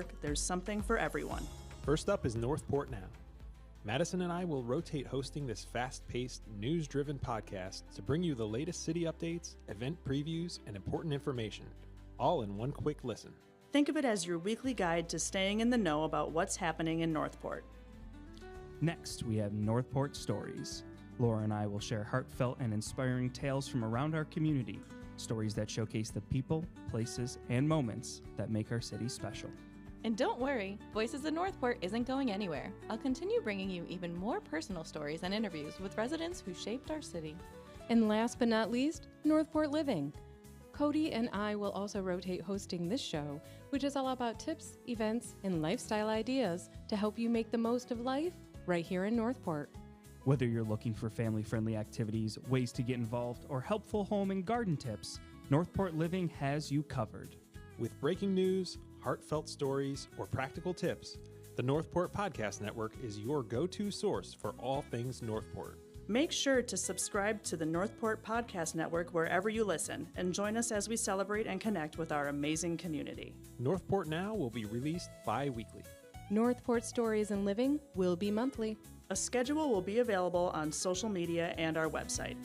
Network, there's something for everyone. First up is Northport Now. Madison and I will rotate hosting this fast-paced, news-driven podcast to bring you the latest city updates, event previews, and important information, all in one quick listen. Think of it as your weekly guide to staying in the know about what's happening in Northport. Next, we have Northport Stories. Laura and I will share heartfelt and inspiring tales from around our community, stories that showcase the people, places, and moments that make our city special. And don't worry, Voices of Northport isn't going anywhere. I'll continue bringing you even more personal stories and interviews with residents who shaped our city. And last but not least, Northport Living. Cody and I will also rotate hosting this show, which is all about tips, events, and lifestyle ideas to help you make the most of life right here in Northport. Whether you're looking for family-friendly activities, ways to get involved, or helpful home and garden tips, Northport Living has you covered. With breaking news, heartfelt stories, or practical tips, the Northport Podcast Network is your go-to source for all things Northport. Make sure to subscribe to the Northport Podcast Network wherever you listen, and join us as we celebrate and connect with our amazing community. Northport Now will be released bi-weekly. Northport Stories and Living will be monthly. A schedule will be available on social media and our website.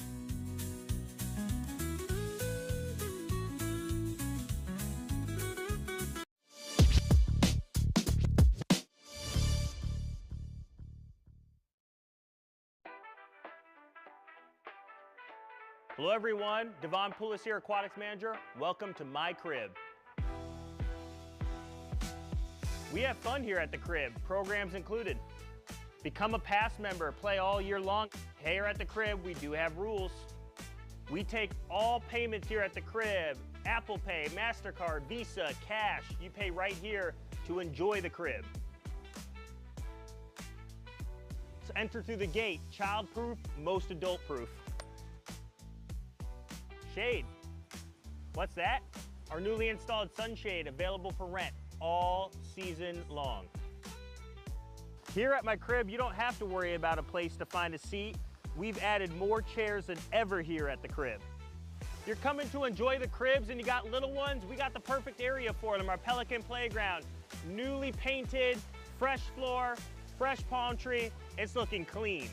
Hello everyone, Devon Poulos here, Aquatics Manager. Welcome to my crib. We have fun here at the crib, programs included. Become a past member, play all year long. Here at the crib, we do have rules. We take all payments here at the crib, Apple Pay, MasterCard, Visa, cash. You pay right here to enjoy the crib. So enter through the gate, child-proof, most adult-proof. Shade. What's that? Our newly installed sunshade available for rent all season long. Here at my crib, you don't have to worry about a place to find a seat. We've added more chairs than ever here at the crib. You're coming to enjoy the cribs and you got little ones, we got the perfect area for them, our Pelican Playground. Newly painted, fresh floor, fresh palm tree, it's looking clean.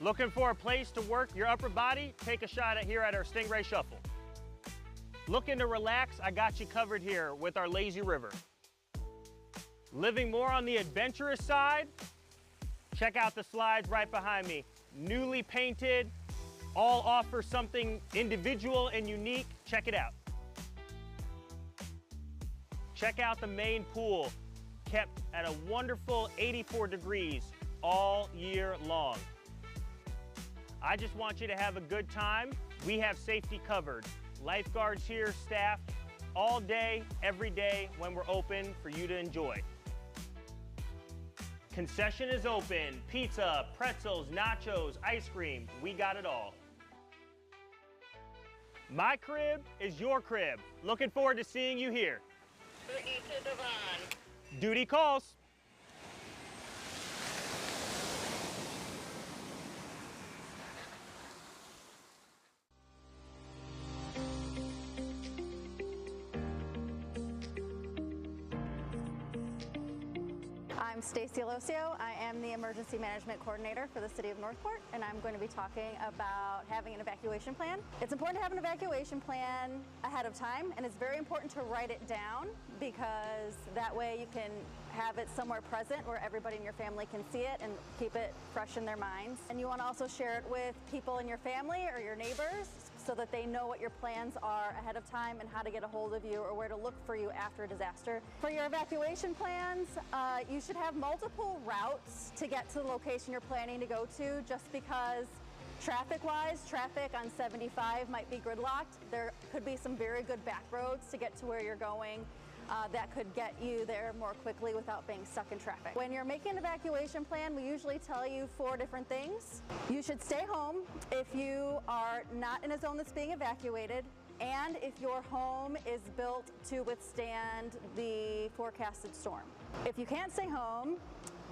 Looking for a place to work your upper body? Take a shot here at our Stingray Shuffle. Looking to relax? I got you covered here with our Lazy River. Living more on the adventurous side? Check out the slides right behind me. Newly painted, all offer something individual and unique. Check it out. Check out the main pool, kept at a wonderful 84 degrees all year long. I just want you to have a good time. We have safety covered. Lifeguards here, staff, all day, every day when we're open for you to enjoy. Concession is open. Pizza, pretzels, nachos, ice cream, we got it all. My crib is your crib. Looking forward to seeing you here. Boogie to Devon. Duty calls. I'm Stacy Alosio. I am the Emergency Management Coordinator for the City of Northport, and I'm going to be talking about having an evacuation plan. It's important to have an evacuation plan ahead of time, and it's very important to write it down because that way you can have it somewhere present where everybody in your family can see it and keep it fresh in their minds. And you want to also share it with people in your family or your neighbors so that they know what your plans are ahead of time and how to get a hold of you or where to look for you after a disaster. For your evacuation plans, you should have multiple routes to get to the location you're planning to go to, just because traffic-wise, traffic on 75 might be gridlocked. There could be some very good back roads to get to where you're going that could get you there more quickly without being stuck in traffic. When you're making an evacuation plan, we usually tell you 4 different things. You should stay home if you are not in a zone that's being evacuated, and if your home is built to withstand the forecasted storm. If you can't stay home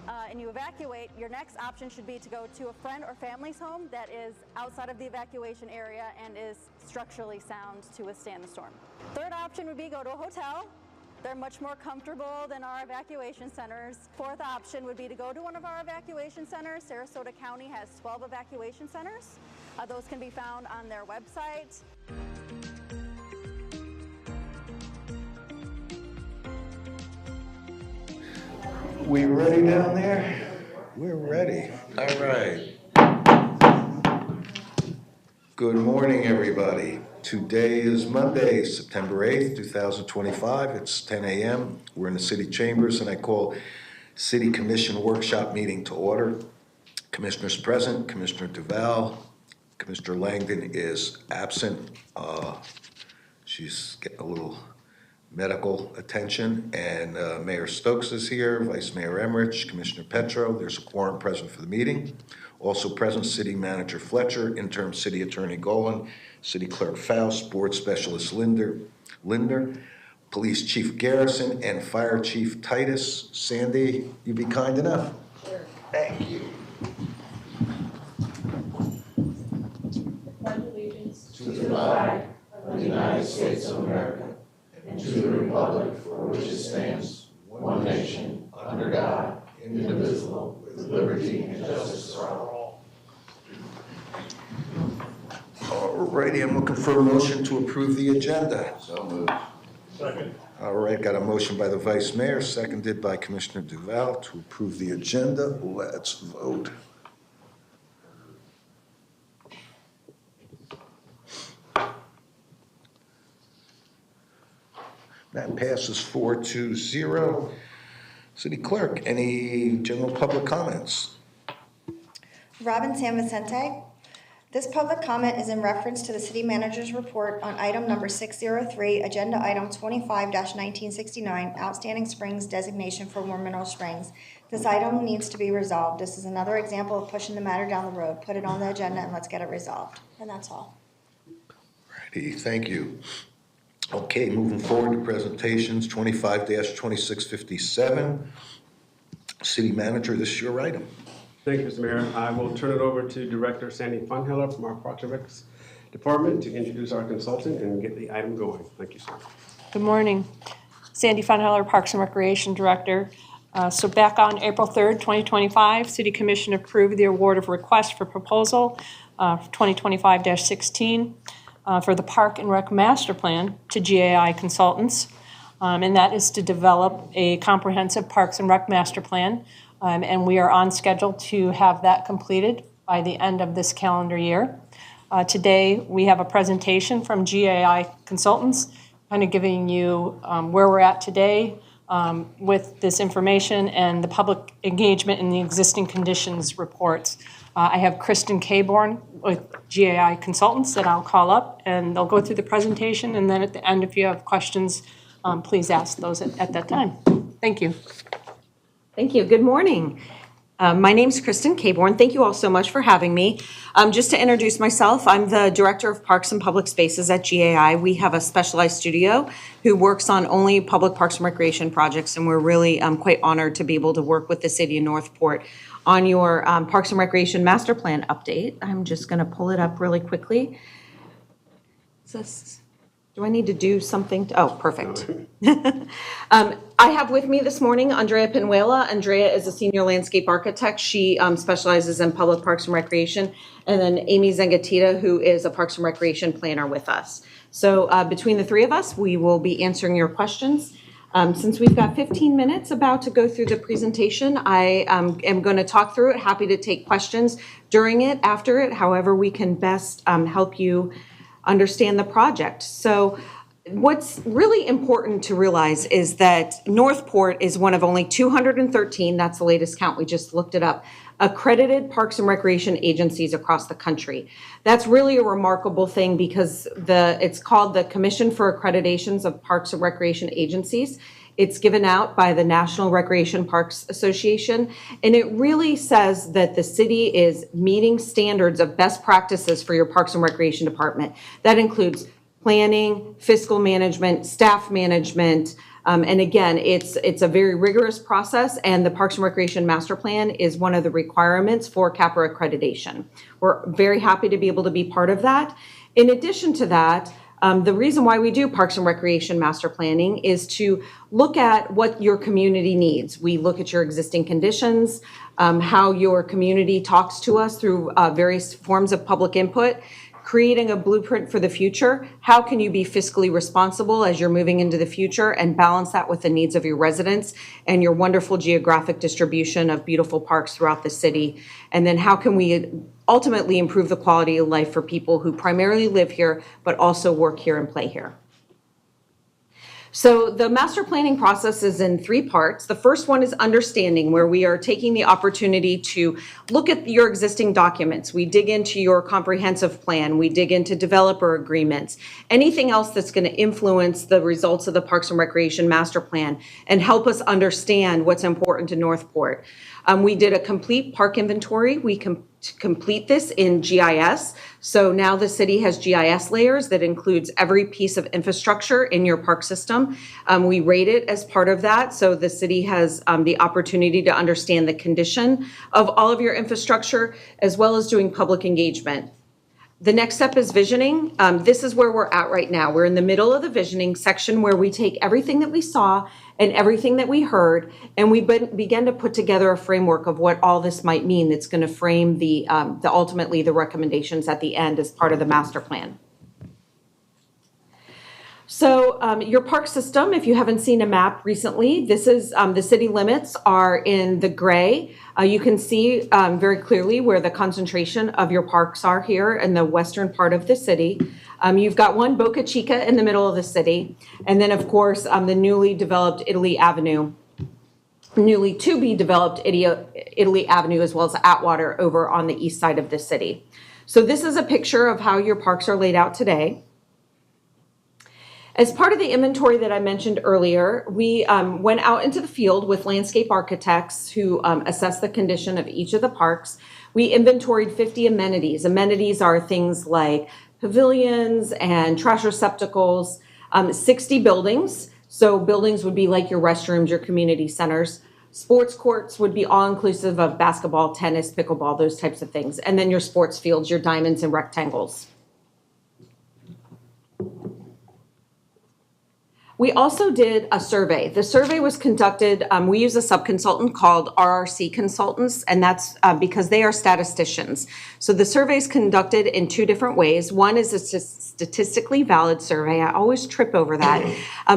and you evacuate, your next option should be to go to a friend or family's home that is outside of the evacuation area and is structurally sound to withstand the storm. Third option would be go to a hotel. They're much more comfortable than our evacuation centers. Fourth option would be to go to one of our evacuation centers. Sarasota County has 12 evacuation centers. Those can be found on their website. We ready down there? We're ready. All right. Good morning, everybody. Today is Monday, September 8th, 2025. It's 10 a.m. We're in the city chambers, and I call City Commission Workshop Meeting to order. Commissioners present, Commissioner Duval. Commissioner Langdon is absent. She's getting a little medical attention, and Mayor Stokes is here, Vice Mayor Emmerich, Commissioner Petro. There's a quorum present for the meeting. Also present, City Manager Fletcher, Interim City Attorney Golan, City Clerk Faust, Board Specialist Linder, Police Chief Garrison, and Fire Chief Titus. Sandy, you be kind enough? Sure. Thank you. Pledge allegiance to the flag of the United States of America and to the republic for which it stands, one nation, under God, indivisible, with liberty and justice for all. All righty, I'm looking for a motion to approve the agenda. So moved. Second. All right, got a motion by the Vice Mayor, seconded by Commissioner Duval to approve the agenda. Let's vote. That passes 4-0. City Clerk, any general public comments? Robin San Vicente. This public comment is in reference to the City Manager's report on item number 603, Agenda Item 25-1969, Outstanding Springs Designation for Warm Mineral Springs. This item needs to be resolved. This is another example of pushing the matter down the road. Put it on the agenda and let's get it resolved. And that's all. Righty, thank you. Okay, moving forward to presentations, 25-2657. City Manager, this is your item. Thank you, Mr. Mayor. I will turn it over to Director Sandy Funhiller from our Parks and Recs Department to introduce our consultant and get the item going. Thank you, sir. Good morning. Sandy Funhiller, Parks and Recreation Director. So back on April 3rd, 2025, City Commission approved the award of request for proposal 2025-16 for the Park and Rec Master Plan to GAI Consultants. And that is to develop a comprehensive Parks and Rec Master Plan. And we are on schedule to have that completed by the end of this calendar year. Today, we have a presentation from GAI Consultants, kind of giving you where we're at today with this information and the public engagement in the existing conditions reports. I have Kristen Caborn with GAI Consultants that I'll call up, and they'll go through the presentation, and then at the end, if you have questions, please ask those at that time. Thank you. Thank you. Good morning. My name is Kristen Caborn. Thank you all so much for having me. Just to introduce myself, I'm the Director of Parks and Public Spaces at GAI. We have a specialized studio who works on only public parks and recreation projects, and we're really quite honored to be able to work with the City of Northport on your Parks and Recreation Master Plan update. I'm just going to pull it up really quickly. Do I need to do something? Oh, perfect. I have with me this morning Andrea Pinuela. Andrea is a senior landscape architect. She specializes in public parks and recreation. And then Amy Zangatita, who is a parks and recreation planner with us. So between the three of us, we will be answering your questions. Since we've got 15 minutes about to go through the presentation, I am going to talk through it. Happy to take questions during it, after it, however we can best help you understand the project. So what's really important to realize is that Northport is one of only 213, that's the latest count, we just looked it up, accredited parks and recreation agencies across the country. That's really a remarkable thing because it's called the Commission for Accreditations of Parks and Recreation Agencies. It's given out by the National Recreation Parks Association, and it really says that the city is meeting standards of best practices for your Parks and Recreation Department. That includes planning, fiscal management, staff management, and again, it's a very rigorous process, and the Parks and Recreation Master Plan is one of the requirements for CAPRA accreditation. We're very happy to be able to be part of that. In addition to that, The reason why we do Parks and Recreation Master Planning is to look at what your community needs. We look at your existing conditions, how your community talks to us through various forms of public input, creating a blueprint for the future. How can you be fiscally responsible as you're moving into the future and balance that with the needs of your residents and your wonderful geographic distribution of beautiful parks throughout the city? And then how can we ultimately improve the quality of life for people who primarily live here, but also work here and play here? So the master planning process is in 3 parts. The first one is understanding, where we are taking the opportunity to look at your existing documents. We dig into your comprehensive plan. We dig into developer agreements, anything else that's going to influence the results of the Parks and Recreation Master Plan and help us understand what's important to Northport. We did a complete park inventory. We complete this in GIS. So now the city has GIS layers that includes every piece of infrastructure in your park system. We rate it as part of that. So the city has the opportunity to understand the condition of all of your infrastructure, as well as doing public engagement. The next step is visioning. This is where we're at right now. We're in the middle of the visioning section where we take everything that we saw and everything that we heard, and we began to put together a framework of what all this might mean that's going to frame the ultimately the recommendations at the end as part of the master plan. So your park system, if you haven't seen a map recently, this is the city limits are in the gray. You can see very clearly where the concentration of your parks are here in the western part of the city. You've got one Boca Chica in the middle of the city. And then, of course, the newly developed Italy Avenue, newly to be developed Italy Avenue, as well as Atwater over on the east side of the city. So this is a picture of how your parks are laid out today. As part of the inventory that I mentioned earlier, we went out into the field with landscape architects who assessed the condition of each of the parks. We inventoried 50 amenities. Amenities are things like pavilions and trash receptacles, 60 buildings. So buildings would be like your restrooms, your community centers. Sports courts would be all inclusive of basketball, tennis, pickleball, those types of things. And then your sports fields, your diamonds and rectangles. We also did a survey. The survey was conducted, we use a sub-consultant called RRC Consultants, and that's because they are statisticians. So the survey is conducted in 2 different ways. One is a statistically valid survey. I always trip over that.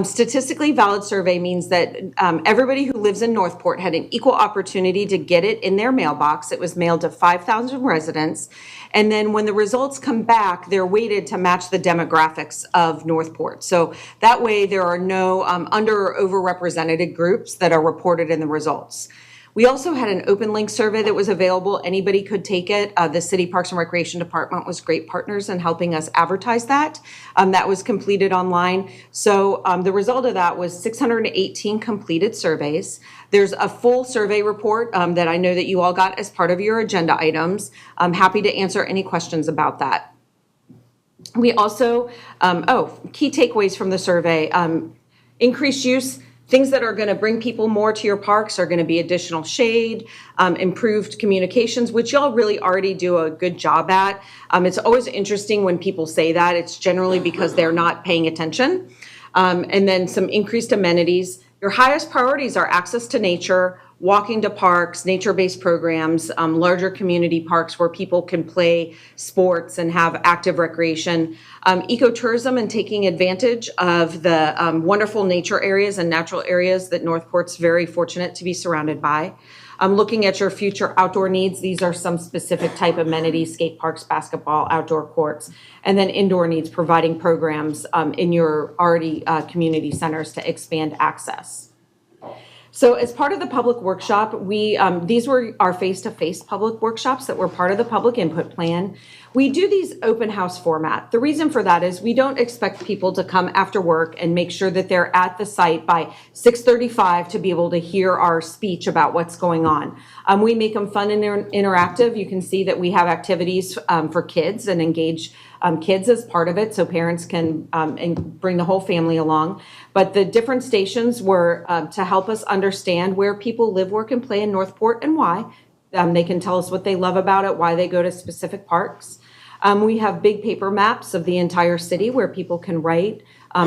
Statistically valid survey means that everybody who lives in Northport had an equal opportunity to get it in their mailbox. It was mailed to 5,000 residents. And then when the results come back, they're weighted to match the demographics of Northport. So that way there are no under or overrepresented groups that are reported in the results. We also had an open link survey that was available. Anybody could take it. The City Parks and Recreation Department was great partners in helping us advertise that. That was completed online. So the result of that was 618 completed surveys. There's a full survey report that I know that you all got as part of your agenda items. I'm happy to answer any questions about that. We also, key takeaways from the survey, increased use. Things that are going to bring people more to your parks are going to be additional shade, improved communications, which y'all really already do a good job at. It's always interesting when people say that. It's generally because they're not paying attention. And then some increased amenities. Your highest priorities are access to nature, walking to parks, nature-based programs, larger community parks where people can play sports and have active recreation, ecotourism and taking advantage of the wonderful nature areas and natural areas that Northport's very fortunate to be surrounded by. Looking at your future outdoor needs, these are some specific type amenities: skate parks, basketball, outdoor courts, and then indoor needs, providing programs in your already community centers to expand access. So as part of the public workshop, these were our face-to-face public workshops that were part of the public input plan. We do these open house format. The reason for that is we don't expect people to come after work and make sure that they're at the site by 6:35 to be able to hear our speech about what's going on. We make them fun and interactive. You can see that we have activities for kids and engage kids as part of it, so parents can and bring the whole family along. But the different stations were to help us understand where people live, work, and play in Northport and why. They can tell us what they love about it, why they go to specific parks. We have big paper maps of the entire city where people can write,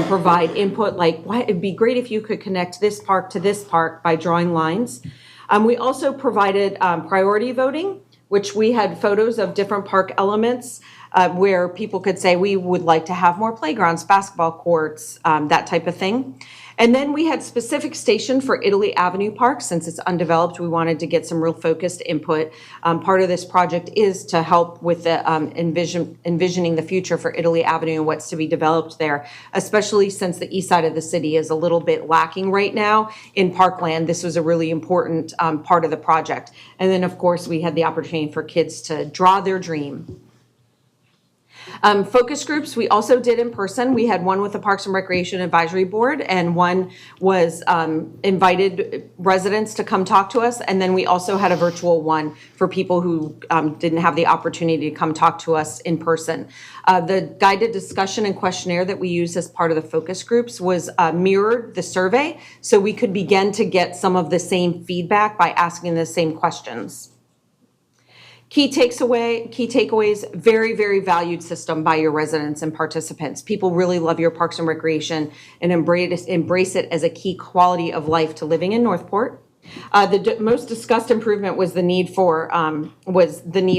provide input, like it'd be great if you could connect this park to this park by drawing lines. We also provided priority voting, which we had photos of different park elements where people could say, we would like to have more playgrounds, basketball courts, that type of thing. And then we had specific station for Italy Avenue Park. Since it's undeveloped, we wanted to get some real focused input. Part of this project is to help with the envisioning the future for Italy Avenue and what's to be developed there, especially since the east side of the city is a little bit lacking right now in parkland. This was a really important part of the project. And then, of course, we had the opportunity for kids to draw their dream. Focus groups we also did in person. We had one with the Parks and Recreation Advisory Board, and one was invited residents to come talk to us. And then we also had a virtual one for people who didn't have the opportunity to come talk to us in person. The guided discussion and questionnaire that we used as part of the focus groups was mirrored the survey, so we could begin to get some of the same feedback by asking the same questions. Key takeaways, very, very valued system by your residents and participants. People really love your Parks and Recreation and embrace it as a key quality of life to living in Northport. The most discussed improvement was the need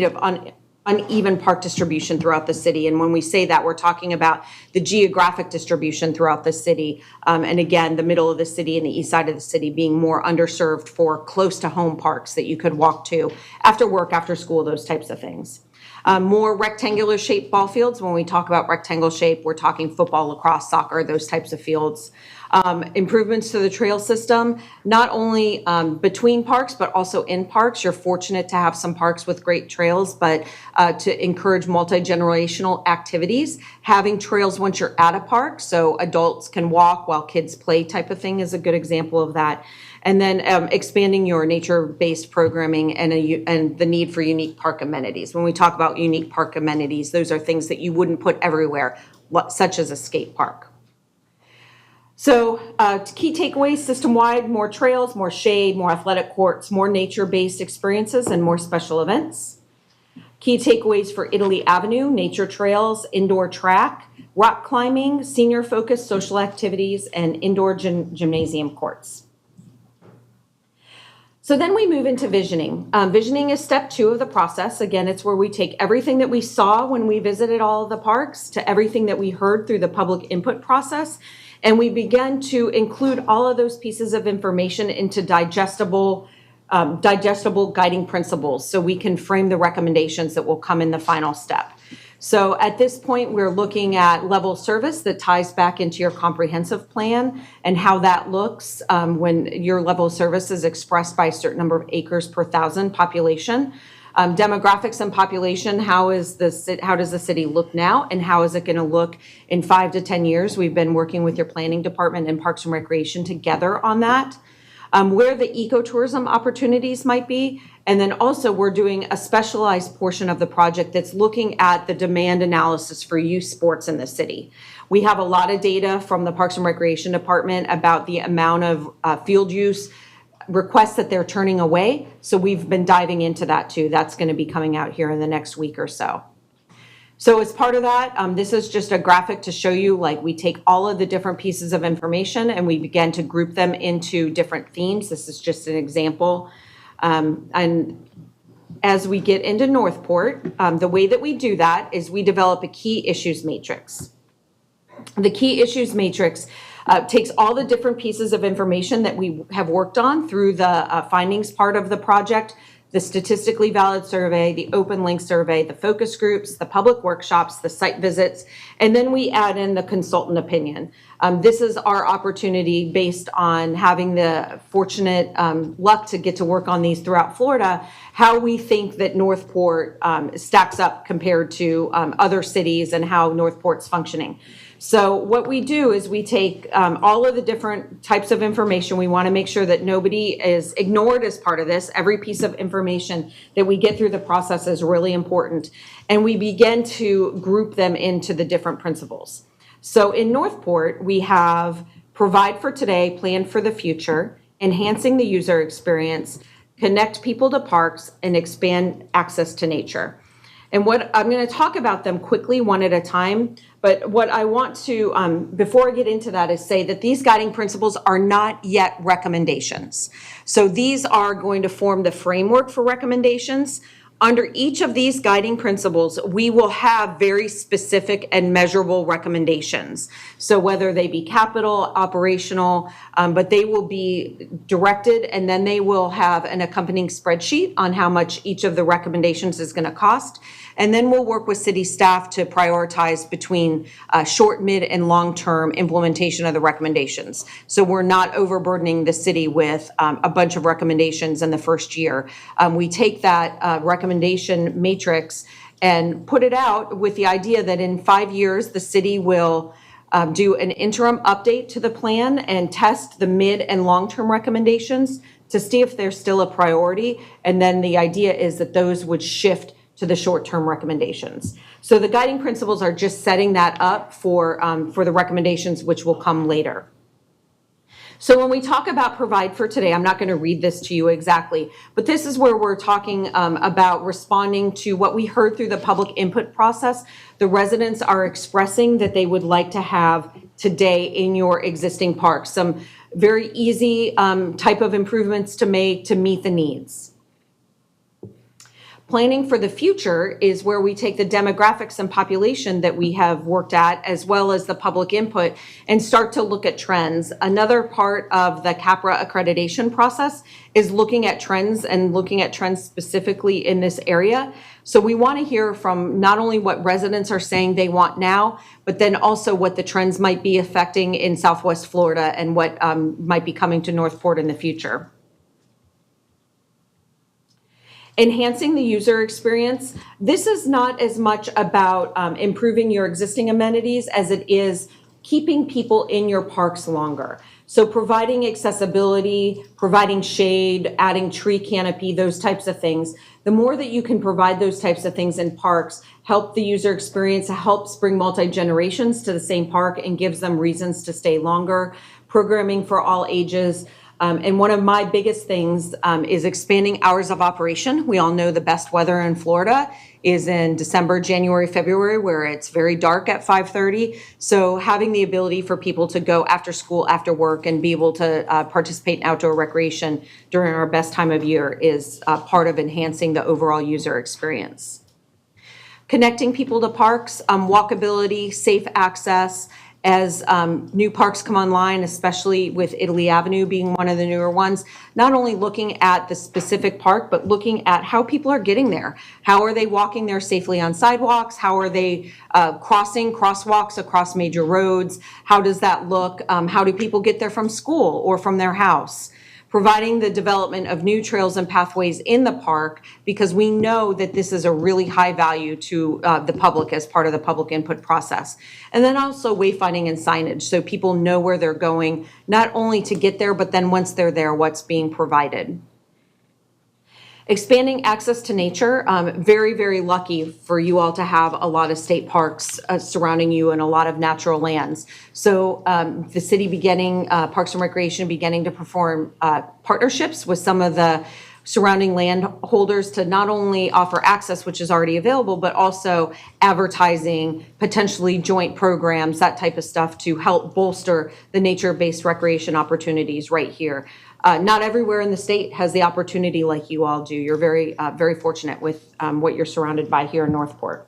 of uneven park distribution throughout the city. And when we say that, we're talking about the geographic distribution throughout the city. And again, the middle of the city and the east side of the city being more underserved for close to home parks that you could walk to after work, after school, those types of things. More rectangular shaped ball fields. When we talk about rectangle shape, we're talking football, lacrosse, soccer, those types of fields. Improvements to the trail system, not only between parks, but also in parks. You're fortunate to have some parks with great trails, but to encourage multi-generational activities. Having trails once you're at a park, so adults can walk while kids play type of thing is a good example of that. And then expanding your nature-based programming and the need for unique park amenities. When we talk about unique park amenities, those are things that you wouldn't put everywhere, such as a skate park. So key takeaways, system-wide, more trails, more shade, more athletic courts, more nature-based experiences, and more special events. Key takeaways for Italy Avenue, nature trails, indoor track, rock climbing, senior-focused social activities, and indoor gymnasium courts. So then we move into visioning. Visioning is step 2 of the process. Again, it's where we take everything that we saw when we visited all of the parks to everything that we heard through the public input process. And we began to include all of those pieces of information into digestible guiding principles so we can frame the recommendations that will come in the final step. So at this point, we're looking at level service that ties back into your comprehensive plan and how that looks when your level of service is expressed by a certain number of acres per thousand population. Demographics and population, how does the city look now, and how is it going to look in 5 to 10 years? We've been working with your planning department and Parks and Recreation together on that. Where the ecotourism opportunities might be, and then also we're doing a specialized portion of the project that's looking at the demand analysis for youth sports in the city. We have a lot of data from the Parks and Recreation Department about the amount of field use requests that they're turning away. So we've been diving into that too. That's going to be coming out here in the next week or so. So as part of that, this is just a graphic to show you, like, we take all of the different pieces of information and we begin to group them into different themes. This is just an example. And as we get into Northport, the way that we do that is we develop a key issues matrix. The key issues matrix takes all the different pieces of information that we have worked on through the findings part of the project, the statistically valid survey, the open link survey, the focus groups, the public workshops, the site visits, and then we add in the consultant opinion. This is our opportunity based on having the fortunate luck to get to work on these throughout Florida, how we think that Northport stacks up compared to other cities and how Northport's functioning. So what we do is we take all of the different types of information. We want to make sure that nobody is ignored as part of this. Every piece of information that we get through the process is really important. And we begin to group them into the different principles. So in Northport, we have provide for today, plan for the future, enhancing the user experience, connect people to parks, and expand access to nature. And what I'm going to talk about them quickly, one at a time. But what I want to, before I get into that, is say that these guiding principles are not yet recommendations. So these are going to form the framework for recommendations. Under each of these guiding principles, we will have very specific and measurable recommendations. So whether they be capital, operational, but they will be directed, and then they will have an accompanying spreadsheet on how much each of the recommendations is going to cost. And then we'll work with city staff to prioritize between short, mid, and long-term implementation of the recommendations. So we're not overburdening the city with a bunch of recommendations in the first year. We take that recommendation matrix and put it out with the idea that in 5 years, the city will do an interim update to the plan and test the mid and long-term recommendations to see if they're still a priority. And then the idea is that those would shift to the short-term recommendations. So the guiding principles are just setting that up for the recommendations, which will come later. So when we talk about provide for today, I'm not going to read this to you exactly, but this is where we're talking about responding to what we heard through the public input process. The residents are expressing that they would like to have today in your existing parks, some very easy type of improvements to make to meet the needs. Planning for the future is where we take the demographics and population that we have worked at, as well as the public input, and start to look at trends. Another part of the CAPRA accreditation process is looking at trends and looking at trends specifically in this area. So we want to hear from not only what residents are saying they want now, but then also what the trends might be affecting in Southwest Florida and what might be coming to Northport in the future. Enhancing the user experience. This is not as much about improving your existing amenities as it is keeping people in your parks longer. So providing accessibility, providing shade, adding tree canopy, those types of things. The more that you can provide those types of things in parks, help the user experience, helps bring multi-generations to the same park and gives them reasons to stay longer. Programming for all ages. And one of my biggest things is expanding hours of operation. We all know the best weather in Florida is in December, January, February, where it's very dark at 5:30. So having the ability for people to go after school, after work, and be able to participate in outdoor recreation during our best time of year is part of enhancing the overall user experience. Connecting people to parks, walkability, safe access. As new parks come online, especially with Italy Avenue being one of the newer ones, not only looking at the specific park, but looking at how people are getting there. How are they walking there safely on sidewalks? How are they crossing crosswalks across major roads? How does that look? How do people get there from school or from their house? Providing the development of new trails and pathways in the park, because we know that this is a really high value to the public as part of the public input process. And then also wayfinding and signage, so people know where they're going, not only to get there, but then once they're there, what's being provided. Expanding access to nature. Very, very lucky for you all to have a lot of state parks surrounding you and a lot of natural lands. So the city Parks and Recreation beginning to perform partnerships with some of the surrounding landholders to not only offer access, which is already available, but also advertising, potentially joint programs, that type of stuff to help bolster the nature-based recreation opportunities right here. Not everywhere in the state has the opportunity like you all do. You're very, very fortunate with what you're surrounded by here in Northport.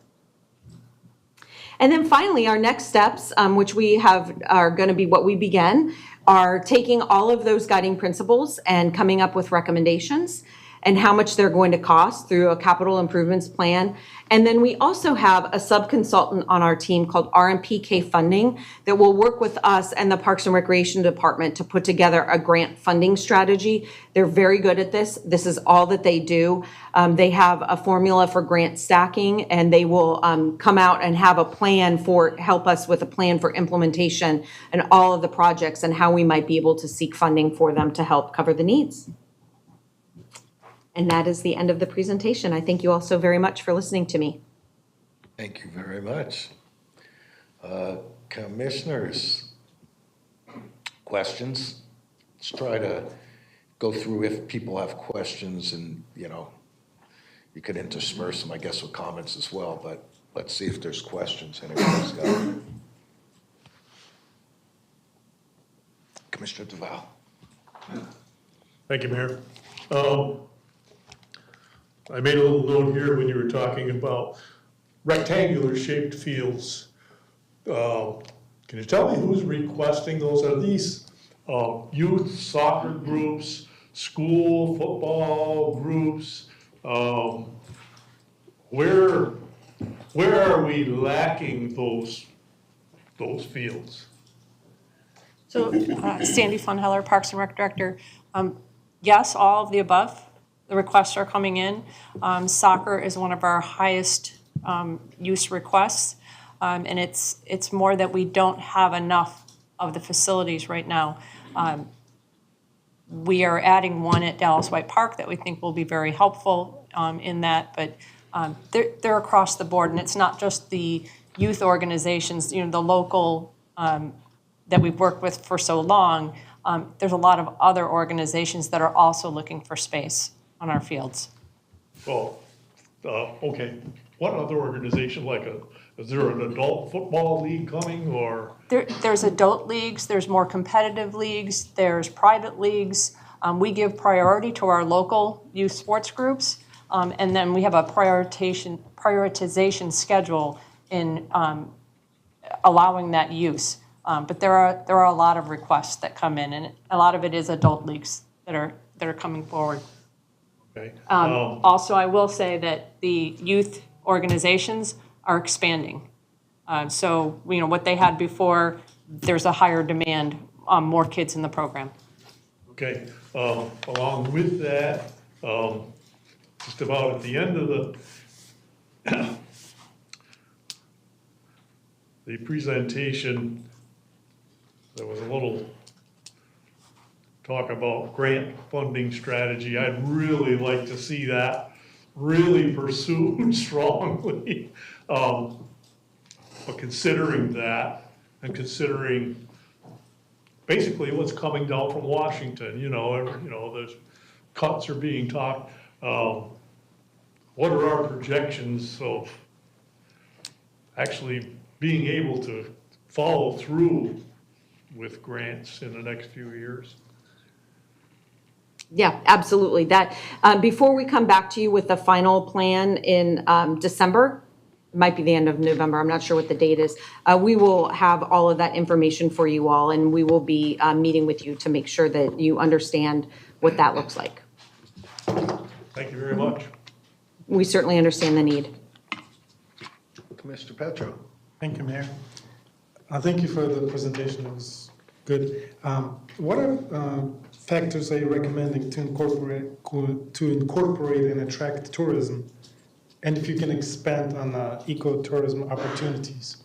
And then finally, our next steps, which we have are going to be what we began, are taking all of those guiding principles and coming up with recommendations and how much they're going to cost through a capital improvements plan. And then we also have a sub-consultant on our team called RMPK Funding that will work with us and the Parks and Recreation Department to put together a grant funding strategy. They're very good at this. This is all that they do. They have a formula for grant stacking, and they will come out and have a plan help us with a plan for implementation and all of the projects and how we might be able to seek funding for them to help cover the needs. And that is the end of the presentation. I thank you all so very much for listening to me. Thank you very much. Commissioners, questions? Let's try to go through if people have questions and, you could intersperse them, I guess, with comments as well, but let's see if there's questions anybody's got. Commissioner Duval. Thank you, Mayor. I made a little note here when you were talking about rectangular shaped fields. Can you tell me who's requesting those? Are these youth soccer groups, school football groups? Where are we lacking those fields? So Sandy Funheller, Parks and Rec Director. Yes, all of the above. The requests are coming in. Soccer is one of our highest use requests. And it's more that we don't have enough of the facilities right now. We are adding one at Dallas White Park that we think will be very helpful in that, but they're across the board, and it's not just the youth organizations, you know, the local that we've worked with for so long. There's a lot of other organizations that are also looking for space on our fields. Well, okay. What other organization, is there an adult football league coming, or? There's adult leagues, there's more competitive leagues, there's private leagues. We give priority to our local youth sports groups, and then we have a prioritization schedule in allowing that use. But there are a lot of requests that come in, and a lot of it is adult leagues that are coming forward. Okay. Also, I will say that the youth organizations are expanding. So, you know, what they had before, there's a higher demand on more kids in the program. Okay. Along with that, just about at the end of the presentation, there was a little talk about grant funding strategy. I'd really like to see that really pursued strongly. But considering that, and considering basically what's coming down from Washington, there's cuts are being talked. What are our projections of actually being able to follow through with grants in the next few years? Yeah, absolutely. That before we come back to you with the final plan in December, it might be the end of November, I'm not sure what the date is, we will have all of that information for you all, and we will be meeting with you to make sure that you understand what that looks like. Thank you very much. We certainly understand the need. Commissioner Petro. Thank you, Mayor. Thank you for the presentation. It was good. What are factors are you recommending to incorporate and attract tourism? And if you can expand on ecotourism opportunities.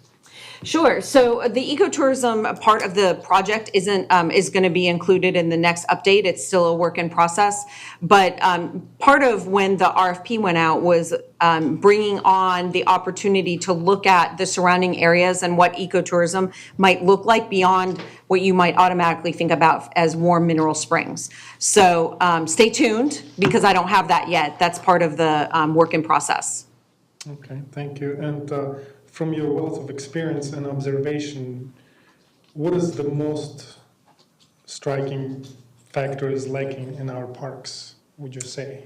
Sure. So the ecotourism part of the project is going to be included in the next update. It's still a work in process. But part of when the RFP went out was bringing on the opportunity to look at the surrounding areas and what ecotourism might look like beyond what you might automatically think about as warm mineral springs. So stay tuned, because I don't have that yet. That's part of the work in process. Okay, thank you. And from your wealth of experience and observation, what is the most striking factor is lacking in our parks, would you say?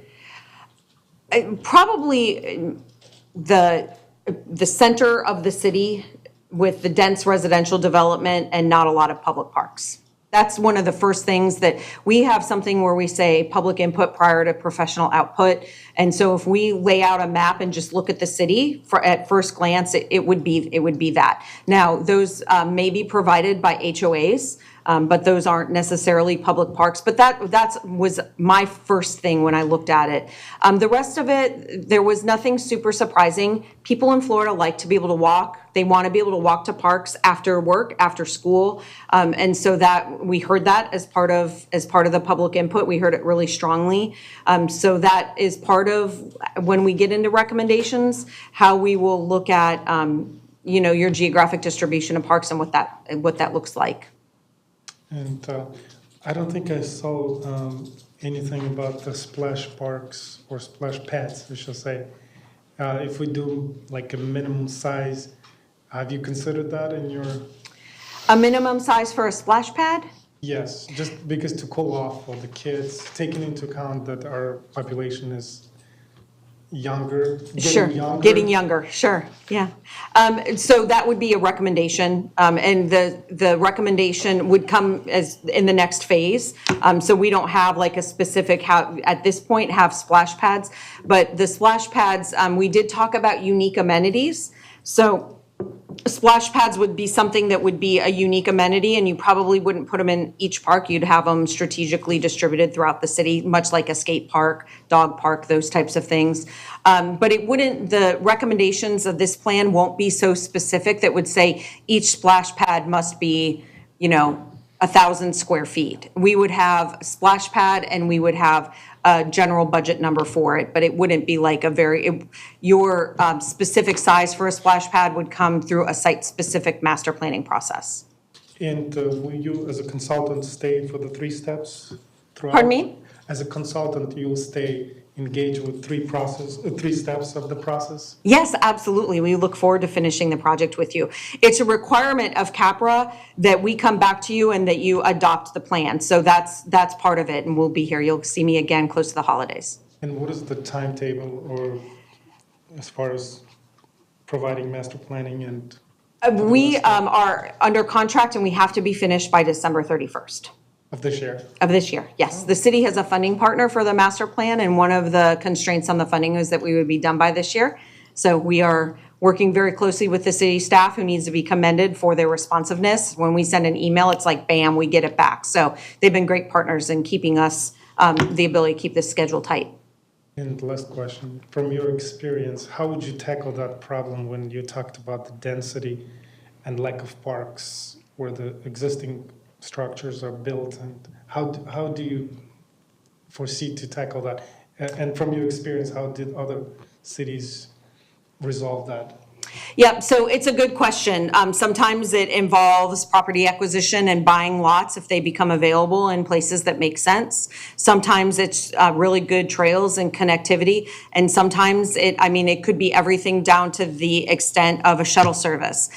Probably the center of the city with the dense residential development and not a lot of public parks. That's one of the first things that we have, something where we say public input prior to professional output. And so if we lay out a map and just look at the city at first glance, it would be that. Now, those may be provided by HOAs, but those aren't necessarily public parks. But that was my first thing when I looked at it. The rest of it, there was nothing super surprising. People in Florida like to be able to walk. They want to be able to walk to parks after work, after school. And so that we heard that as part of the public input. We heard it really strongly. So that is part of when we get into recommendations, how we will look at your geographic distribution of parks and what that looks like. And I don't think I saw anything about the splash parks or splash pads, I should say. If we do like a minimum size, have you considered that in your? A minimum size for a splash pad? Yes, just because to cool off all the kids, taking into account that our population is younger, Getting younger, sure, yeah. So that would be a recommendation, and the recommendation would come as in the next phase. So we don't have like a specific at this point have splash pads, but the splash pads, we did talk about unique amenities. So splash pads would be something that would be a unique amenity, and you probably wouldn't put them in each park. You'd have them strategically distributed throughout the city, much like a skate park, dog park, those types of things. But it wouldn't, the recommendations of this plan won't be so specific that would say each splash pad must be, 1,000 square feet. We would have a splash pad and we would have a general budget number for it, but it wouldn't be like your specific size for a splash pad would come through a site-specific master planning process. And will you, as a consultant, stay for the 3 steps throughout? Pardon me? As a consultant, you'll stay engaged with 3 steps of the process? Yes, absolutely. We look forward to finishing the project with you. It's a requirement of CAPRA that we come back to you and that you adopt the plan. So that's part of it, and we'll be here. You'll see me again close to the holidays. And what is the timetable, or as far as providing master planning and? We are under contract and we have to be finished by December 31st. Of this year? Of this year, yes. The city has a funding partner for the master plan, and one of the constraints on the funding is that we would be done by this year. So we are working very closely with the city staff, who needs to be commended for their responsiveness. When we send an email, it's like, bam, we get it back. So they've been great partners in keeping us the ability to keep this schedule tight. And last question, from your experience, how would you tackle that problem when you talked about the density and lack of parks where the existing structures are built, and how do you foresee to tackle that? And from your experience, how did other cities resolve that? Yeah, so it's a good question. Sometimes it involves property acquisition and buying lots if they become available in places that make sense. Sometimes it's really good trails and connectivity. And sometimes it could be everything down to the extent of a shuttle service.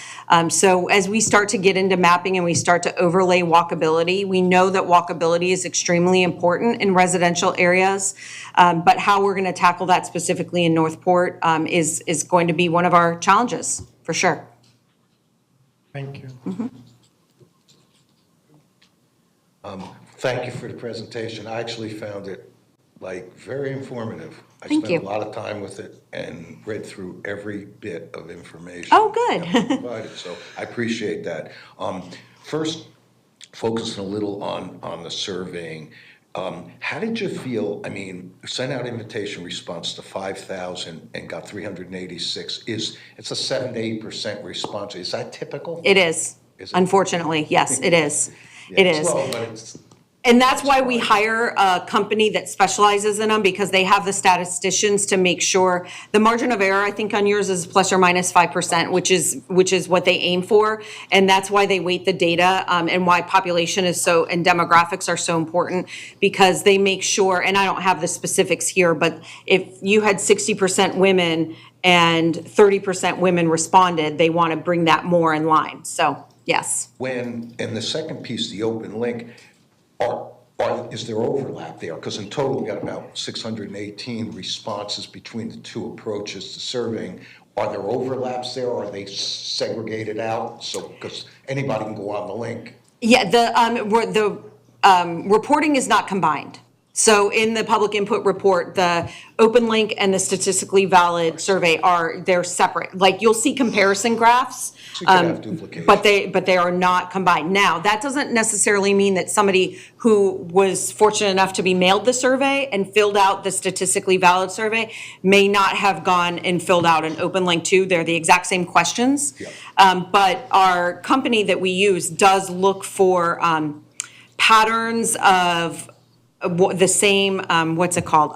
So as we start to get into mapping and we start to overlay walkability, we know that walkability is extremely important in residential areas. But how we're going to tackle that specifically in Northport is going to be one of our challenges, for sure. Thank you. Mm-hmm. Thank you for the presentation. I actually found it very informative. Thank you. I spent a lot of time with it and read through every bit of information. Oh, good. that was provided, so I appreciate that. First, focusing a little on the surveying. How did you feel? Sent out invitation response to 5,000 and got 386. It's a 7 to 8% response. Is that typical? It is. Unfortunately, yes, it is. Yeah, it is. Slow, but it's. And that's why we hire a company that specializes in them, because they have the statisticians to make sure. The margin of error, I think on yours is plus or minus 5%, which is what they aim for. And that's why they weight the data, and why population is and demographics are so important, because they make sure, and I don't have the specifics here, but if you had 60% women and 30% women responded, they want to bring that more in line. So, yes. And the second piece, the open link, is there overlap there? Because in total, we got about 618 responses between the 2 approaches to surveying. Are there overlaps there, or are they segregated out? So, because anybody can go on the link. Yeah, the reporting is not combined. So in the public input report, the open link and the statistically valid survey they're separate. Like, you'll see comparison graphs, So you could have duplication. but they are not combined. Now, that doesn't necessarily mean that somebody who was fortunate enough to be mailed the survey and filled out the statistically valid survey may not have gone and filled out an open link too. They're the exact same questions. Yeah. But our company that we use does look for patterns of the same, what's it called?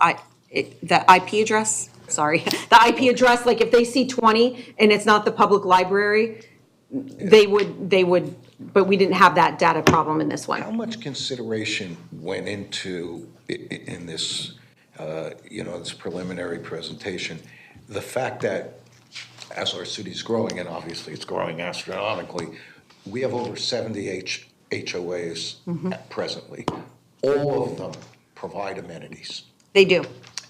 The IP address? Sorry. The IP address, like if they see 20 and it's not the public library, they would but we didn't have that data problem in this one. How much consideration went into, in this, this preliminary presentation, the fact that as our city's growing, and obviously it's growing astronomically, we have over 70 HOAs presently. All of them provide amenities. They do.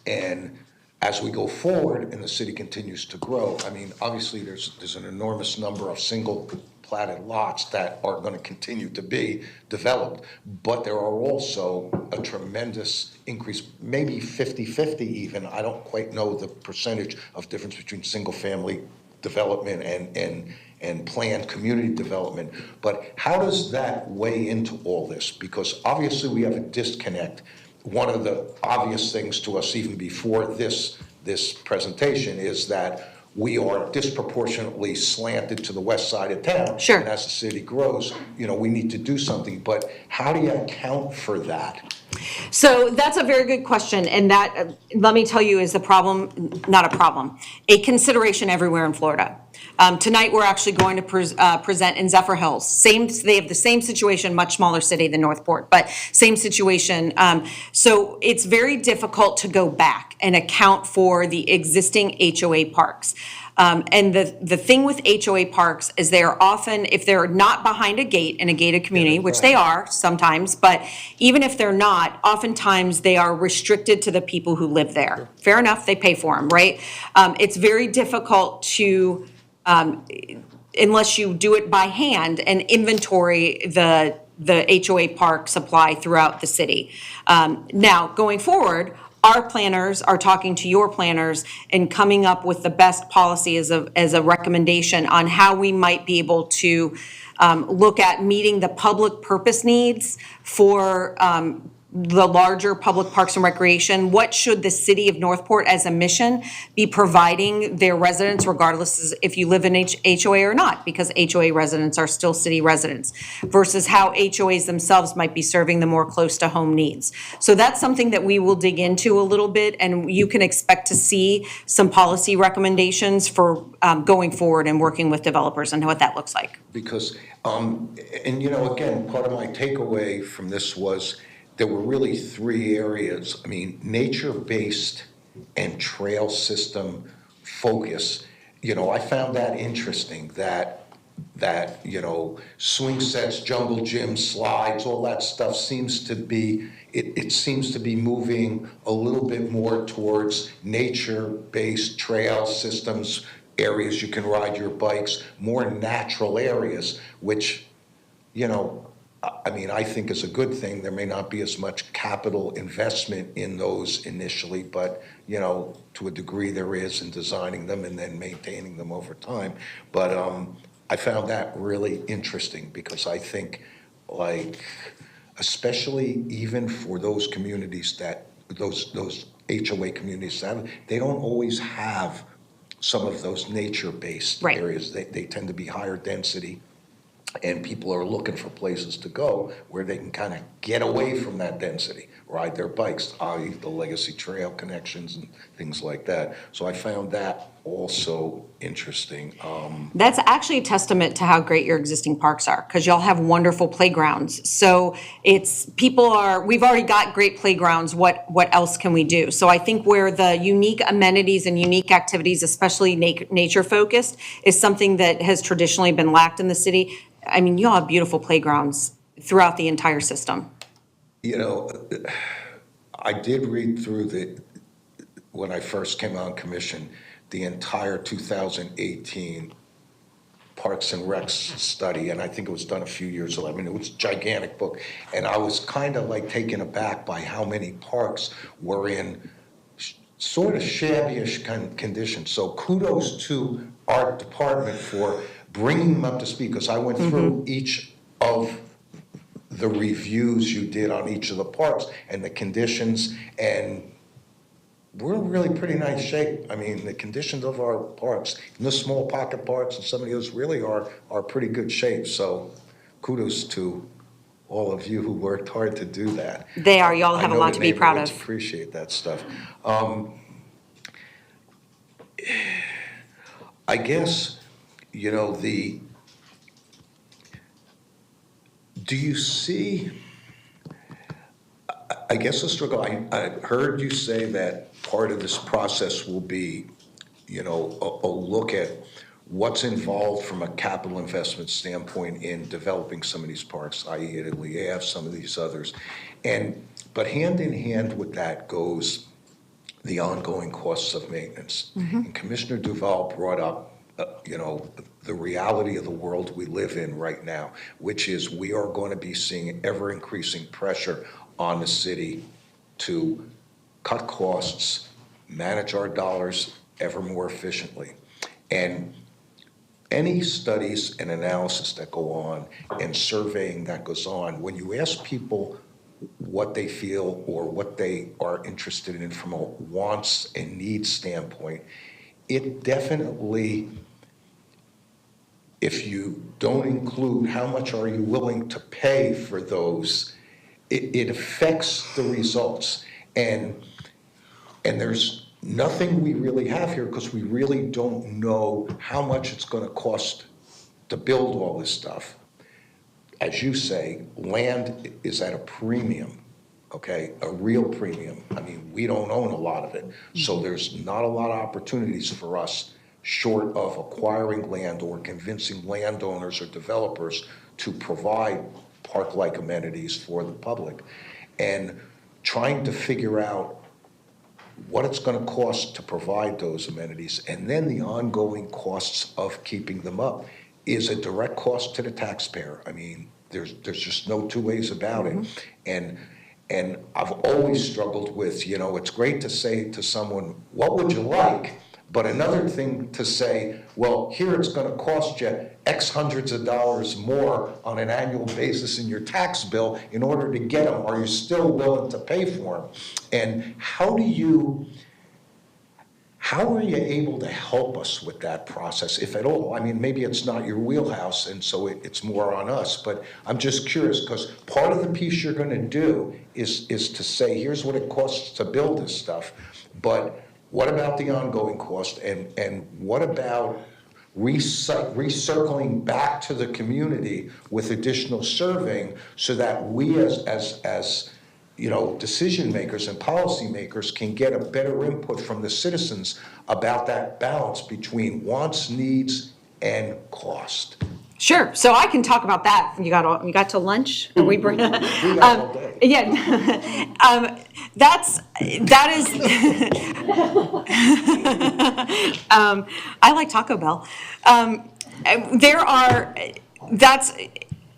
And as we go forward and the city continues to grow, I mean, obviously there's an enormous number of single platted lots that are going to continue to be developed, but there are also a tremendous increase, maybe 50-50 even. I don't quite know the percentage of difference between single family development and planned community development. But how does that weigh into all this? Because obviously we have a disconnect. One of the obvious things to us even before this presentation is that we are disproportionately slanted to the west side of town. Sure. And as the city grows, we need to do something. But how do you account for that? So that's a very good question, and that, let me tell you, is a problem, not a problem, a consideration everywhere in Florida. Tonight, we're actually going to present in Zephyr Hills. They have the same situation, much smaller city than Northport, but same situation. So it's very difficult to go back and account for the existing HOA parks. And the thing with HOA parks is they are often, if they're not behind a gate in a gated community, which they are sometimes, but even if they're not, oftentimes they are restricted to the people who live there. Fair enough, they pay for them, right? It's very difficult to, unless you do it by hand and inventory the HOA park supply throughout the city. Now, going forward, our planners are talking to your planners and coming up with the best policy as a recommendation on how we might be able to look at meeting the public purpose needs for the larger public parks and recreation. What should the city of Northport as a mission be providing their residents, regardless if you live in HOA or not, because HOA residents are still city residents, versus how HOAs themselves might be serving the more close to home needs. So that's something that we will dig into a little bit, and you can expect to see some policy recommendations for going forward and working with developers and what that looks like. Because, again, part of my takeaway from this was there were really three areas. I mean, nature-based and trail system focus. I found that interesting, that swing sets, jungle gyms, slides, all that stuff seems to be, it seems to be moving a little bit more towards nature-based trail systems, areas you can ride your bikes, more natural areas, which, I think is a good thing. There may not be as much capital investment in those initially, but, to a degree there is in designing them and then maintaining them over time. But I found that really interesting because I think, especially even for those communities those HOA communities they don't always have some of those nature-based areas. They tend to be higher density. And people are looking for places to go where they can kind of get away from that density, ride their bikes, i.e. the Legacy Trail connections and things like that. So I found that also interesting. That's actually a testament to how great your existing parks are, because y'all have wonderful playgrounds. So we've already got great playgrounds. What else can we do? So I think where the unique amenities and unique activities, especially nature focused, is something that has traditionally been lacked in the city. I mean, y'all have beautiful playgrounds throughout the entire system. I did read through when I first came on commission, the entire 2018 Parks and Recs study, and I think it was done a few years ago. I mean, it was a gigantic book, and I was kind of taken aback by how many parks were in sort of shabby-ish kind of condition. So kudos to our department for bringing them up to speed, because I went through each of the reviews you did on each of the parks and the conditions, and we're in really pretty nice shape. I mean, the conditions of our parks, and the small pocket parks and some of those really are pretty good shape. So kudos to all of you who worked hard to do that. They are. Y'all have a lot to be proud of. Appreciate that stuff. I guess, Do you see, I guess the struggle, I heard you say that part of this process will be, you know, a look at what's involved from a capital investment standpoint in developing some of these parks, i.e. Italy Ave, some of these others. But hand in hand with that goes the ongoing costs of maintenance. And Commissioner Duval brought up, you know, the reality of the world we live in right now, which is we are going to be seeing ever increasing pressure on the city to cut costs, manage our dollars ever more efficiently. And any studies and analysis that go on and surveying that goes on, when you ask people what they feel or what they are interested in from a wants and needs standpoint, it definitely, if you don't include how much are you willing to pay for those, it affects the results. And there's nothing we really have here because we really don't know how much it's going to cost to build all this stuff. As you say, land is at a premium, okay, a real premium. I mean, we don't own a lot of it. So there's not a lot of opportunities for us short of acquiring land or convincing landowners or developers to provide park-like amenities for the public. And trying to figure out what it's going to cost to provide those amenities, and then the ongoing costs of keeping them up is a direct cost to the taxpayer. I mean, there's just no two ways about it. And I've always struggled with, you know, it's great to say to someone, what would you like? But another thing to say, well, here it's going to cost you X hundreds of dollars more on an annual basis in your tax bill in order to get them. Are you still willing to pay for them? And how are you able to help us with that process, if at all? I mean, maybe it's not your wheelhouse, and so it's more on us. But I'm just curious, because part of the piece you're going to do is to say, here's what it costs to build this stuff. But what about the ongoing cost, and what about recircling back to the community with additional surveying so that we as you know, decision makers and policy makers can get a better input from the citizens about that balance between wants, needs, and cost? Sure. So I can talk about that. You got to lunch? Are we bring? Yeah. That is. I like Taco Bell. That's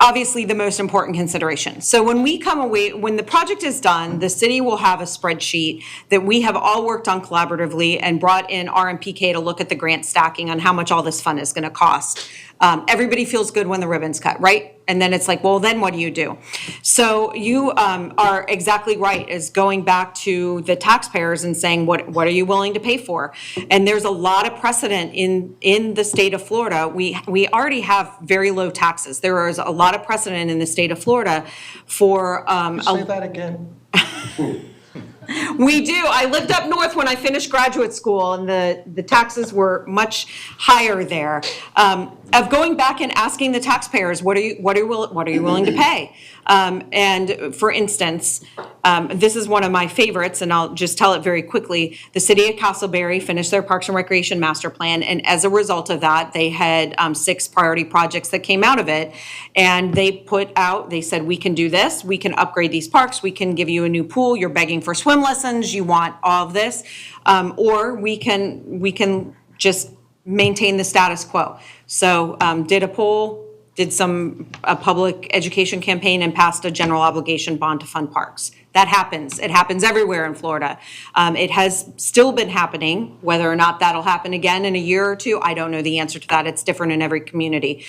obviously the most important consideration. So when the project is done, the city will have a spreadsheet that we have all worked on collaboratively and brought in RMPK to look at the grant stacking on how much all this fund is going to cost. Everybody feels good when the ribbon's cut, right? And then it's like, well, then what do you do? So you are exactly right, is going back to the taxpayers and saying, what are you willing to pay for? And there's a lot of precedent in the state of Florida. We already have very low taxes. There is a lot of precedent in the state of Florida for. Say that again. We do. I lived up north when I finished graduate school, and the taxes were much higher there. Of going back and asking the taxpayers, what are you willing to pay? And for instance, this is one of my favorites, and I'll just tell it very quickly. The city of Castleberry finished their Parks and Recreation Master Plan, and as a result of that, they had 6 priority projects that came out of it. And they said, we can do this, we can upgrade these parks, we can give you a new pool, you're begging for swim lessons, you want all of this, or we can just maintain the status quo. So did a poll, did a public education campaign, and passed a general obligation bond to fund parks. That happens. It happens everywhere in Florida. It has still been happening. Whether or not that'll happen again in a year or two, I don't know the answer to that. It's different in every community.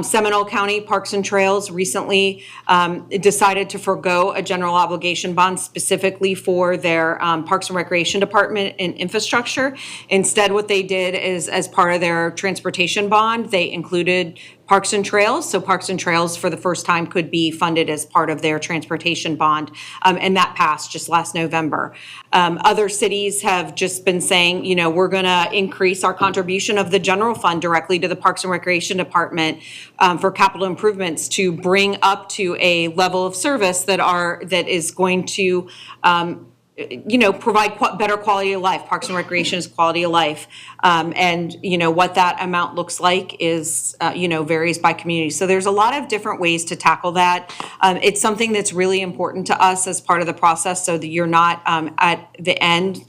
Seminole County Parks and Trails recently decided to forego a general obligation bond specifically for their Parks and Recreation Department and infrastructure. Instead, what they did is, as part of their transportation bond, they included Parks and Trails. So Parks and Trails for the first time could be funded as part of their transportation bond. And that passed just last November. Other cities have just been saying, you know, we're going to increase our contribution of the general fund directly to the Parks and Recreation Department for capital improvements to bring up to a level of service that is going to you know, provide better quality of life. Parks and Recreation is quality of life. And, you know, what that amount looks like is, you know, varies by community. So there's a lot of different ways to tackle that. It's something that's really important to us as part of the process so that you're not at the end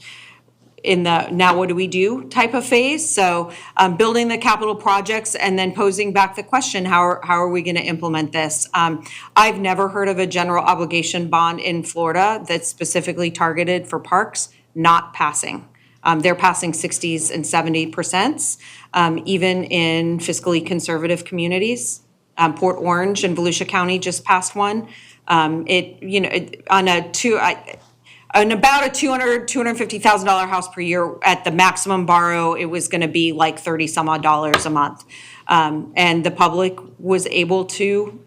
in the now what do we do type of phase. So building the capital projects and then posing back the question, how are we going to implement this? I've never heard of a general obligation bond in Florida that's specifically targeted for parks not passing. They're passing 60s and 70%, even in fiscally conservative communities. Port Orange and Volusia County just passed one. On about a $250,000 house per year at the maximum borrow, it was going to be like $30 some odd a month. And the public was able to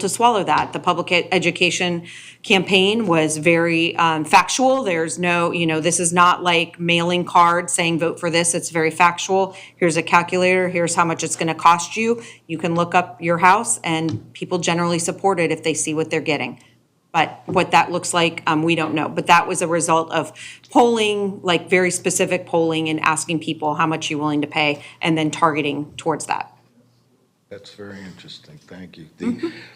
swallow that. The public education campaign was very factual. There's no, you know, this is not like mailing cards saying vote for this. It's very factual. Here's a calculator. Here's how much it's going to cost you. You can look up your house, and people generally support it if they see what they're getting. But what that looks like, we don't know. But that was a result of polling, like very specific polling, and asking people how much you're willing to pay and then targeting towards that. That's very interesting. Thank you.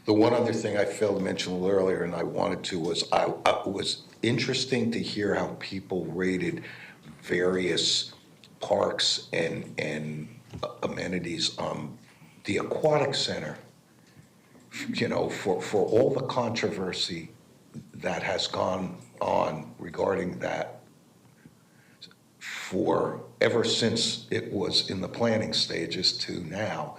The one other thing I failed to mention a little earlier, and I wanted to, was it was interesting to hear how people rated various parks and amenities. The aquatic center, you know, for all the controversy that has gone on regarding that for ever since it was in the planning stages to now,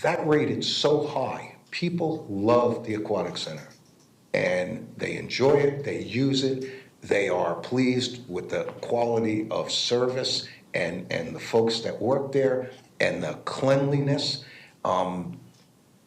that rated so high. People love the aquatic center and they enjoy it, they use it, they are pleased with the quality of service and the folks that work there and the cleanliness.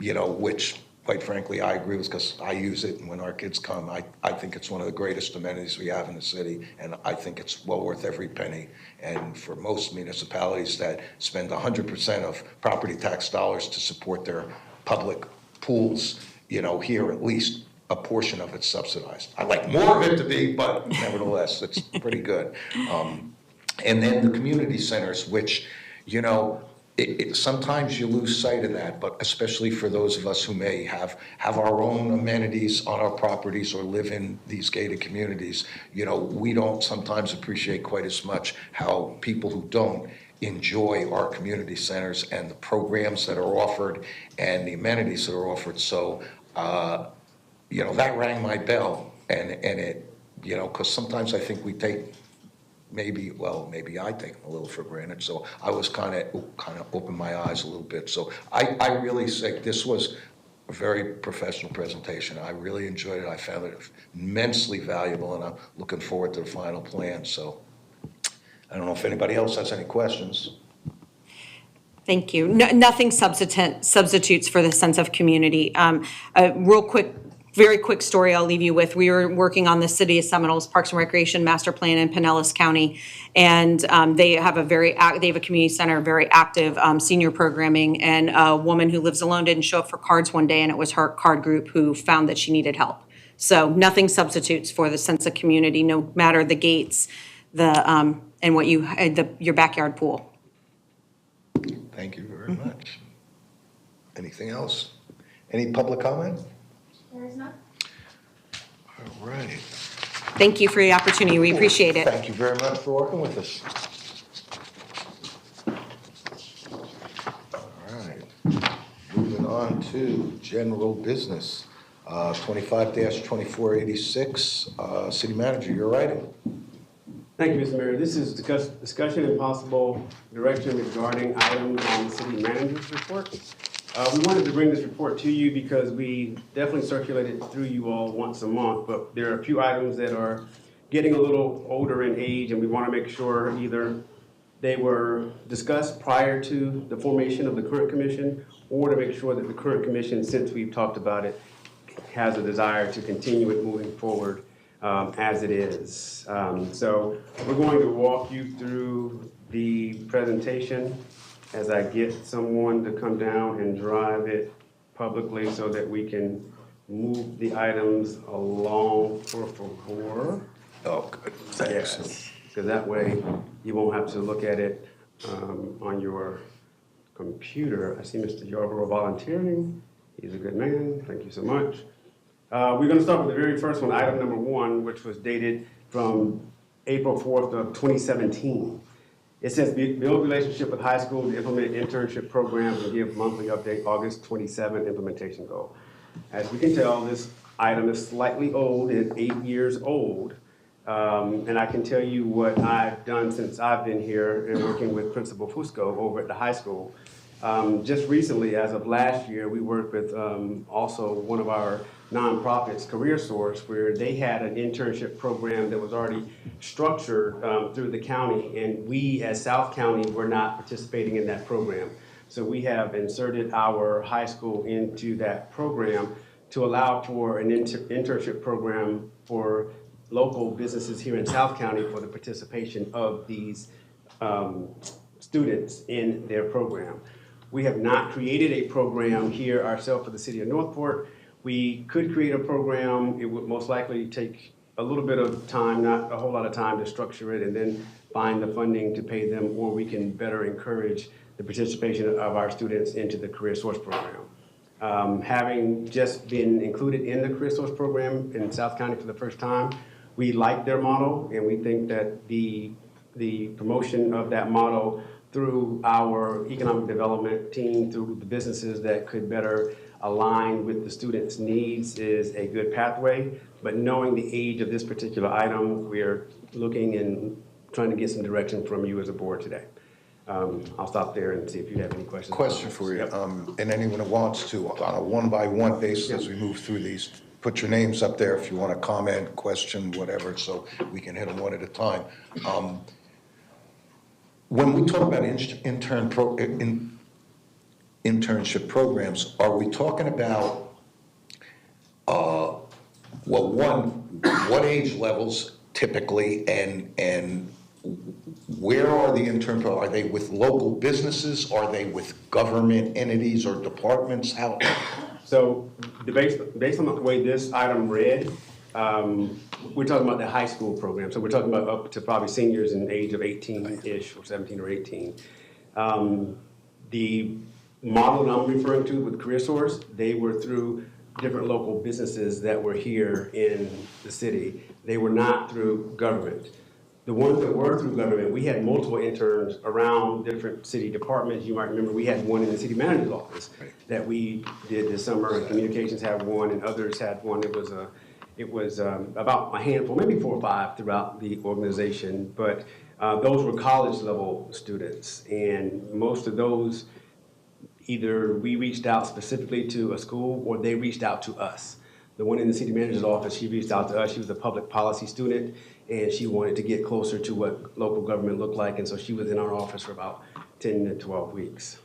You know, which, quite frankly, I agree with because I use it, and when our kids come, I think it's one of the greatest amenities we have in the city, and I think it's well worth every penny. And for most municipalities that spend 100% of property tax dollars to support their public pools, you know, here at least a portion of it's subsidized. I'd like more of it to be, but nevertheless, it's pretty good. And then the community centers, which, you know, sometimes you lose sight of that, but especially for those of us who may have our own amenities on our properties or live in these gated communities, you know, we don't sometimes appreciate quite as much how people who don't enjoy our community centers and the programs that are offered and the amenities that are offered. So, you know, that rang my bell, and it, you know, because sometimes I think we take maybe I take them a little for granted. So I was kind of opened my eyes a little bit. So I really think this was a very professional presentation. I really enjoyed it. I found it immensely valuable, and I'm looking forward to the final plan. So I don't know if anybody else has any questions. Thank you. Nothing substitutes for the sense of community. Very quick story I'll leave you with. We were working on the City of Seminoles Parks and Recreation Master Plan in Pinellas County, and they have a community center, very active senior programming, and a woman who lives alone didn't show up for cards one day, and it was her card group who found that she needed help. So nothing substitutes for the sense of community, no matter the gates, and what your backyard pool. Thank you very much. Anything else? Any public comment? There is none. All right. Thank you for the opportunity. We appreciate it. Thank you very much for working with us. All right. Moving on to general business. 25-2486. City Manager, you're writing. Thank you, Mr. Mayor. This is discussion and possible direction regarding items on the city manager's report. We wanted to bring this report to you because we definitely circulate it through you all once a month, but there are a few items that are getting a little older in age, and we want to make sure either They were discussed prior to the formation of the current commission, or to make sure that the current commission, since we've talked about it, has a desire to continue it moving forward as it is. So we're going to walk you through the presentation as I get someone to come down and drive it publicly so that we can move the items along for favor. Oh, good, thanks. Yes, because that way you won't have to look at it on your computer. I see Mr. Yarborough volunteering. He's a good man. Thank you so much. We're going to start with the very first one, item number 1, which was dated from April 4th of 2017. It says, build relationship with high schools to implement internship programs and give monthly update, August 27 implementation goal. As we can tell, this item is slightly old, it's 8 years old. And I can tell you what I've done since I've been here and working with Principal Fusco over at the high school. Just recently, as of last year, we worked with also one of our nonprofits, Career Source, where they had an internship program that was already structured through the county, and we as South County were not participating in that program. So we have inserted our high school into that program to allow for an internship program for local businesses here in South County for the participation of these students in their program. We have not created a program here ourselves for the city of Northport. We could create a program. It would most likely take a little bit of time, not a whole lot of time, to structure it and then find the funding to pay them, or we can better encourage the participation of our students into the Career Source program. Having just been included in the Career Source program in South County for the first time, we like their model, and we think that the promotion of that model through our economic development team, through the businesses that could better align with the students' needs is a good pathway. But knowing the age of this particular item, we're looking and trying to get some direction from you as a board today. I'll stop there and see if you have any questions. Question for you, and anyone who wants to, on a one-by-one basis, as we move through these, put your names up there if you want to comment, question, whatever, so we can hit them one at a time. When we talk about internship programs, are we talking about, well, one, what age levels typically, and where are the intern, are they with local businesses? Are they with government entities or departments? How? So based on the way this item read, we're talking about the high school program. So we're talking about up to probably seniors in the age of 18-ish or 17 or 18. The model that I'm referring to with Career Source, they were through different local businesses that were here in the city. They were not through government. The ones that were through government, we had multiple interns around different city departments. You might remember we had one in the city manager's office that we did this summer, and communications had one, and others had one. It was about a handful, maybe 4 or 5 throughout the organization, but those were college level students, and most of those, either we reached out specifically to a school or they reached out to us. The one in the city manager's office, she reached out to us. She was a public policy student, and she wanted to get closer to what local government looked like, and so she was in our office for about 10 to 12 weeks.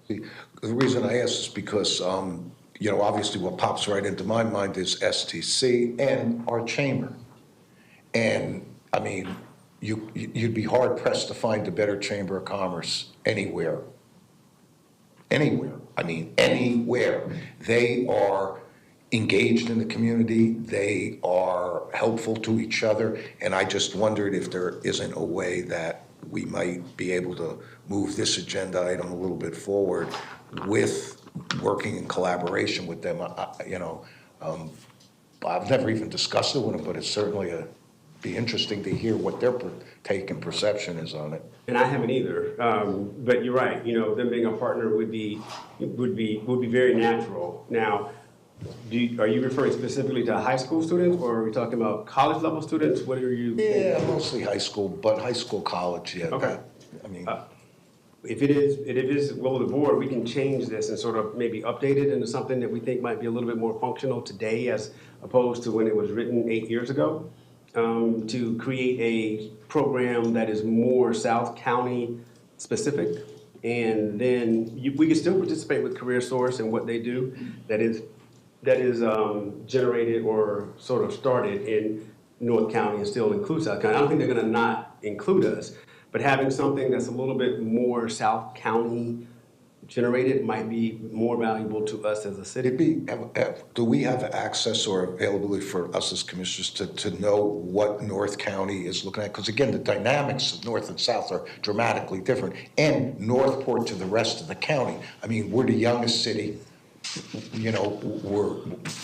The reason I ask is because, you know, obviously what pops right into my mind is STC and our chamber. And, I mean, you'd be hard-pressed to find a better chamber of commerce anywhere. Anywhere. I mean, anywhere. They are engaged in the community, they are helpful to each other, and I just wondered if there isn't a way that we might be able to move this agenda item a little bit forward with working in collaboration with them. You know, I've never even discussed it with them, but it's certainly be interesting to hear what their take and perception is on it. And I haven't either, but you're right. You know, them being a partner would be very natural. Now, are you referring specifically to high school students, or are we talking about college level students? What are you? Yeah, mostly high school, but high school, college, yeah. Okay. I mean, if it is will of the board, we can change this and sort of maybe update it into something that we think might be a little bit more functional today as opposed to when it was written 8 years ago. to create a program that is more South County specific. And then we can still participate with Career Source and what they do that is generated or sort of started in North County and still include South County. I don't think they're going to not include us, but having something that's a little bit more South County generated might be more valuable to us as a city. Do we have access or availability for us as commissioners to know what North County is looking at? Because again, the dynamics of North and South are dramatically different. And Northport to the rest of the county. I mean, we're the youngest city. You know, we're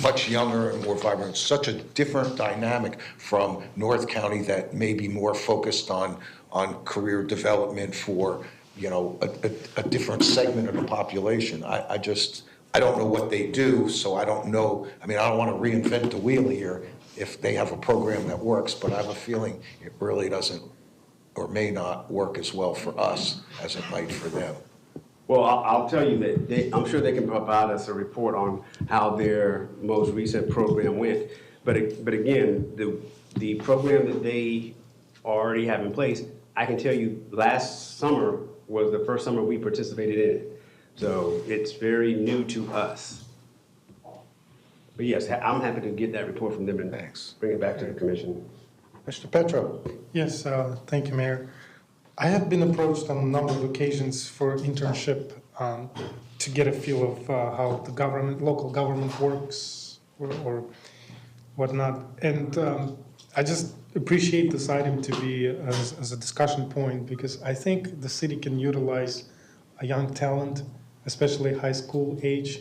much younger and more vibrant. Such a different dynamic from North County that may be more focused on career development for, you know, a different segment of the population. I don't know what they do, so I don't know. I mean, I don't want to reinvent the wheel here if they have a program that works, but I have a feeling it really doesn't or may not work as well for us as it might for them. Well, I'll tell you that I'm sure they can provide us a report on how their most recent program went. But again, the program that they already have in place, I can tell you last summer was the first summer we participated in it. So it's very new to us. But yes, I'm happy to get that report from them and bring it back to the commission. Mr. Petro. Yes, thank you, Mayor. I have been approached on a number of occasions for internship to get a feel of how the local government works or whatnot. And I just appreciate this item to be as a discussion point because I think the city can utilize a young talent, especially high school age.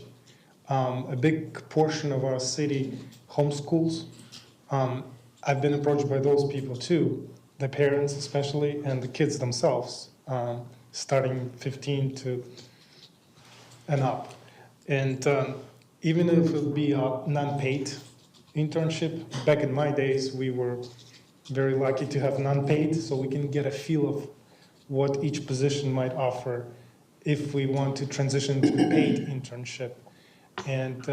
A big portion of our city homeschools. I've been approached by those people too. The parents especially, and the kids themselves, starting 15 and up. And even if it would be a non-paid internship, back in my days, we were very lucky to have non-paid, so we can get a feel of what each position might offer if we want to transition to a paid internship. And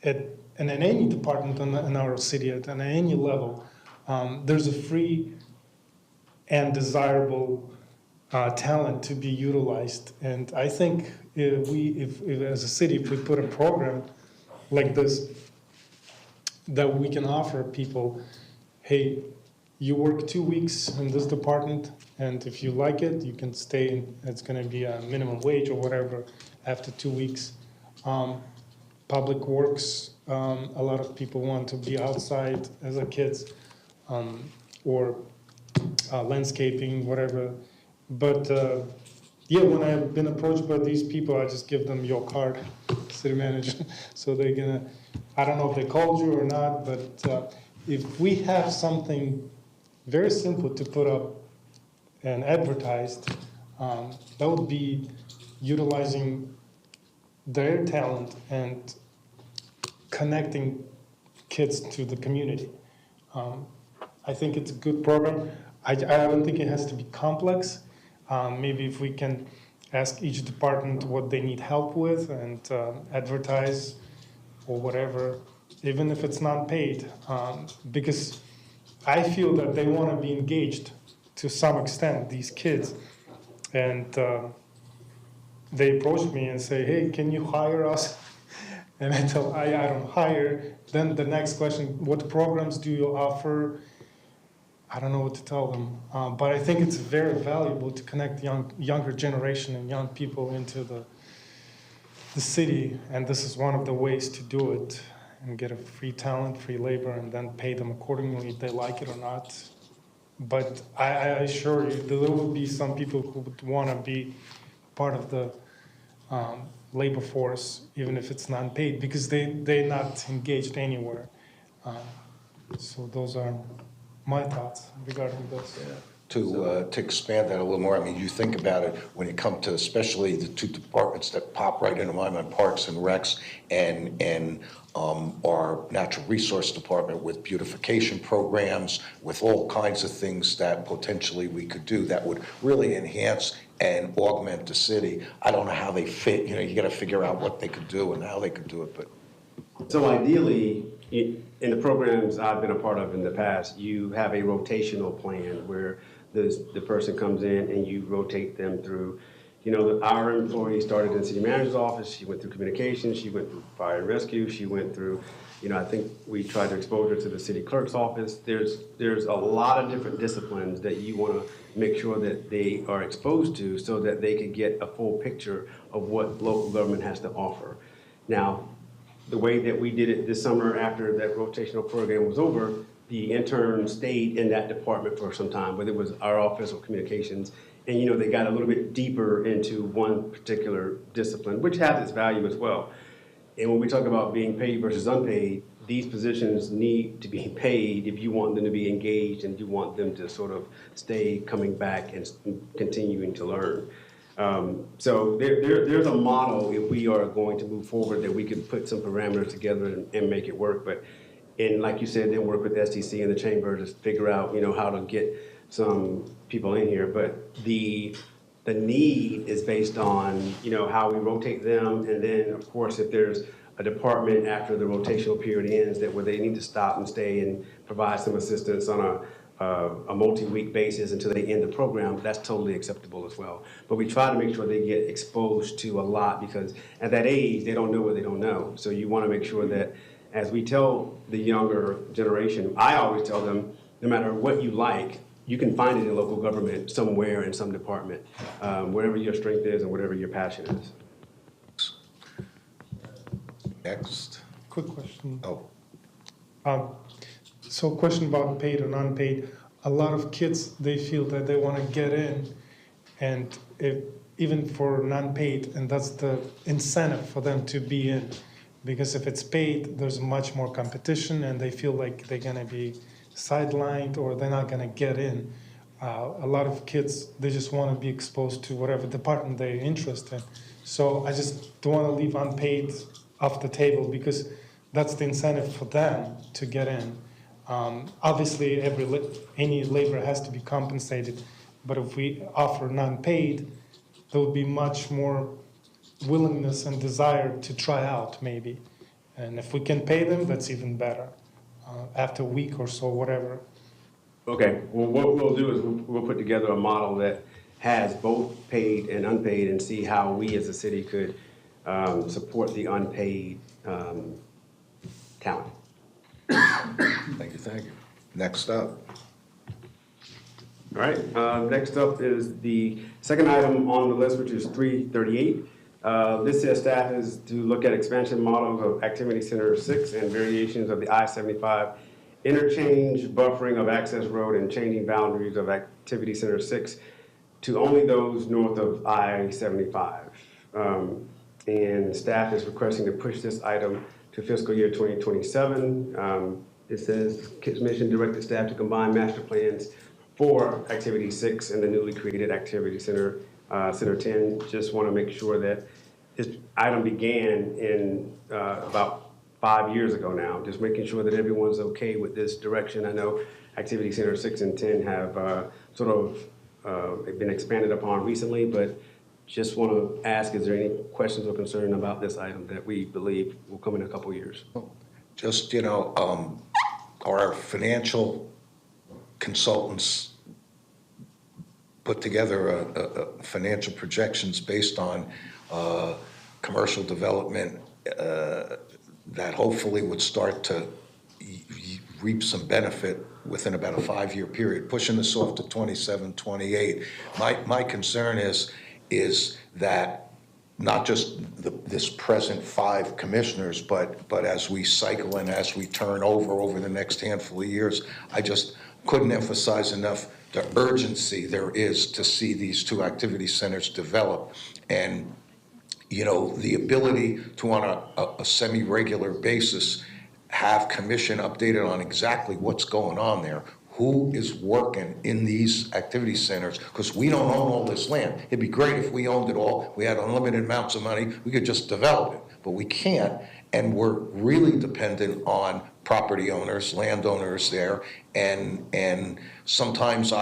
in any department in our city, at any level, there's a free and desirable talent to be utilized. And I think if as a city, if we put a program like this, that we can offer people, hey, you work 2 weeks in this department, and if you like it, you can stay, and it's going to be a minimum wage or whatever after 2 weeks. Public works, a lot of people want to be outside as a kids. Or landscaping, whatever. But yeah, when I've been approached by these people, I just give them your card, city manager. So they're gonna, I don't know if they called you or not, but if we have something very simple to put up and advertised, that would be utilizing their talent and connecting kids to the community. I think it's a good program. I don't think it has to be complex. Maybe if we can ask each department what they need help with and advertise or whatever, even if it's not paid, because I feel that they want to be engaged to some extent, these kids. And they approach me and say, hey, can you hire us? And I tell I don't hire. Then the next question, what programs do you offer? I don't know what to tell them. But I think it's very valuable to connect younger generation and young people into the city. And this is one of the ways to do it and get a free talent, free labor, and then pay them accordingly if they like it or not. But I assure you, there will be some people who would want to be part of the labor force, even if it's non-paid, because they're not engaged anywhere. So those are my thoughts regarding this. Yeah. To expand that a little more, I mean, you think about it when it comes to especially the two departments that pop right into my mind, Parks and Recs and our Natural Resource Department with beautification programs, with all kinds of things that potentially we could do that would really enhance and augment the city. I don't know how they fit, you know, you got to figure out what they could do and how they could do it, but So ideally, in the programs I've been a part of in the past, you have a rotational plan where the person comes in and you rotate them through. You know, our employee started in the city manager's office, she went through communications, she went through fire and rescue, she went through, you know, I think we tried to expose her to the city clerk's office. There's a lot of different disciplines that you want to make sure that they are exposed to so that they can get a full picture of what local government has to offer. Now, the way that we did it this summer after that rotational program was over, the intern stayed in that department for some time, whether it was our office or communications. And, you know, they got a little bit deeper into one particular discipline, which has its value as well. And when we talk about being paid versus unpaid, these positions need to be paid if you want them to be engaged and you want them to sort of stay coming back and continuing to learn. So there's a model if we are going to move forward that we can put some parameters together and make it work. But, and like you said, then work with STC and the chamber to figure out, you know, how to get some people in here. But the need is based on, you know, how we rotate them. And then, of course, if there's a department after the rotational period ends that where they need to stop and stay and provide some assistance on a multi-week basis until they end the program, that's totally acceptable as well. But we try to make sure they get exposed to a lot because at that age, they don't know what they don't know. So you want to make sure that as we tell the younger generation, I always tell them, no matter what you like, you can find it in local government somewhere in some department, wherever your strength is and whatever your passion is. Next. Quick question. Oh. So question about paid or non-paid. A lot of kids, they feel that they want to get in, and even for non-paid, and that's the incentive for them to be in. Because if it's paid, there's much more competition, and they feel like they're going to be sidelined or they're not going to get in. A lot of kids, they just want to be exposed to whatever department they're interested in. So I just don't want to leave unpaid off the table because that's the incentive for them to get in. Obviously, any labor has to be compensated, but if we offer non-paid, there will be much more willingness and desire to try out maybe. And if we can pay them, that's even better. After a week or so, whatever. Okay, well, what we'll do is we'll put together a model that has both paid and unpaid and see how we as a city could support the unpaid talent. Thank you. Next up. All right, next up is the second item on the list, which is 338. This says staff is to look at expansion models of Activity Center 6 and variations of the I-75 interchange, buffering of access road, and changing boundaries of Activity Center 6 to only those north of I-75. And staff is requesting to push this item to fiscal year 2027. It says commission directed staff to combine master plans for Activity 6 and the newly created Activity Center, Center 10. Just want to make sure that this item began in about 5 years ago now, just making sure that everyone's okay with this direction. I know Activity Center 6 and 10 have sort of been expanded upon recently, but just want to ask, is there any questions or concern about this item that we believe will come in a couple years? Just, you know, our financial consultants put together financial projections based on commercial development that hopefully would start to reap some benefit within about a 5-year period, pushing this off to 27, 28. My concern is that not just this present 5 commissioners, but as we cycle and as we turn over the next handful of years, I just couldn't emphasize enough the urgency there is to see these 2 activity centers develop. And, you know, the ability to, on a semi-regular basis, have commission updated on exactly what's going on there, who is working in these activity centers, because we don't own all this land. It'd be great if we owned it all, we had unlimited amounts of money, we could just develop it, but we can't, and we're really dependent on property owners, landowners there, and sometimes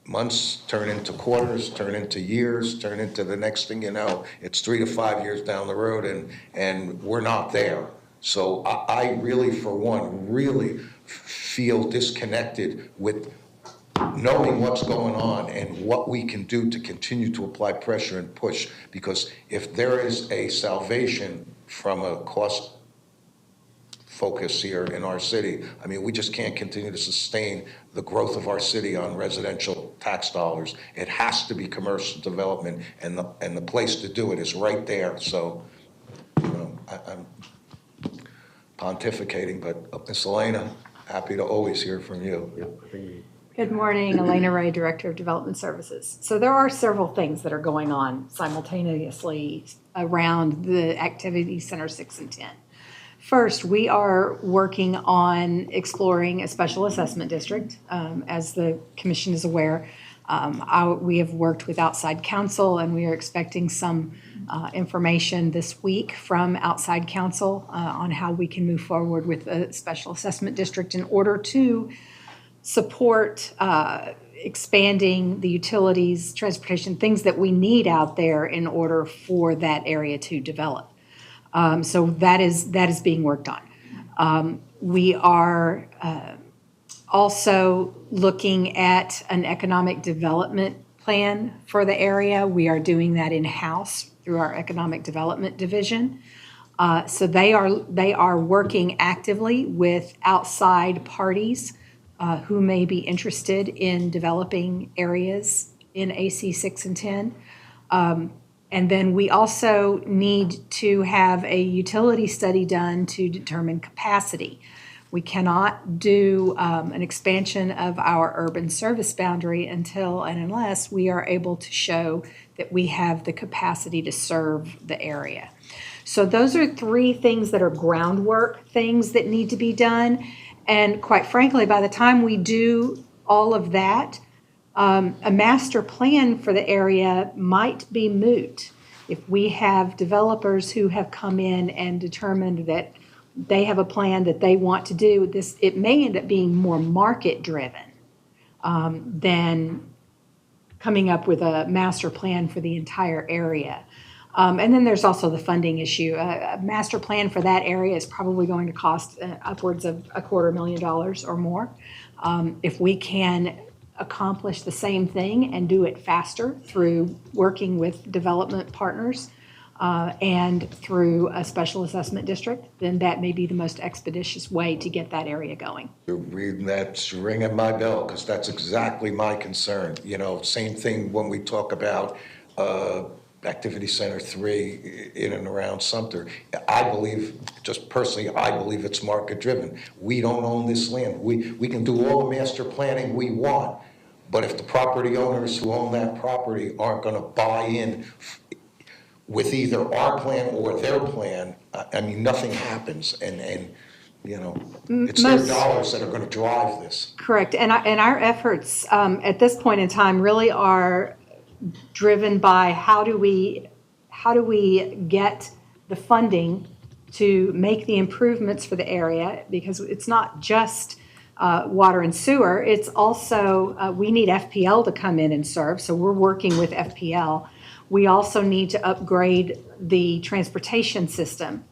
months turn into quarters, turn into years, turn into the next thing you know, it's 3 to 5 years down the road and we're not there. So I really, for one, really feel disconnected with knowing what's going on and what we can do to continue to apply pressure and push. Because if there is a salvation from a cost focus here in our city, I mean, we just can't continue to sustain the growth of our city on residential tax dollars. It has to be commercial development, and the place to do it is right there. So, you know, I'm pontificating, but Ms. Elena, happy to always hear from you. Good morning, Elena Ray, Director of Development Services. So there are several things that are going on simultaneously around the Activity Center 6 and 10. First, we are working on exploring a special assessment district. As the commission is aware, we have worked with outside counsel, and we are expecting some information this week from outside counsel on how we can move forward with a special assessment district in order to support expanding the utilities, transportation, things that we need out there in order for that area to develop. So that is being worked on. We are also looking at an economic development plan for the area. We are doing that in-house through our Economic Development Division. So they are working actively with outside parties who may be interested in developing areas in AC 6 and 10. And then we also need to have a utility study done to determine capacity. We cannot do an expansion of our urban service boundary until and unless we are able to show that we have the capacity to serve the area. So those are three things that are groundwork things that need to be done. And quite frankly, by the time we do all of that, a master plan for the area might be moot. If we have developers who have come in and determined that they have a plan that they want to do this, it may end up being more market driven than coming up with a master plan for the entire area. And then there's also the funding issue. A master plan for that area is probably going to cost upwards of $250,000 or more. If we can accomplish the same thing and do it faster through working with development partners and through a special assessment district, then that may be the most expeditious way to get that area going. You're reading that's ringing my bell, because that's exactly my concern. You know, same thing when we talk about Activity Center 3 in and around Sumter. I believe, just personally, I believe it's market driven. We don't own this land. We can do all the master planning we want, but if the property owners who own that property aren't going to buy in with either our plan or their plan, I mean, nothing happens. And you know, it's their dollars that are going to drive this. Correct. And our efforts at this point in time really are driven by how do we get the funding to make the improvements for the area, because it's not just water and sewer, it's also we need FPL to come in and serve, so we're working with FPL. We also need to upgrade the transportation system,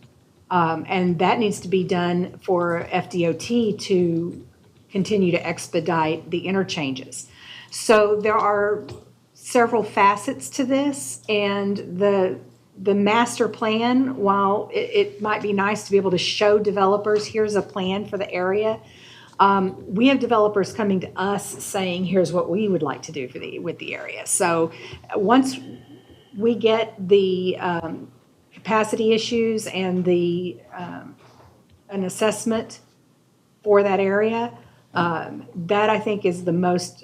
and that needs to be done for FDOT to continue to expedite the interchanges. So there are several facets to this, and the master plan, while it might be nice to be able to show developers, here's a plan for the area, we have developers coming to us saying, here's what we would like to do with the area. So once we get the capacity issues and an assessment for that area, that I think is the most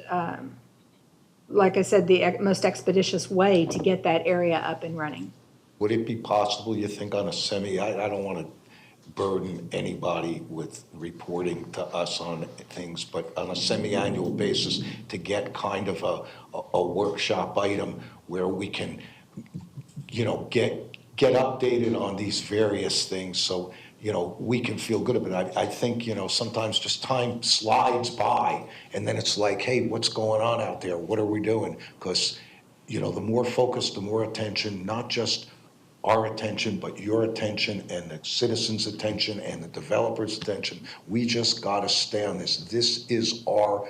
like I said, the most expeditious way to get that area up and running. Would it be possible, you think, on a I don't want to burden anybody with reporting to us on things, but on a semi-annual basis to get kind of a workshop item where we can, you know, get updated on these various things, so we can feel good about it. I think, sometimes just time slides by and then it's like, hey, what's going on out there? What are we doing? Because, the more focus, the more attention, not just our attention, but your attention and the citizens' attention and the developers' attention. We just got to stay on this. This is our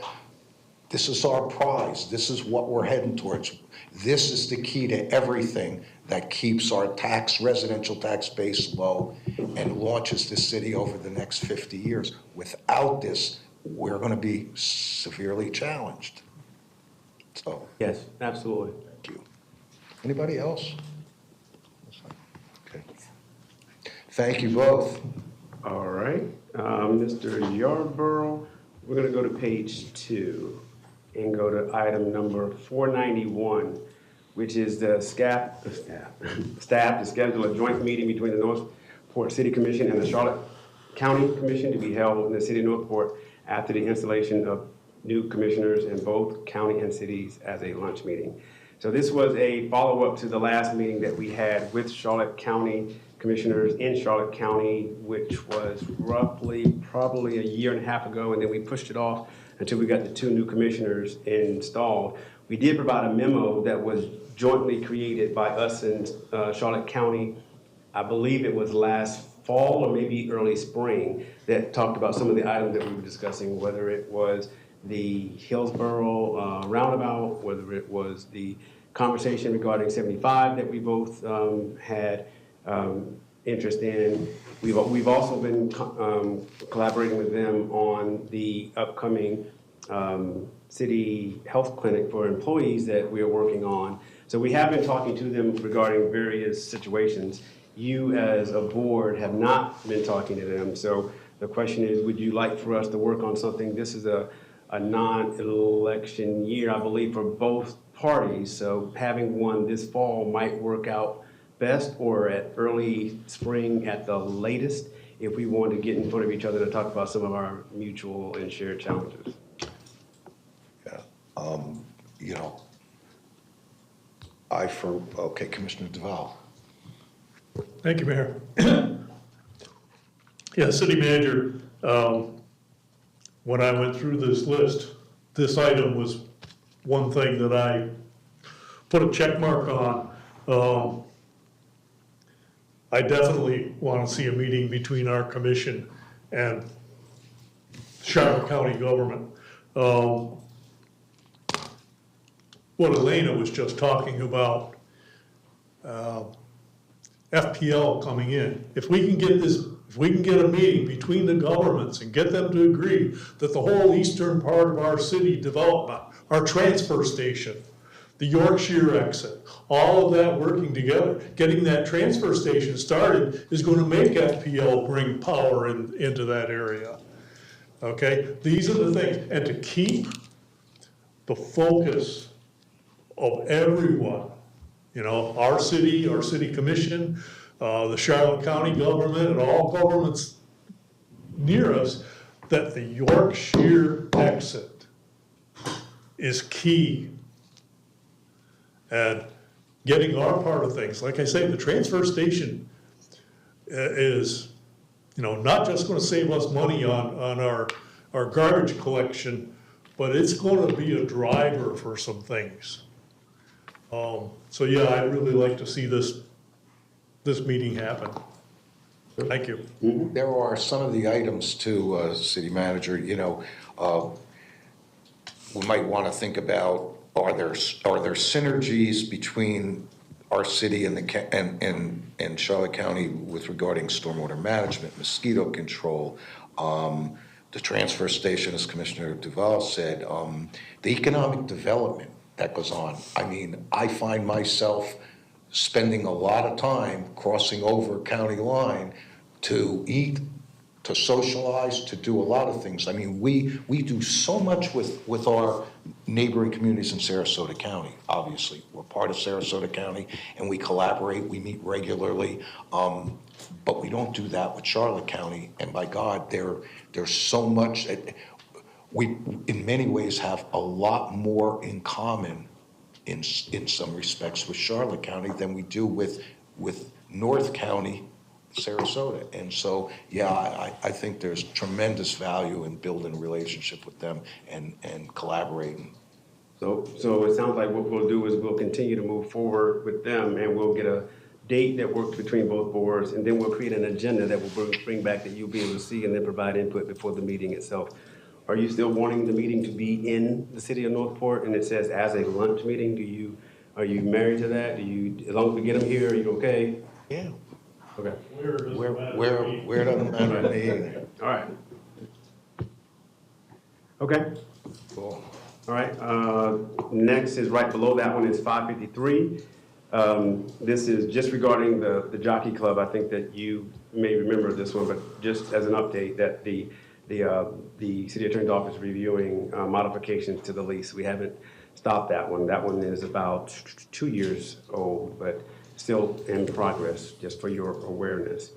prize. This is what we're heading towards. This is the key to everything that keeps our residential tax base low and launches the city over the next 50 years. Without this, we're going to be severely challenged. So. Yes, absolutely. Thank you. Anybody else? Okay. Thank you both. All right. Mr. Yarborough, we're going to go to page 2 and go to item number 491, which is the staff to schedule a joint meeting between the Northport City Commission and the Charlotte County Commission to be held in the city of Northport after the installation of new commissioners in both county and cities as a lunch meeting. So this was a follow-up to the last meeting that we had with Charlotte County commissioners in Charlotte County, which was roughly probably a year and a half ago, and then we pushed it off until we got the 2 new commissioners installed. We did provide a memo that was jointly created by us and Charlotte County. I believe it was last fall or maybe early spring, that talked about some of the items that we were discussing, whether it was the Hillsborough roundabout, whether it was the conversation regarding 75 that we both had interest in. We've also been collaborating with them on the upcoming city health clinic for employees that we are working on. So we have been talking to them regarding various situations. You as a board have not been talking to them. So the question is, would you like for us to work on something? This is a non-election year, I believe, for both parties. So having one this fall might work out best, or at early spring at the latest, if we want to get in front of each other to talk about some of our mutual and shared challenges. Yeah, Commissioner Duval. Thank you, Mayor. Yeah, City Manager, when I went through this list, this item was one thing that I put a check mark on. I definitely want to see a meeting between our commission and Charlotte County government. What Elena was just talking about, FPL coming in. If we can get a meeting between the governments and get them to agree that the whole eastern part of our city development, our transfer station, the Yorkshire exit, all of that working together, getting that transfer station started is going to make FPL bring power into that area. Okay, these are the things, and to keep the focus of everyone, our city commission, the Charlotte County government, and all governments near us, that the Yorkshire exit is key. And getting our part of things, like I say, the transfer station is, not just going to save us money on our garbage collection, but it's going to be a driver for some things. So yeah, I'd really like to see this meeting happen. Thank you. There are some of the items too, City Manager, we might want to think about, are there synergies between our city and Charlotte County with regarding stormwater management, mosquito control, the transfer station, as Commissioner Duval said, the economic development that goes on. I mean, I find myself spending a lot of time crossing over county line to eat, to socialize, to do a lot of things. I mean, we do so much with our neighboring communities in Sarasota County. Obviously, we're part of Sarasota County and we collaborate, we meet regularly, but we don't do that with Charlotte County. And by God, there's so much, we in many ways have a lot more in common in some respects with Charlotte County than we do with North County Sarasota. And so, yeah, I think there's tremendous value in building a relationship with them and collaborating. So it sounds like what we'll do is we'll continue to move forward with them, and we'll get a date that works between both boards, and then we'll create an agenda that we'll bring back that you'll be able to see and then provide input before the meeting itself. Are you still wanting the meeting to be in the city of Northport, and it says as a lunch meeting? Are you married to that? As long as we get them here, are you okay? Yeah. Okay. Where doesn't matter to me either. All right. Okay. Cool. All right. Next is right below that one is 553. This is just regarding the Jockey Club. I think that you may remember this one, but just as an update that the city attorney's office reviewing modifications to the lease. We haven't stopped that one. That one is about 2 years old, but still in progress, just for your awareness.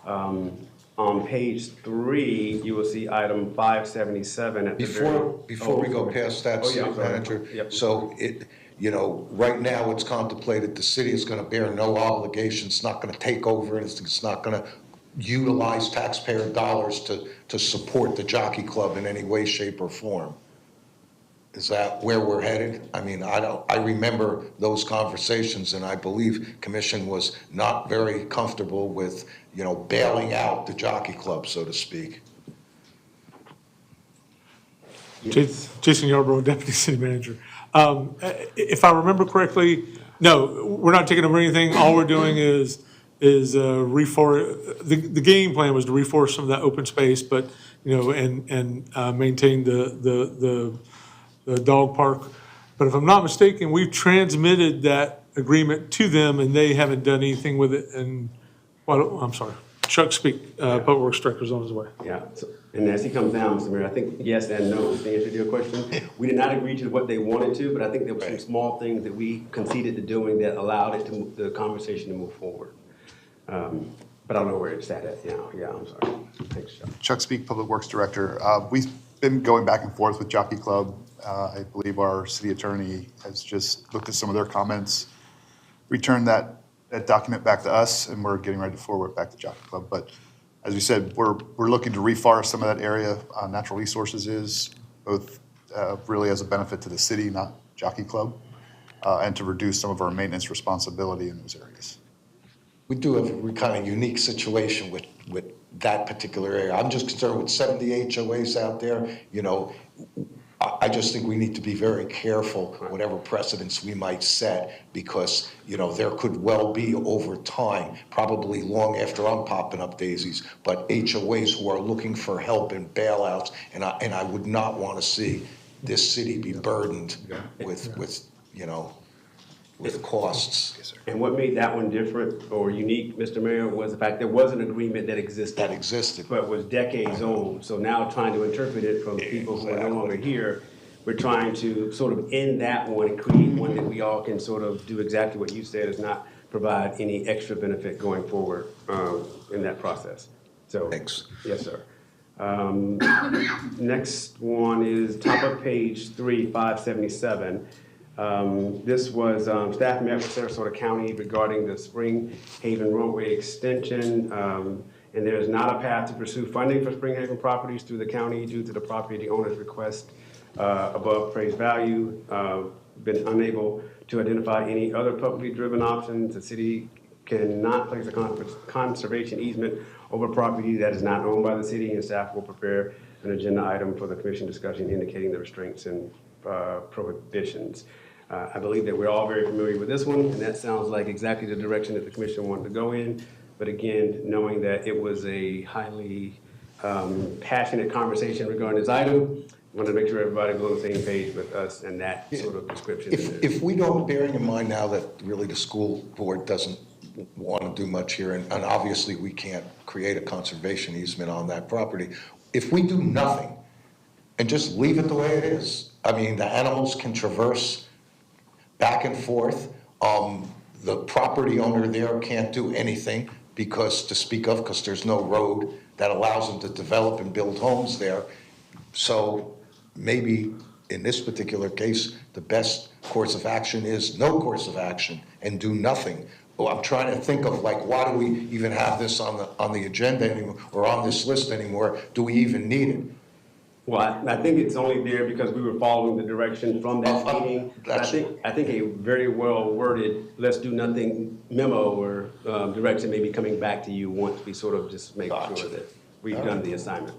On page 3, you will see item 577 at the Before we go past that, City Manager, Yep. so right now it's contemplated the city is gonna bear no obligation, it's not gonna take over, it's not gonna utilize taxpayer dollars to support the Jockey Club in any way, shape, or form. Is that where we're headed? I mean, I remember those conversations, and I believe Commission was not very comfortable with, bailing out the Jockey Club, so to speak. Jason Yarbrough, Deputy City Manager. If I remember correctly, no, we're not taking over anything. All we're doing is the game plan was to reforest some of that open space, but, and maintain the dog park. But if I'm not mistaken, we've transmitted that agreement to them and they haven't done anything with it. And, well, I'm sorry, Chuck Speak, Public Works Director's on his way. Yeah, and as he comes down, Mr. Mayor, I think yes and no is the answer to your question. We did not agree to what they wanted to, but I think there were some small things that we conceded to doing that allowed the conversation to move forward. But I don't know where it's at now. Yeah, I'm sorry. Thanks, Chuck. Chuck Speak, Public Works Director. We've been going back and forth with Jockey Club. I believe our city attorney has just looked at some of their comments, returned that document back to us, and we're getting ready to forward it back to Jockey Club. But as you said, we're looking to reforest some of that area. Natural Resources is both really as a benefit to the city, not Jockey Club, and to reduce some of our maintenance responsibility in those areas. We do have a kind of unique situation with that particular area. I'm just concerned with 70 HOAs out there. I just think we need to be very careful whatever precedents we might set, because there could well be over time, probably long after I'm popping up daisies, but HOAs who are looking for help and bailouts, and I would not want to see this city be burdened with costs. And what made that one different or unique, Mr. Mayor, was the fact there was an agreement that existed. But was decades old. So now trying to interpret it from people who are no longer here, we're trying to sort of end that one and create one that we all can sort of do exactly what you said, is not provide any extra benefit going forward in that process. So, thanks. Yes, sir. Next one is top of page 3, 577. This was staff met with Sarasota County regarding the Spring Haven roadway extension, and there is not a path to pursue funding for Spring Haven properties through the county due to the property owner's request above appraised value. Been unable to identify any other publicly driven options. The city cannot place a conservation easement over property that is not owned by the city, and staff will prepare an agenda item for the commission discussion indicating the restraints and prohibitions. I believe that we're all very familiar with this one, and that sounds like exactly the direction that the commission wanted to go in. But again, knowing that it was a highly passionate conversation regarding this item, I wanted to make sure everybody was on the same page with us and that sort of description. If we don't, bearing in mind now that really the school board doesn't want to do much here, and obviously we can't create a conservation easement on that property, if we do nothing and just leave it the way it is, I mean, the animals can traverse back and forth. The property owner there can't do anything because there's no road that allows them to develop and build homes there. So maybe in this particular case, the best course of action is no course of action and do nothing. Well, I'm trying to think of like, why do we even have this on the agenda anymore, or on this list anymore? Do we even need it? Well, I think it's only there because we were following the direction from that meeting. I think a very well worded, let's do nothing memo or direction may be coming back to you once we sort of just make sure that we've done the assignment.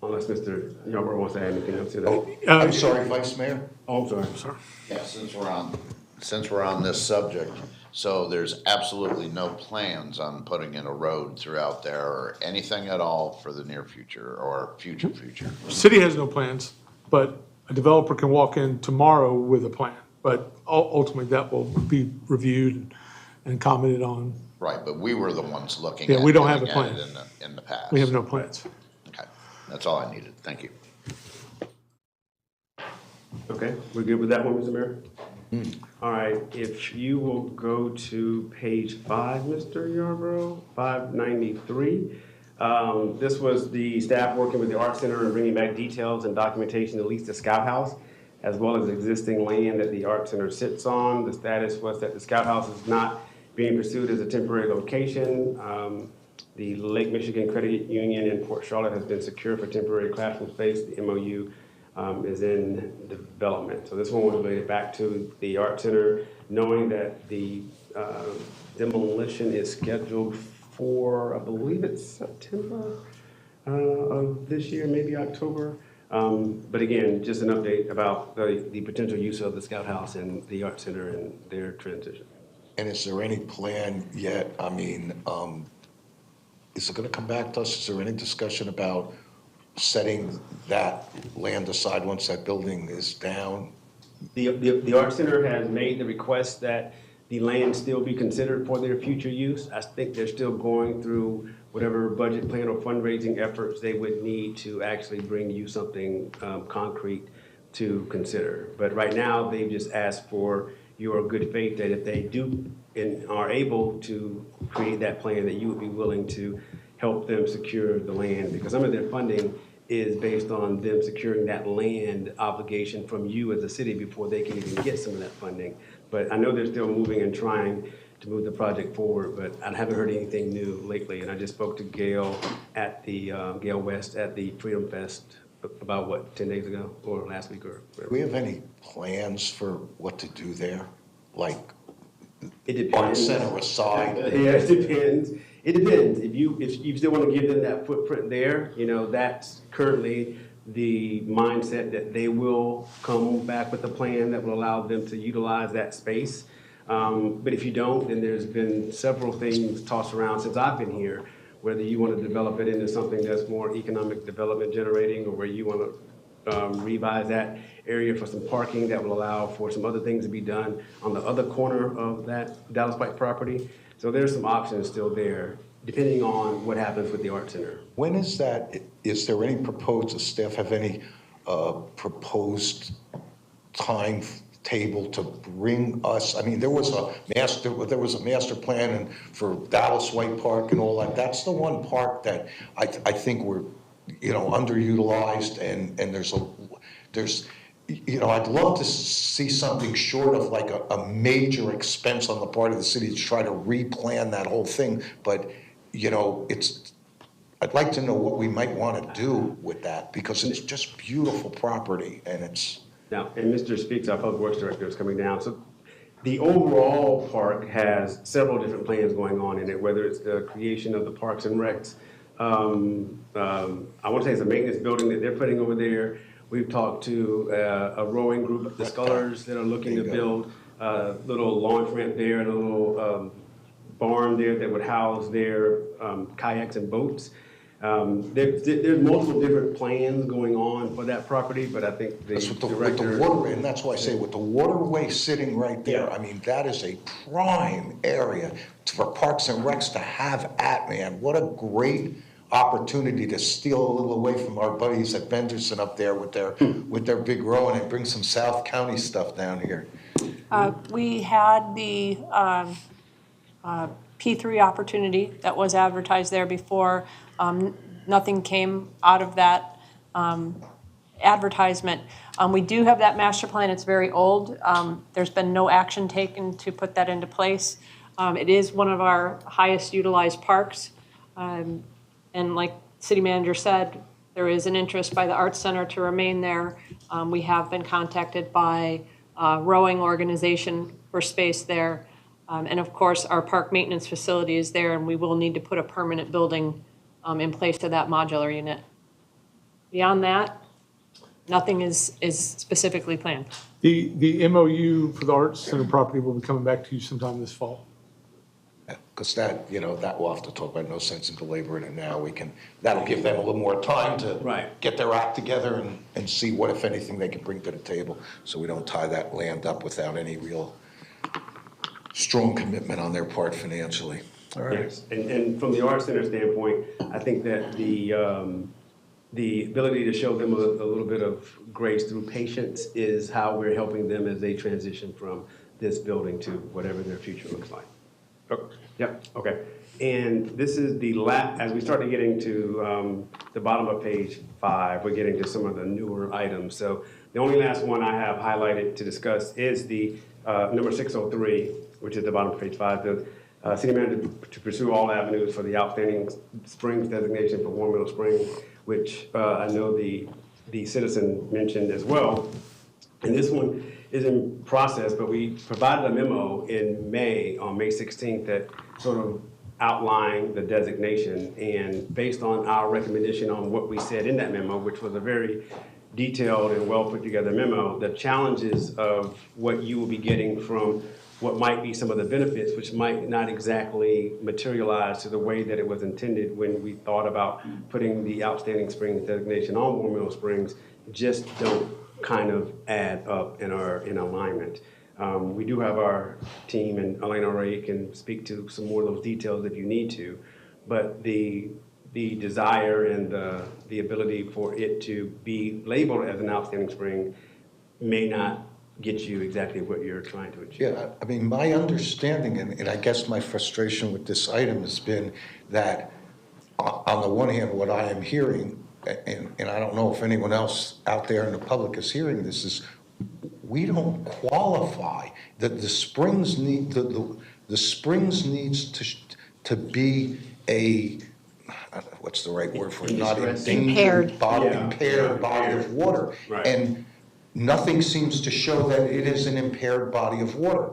Unless Mr. Yarborough wants to add anything else to that. I'm sorry, Vice Mayor? Oh, I'm sorry. Yeah, since we're on this subject, so there's absolutely no plans on putting in a road throughout there or anything at all for the near future or future? City has no plans, but a developer can walk in tomorrow with a plan. But ultimately, that will be reviewed and commented on. Right, but we were the ones looking Yeah, at we don't have a looking at plan. it in the past. We have no plans. Okay, that's all I needed. Thank you. Okay, we're good with that one, Mr. Mayor? All right, if you will go to page 5, Mr. Yarborough, 593. This was the staff working with the Art Center and bringing back details and documentation to lease the Scout House, as well as existing land that the Art Center sits on. The status was that the Scout House is not being pursued as a temporary location. The Lake Michigan Credit Union in Port Charlotte has been secured for temporary classroom space. The MOU is in development. So this one was related back to the Art Center, knowing that the demolition is scheduled for, I believe it's September of this year, maybe October. But again, just an update about the potential use of the Scout House and the Art Center and their transition. And is there any plan yet? I mean, is it gonna come back to us? Is there any discussion about setting that land aside once that building is down? The Art Center has made the request that the land still be considered for their future use. I think they're still going through whatever budget plan or fundraising efforts they would need to actually bring you something concrete to consider. But right now, they've just asked for your good faith that if they do and are able to create that plan, that you would be willing to help them secure the land, because some of their funding is based on them securing that land obligation from you as a city before they can even get some of that funding. But I know they're still moving and trying to move the project forward, but I haven't heard anything new lately. And I just spoke to Gail at the, Gail West at the Freedom Fest about, what, 10 days ago or last week or whatever. Do we have any plans for what to do there? Like, it depends. Art Center aside? Yeah, it depends. It depends. If you still want to give them that footprint there, you know, that's currently the mindset that they will come back with a plan that will allow them to utilize that space. But if you don't, then there's been several things tossed around since I've been here, whether you want to develop it into something that's more economic development generating, or where you want to revise that area for some parking that will allow for some other things to be done on the other corner of that Dallas Pike property. So there's some options still there, depending on what happens with the Art Center. When is that, is there any proposed, does staff have any proposed timetable to bring us, I mean, there was a master plan for Dallas White Park and all that. That's the one park that I think we're, you know, underutilized, and there's, you know, I'd love to see something short of like a major expense on the part of the city to try to replan that whole thing. But, you know, I'd like to know what we might want to do with that, because it's just beautiful property, and it's. Now, and Mr. Speaks, our Public Works Director, is coming down. So the overall park has several different plans going on in it, whether it's the creation of the Parks and Recs. I want to say it's a maintenance building that they're putting over there. We've talked to a rowing group, the Scullers, that are looking to build a little launch ramp there and a little barn there that would house their kayaks and boats. There's multiple different plans going on for that property, but I think the director... With the water, and that's why I say with the waterway sitting right there, I mean, that is a prime area for Parks and Recs to have at, man. What a great opportunity to steal a little away from our buddies at Benderson up there with their big row, and bring some South County stuff down here. We had the P3 opportunity that was advertised there before. Nothing came out of that. advertisement. We do have that master plan. It's very old. There's been no action taken to put that into place. It is one of our highest utilized parks. And like city manager said, there is an interest by the Arts Center to remain there. We have been contacted by a rowing organization for space there. And of course, our park maintenance facility is there, and we will need to put a permanent building in place of that modular unit. Beyond that, nothing is specifically planned. The MOU for the Arts Center property will be coming back to you sometime this fall. Because that, that we'll have to talk about, no sense in belaboring it now. That'll give them a little more time to get their act together and see what, if anything, they can bring to the table, so we don't tie that land up without any real strong commitment on their part financially. All right. Yes. And from the Arts Center standpoint, I think that the ability to show them a little bit of grace through patience is how we're helping them as they transition from this building to whatever their future looks like. Oh, yep, okay. And this is the as we start getting to the bottom of page 5, we're getting to some of the newer items. So the only last one I have highlighted to discuss is the number 603, which is the bottom of page 5. The city manager to pursue all avenues for the outstanding springs designation for Warm Meadow Spring, which I know the citizen mentioned as well. And this one is in process, but we provided a memo in May, on May 16th, that sort of outlined the designation. And based on our recommendation on what we said in that memo, which was a very detailed and well put together memo, the challenges of what you will be getting from what might be some of the benefits, which might not exactly materialize to the way that it was intended when we thought about putting the outstanding springs designation on Warm Meadow Springs, just don't kind of add up and are in alignment. We do have our team, and Elena Ray can speak to some more of those details if you need to, but the desire and the ability for it to be labeled as an outstanding spring may not get you exactly what you're trying to achieve. Yeah, I mean, my understanding, and I guess my frustration with this item has been that on the one hand, what I am hearing, and I don't know if anyone else out there in the public is hearing this, is we don't qualify. That the springs need the springs needs to be a, what's the right word for it? Not endangered impaired body of water. Right. And nothing seems to show that it is an impaired body of water.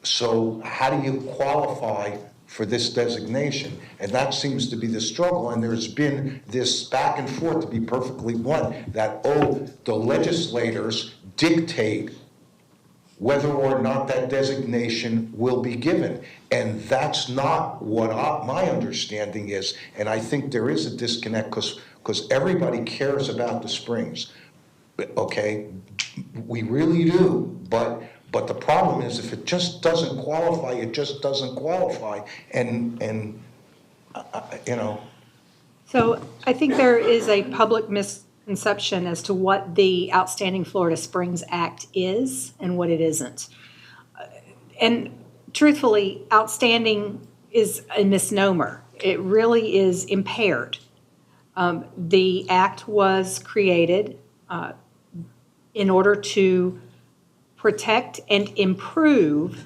So how do you qualify for this designation? And that seems to be the struggle. And there's been this back and forth, to be perfectly blunt, that, the legislators dictate whether or not that designation will be given. And that's not what my understanding is. And I think there is a disconnect because everybody cares about the springs. Okay, we really do, but the problem is if it just doesn't qualify, it just doesn't qualify, and So I think there is a public misconception as to what the Outstanding Florida Springs Act is and what it isn't. And truthfully, outstanding is a misnomer. It really is impaired. The act was created in order to protect and improve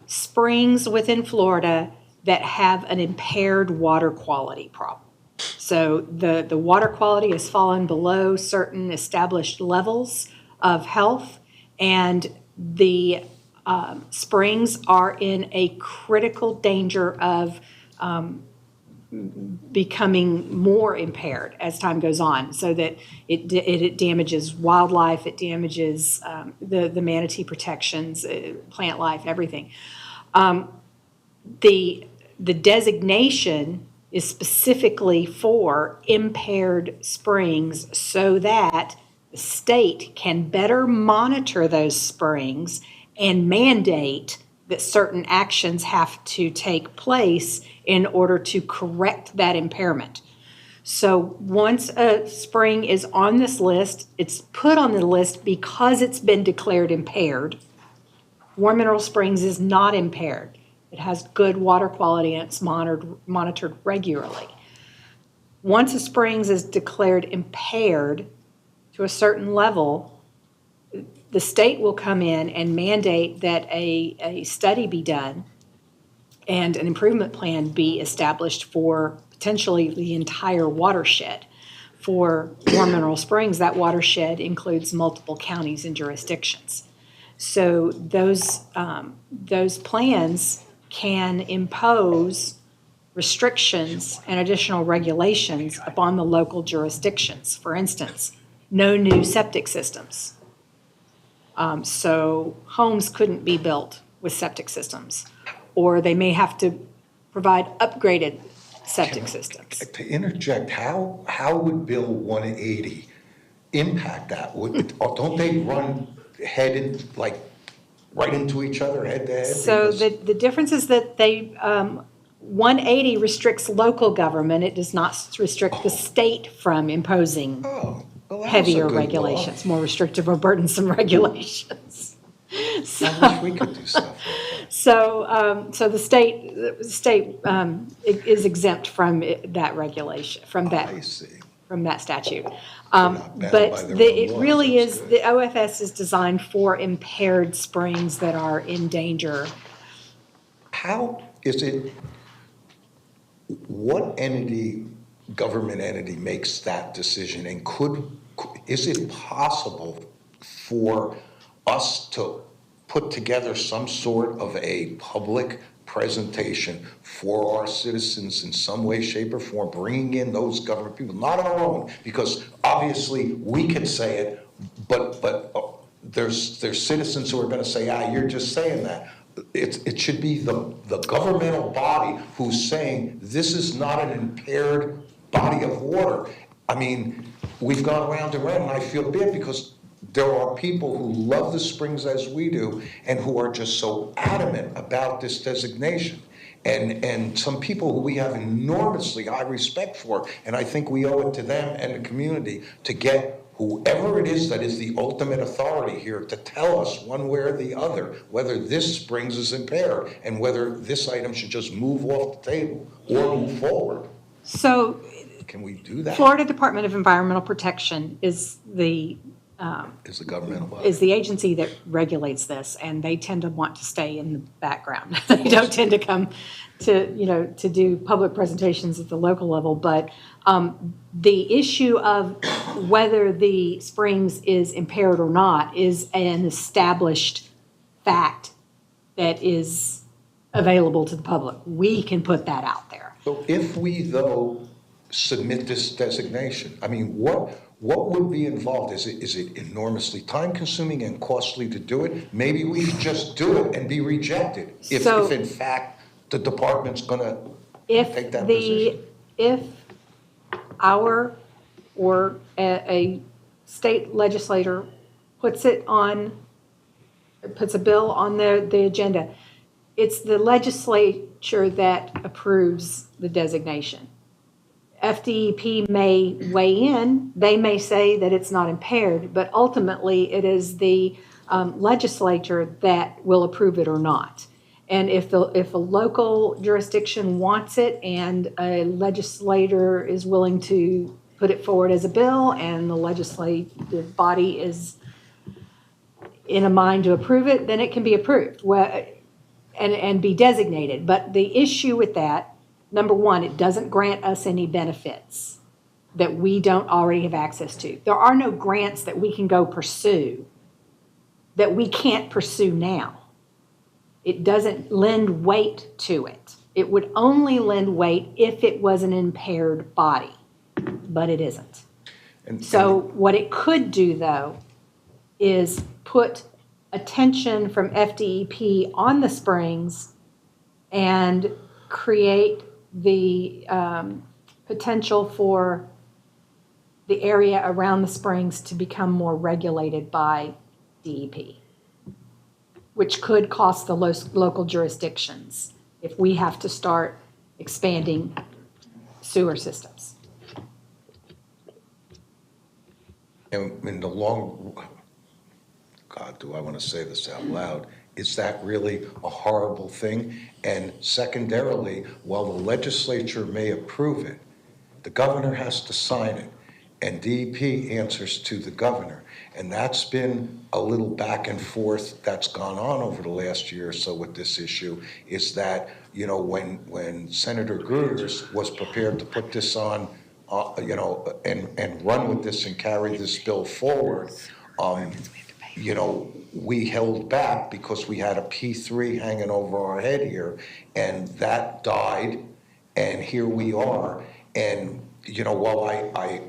springs within Florida that have an impaired water quality problem. So the water quality has fallen below certain established levels of health, and the springs are in a critical danger of becoming more impaired as time goes on, so that it damages wildlife, it damages the manatee protections, plant life, everything. The designation is specifically for impaired springs so that the state can better monitor those springs and mandate that certain actions have to take place in order to correct that impairment. So once a spring is on this list, it's put on the list because it's been declared impaired. Warm Mineral Springs is not impaired. It has good water quality and it's monitored regularly. Once a springs is declared impaired, to a certain level, the state will come in and mandate that a study be done and an improvement plan be established for potentially the entire watershed. For Warm Mineral Springs, that watershed includes multiple counties and jurisdictions. So those plans can impose restrictions and additional regulations upon the local jurisdictions. For instance, no new septic systems. So homes couldn't be built with septic systems, or they may have to provide upgraded septic systems. To interject, how would Bill 180 impact that? Don't they run right into each other, head to head? So the difference is that 180 restricts local government. It does not restrict the state from imposing heavier regulations, more restrictive or burdensome regulations. So, I wish we could do stuff like that. So the state is exempt from that regulation, from that statute. But it really is, the OFS is designed for impaired springs that are in danger. How is it, what government entity makes that decision? And is it possible for us to put together some sort of a public presentation for our citizens in some way, shape, or form, bringing in those government people, not our own, because obviously we can say it, but there's citizens who are going to say, you're just saying that. It should be the governmental body who's saying this is not an impaired body of water. I mean, we've gone round and round, and I feel bad because there are people who love the springs as we do and who are just so adamant about this designation. And some people who we have enormously high respect for, and I think we owe it to them and the community to get whoever it is that is the ultimate authority here to tell us one way or the other whether this springs is impaired and whether this item should just move off the table or move forward. So can we do that? Florida Department of Environmental Protection is the governmental body. Is the agency that regulates this, and they tend to want to stay in the background. They don't tend to come to do public presentations at the local level. But the issue of whether the springs is impaired or not is an established fact that is available to the public. We can put that out there. So if we, though, submit this designation, I mean, what would be involved? Is it enormously time-consuming and costly to do it? Maybe we should just do it and be rejected if in fact the department's going to take that position. If our or a state legislator puts a bill on the agenda, it's the legislature that approves the designation. FDEP may weigh in, they may say that it's not impaired, but ultimately it is the legislature that will approve it or not. And if a local jurisdiction wants it and a legislator is willing to put it forward as a bill and the legislative body is in a mind to approve it, then it can be approved and be designated. But the issue with that, number one, it doesn't grant us any benefits that we don't already have access to. There are no grants that we can go pursue that we can't pursue now. It doesn't lend weight to it. It would only lend weight if it was an impaired body, but it isn't. So what it could do, though, is put attention from FDEP on the springs and create the potential for the area around the springs to become more regulated by DEP, which could cost the local jurisdictions if we have to start expanding sewer systems. And in the long, God, do I want to say this out loud? Is that really a horrible thing? And secondarily, while the legislature may approve it, the governor has to sign it. and DEP answers to the governor. And that's been a little back and forth that's gone on over the last year or so with this issue, is that, you know, when Senator Gruters was prepared to put this on, you know, and run with this and carry this bill forward, you know, we held back because we had a P3 hanging over our head here, and that died, and here we are. And, you know, while I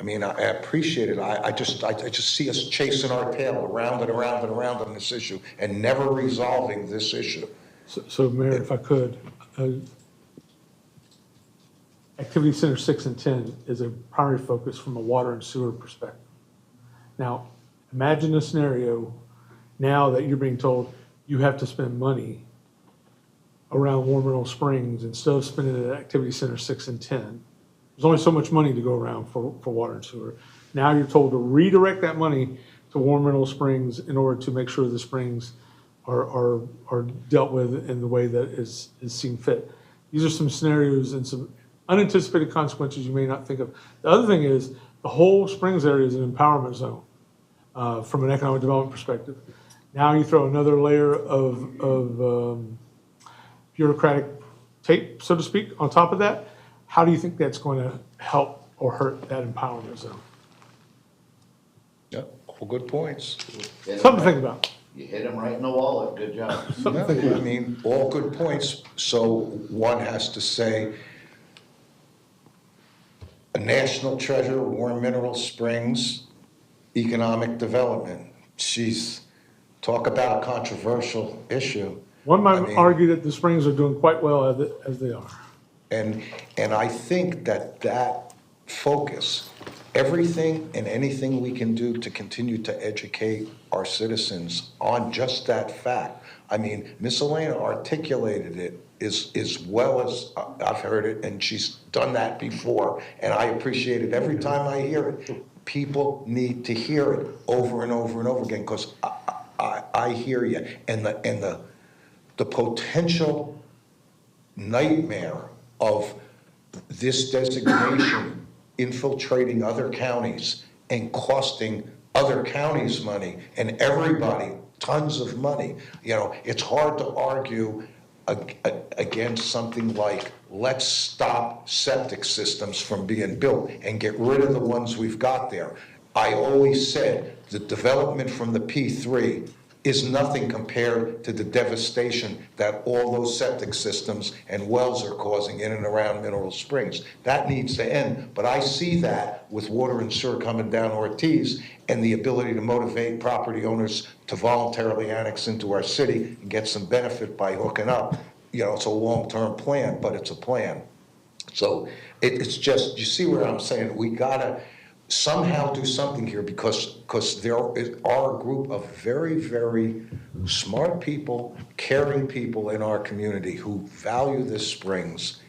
mean, I appreciate it. I just see us chasing our tail around and around and around on this issue and never resolving this issue. So Mayor, if I could, Activity Center 6 and 10 is a primary focus from a water and sewer perspective. Now, imagine a scenario now that you're being told you have to spend money around Warm Mineral Springs instead of spending it at Activity Center 6 and 10. There's only so much money to go around for water and sewer. Now you're told to redirect that money to Warm Mineral Springs in order to make sure the springs are dealt with in the way that is seen fit. These are some scenarios and some unanticipated consequences you may not think of. The other thing is the whole Springs area is an empowerment zone from an economic development perspective. Now you throw another layer of bureaucratic tape, so to speak, on top of that. How do you think that's going to help or hurt that empowerment zone? Yeah, all good points. Something to think about. You hit him right in the wallet. Good job. Yeah, I mean, all good points. So one has to say, a national treasure, Warm Mineral Springs, economic development. She's talk about a controversial issue. One might argue that the springs are doing quite well as they are. And I think that focus, everything and anything we can do to continue to educate our citizens on just that fact. I mean, Miss Elena articulated it as well as I've heard it, and she's done that before, and I appreciate it every time I hear it. People need to hear it over and over and over again, because I hear you. And the potential nightmare of this designation infiltrating other counties and costing other counties money and everybody tons of money. You know, it's hard to argue against something like, let's stop septic systems from being built and get rid of the ones we've got there. I always said the development from the P3 is nothing compared to the devastation that all those septic systems and wells are causing in and around Mineral Springs. That needs to end. But I see that with water and sewer coming down Ortiz and the ability to motivate property owners to voluntarily annex into our city and get some benefit by hooking up. You know, it's a long-term plan, but it's a plan. So it's just, you see where I'm saying? We gotta somehow do something here, because there are a group of very, very smart people, caring people in our community who value the springs,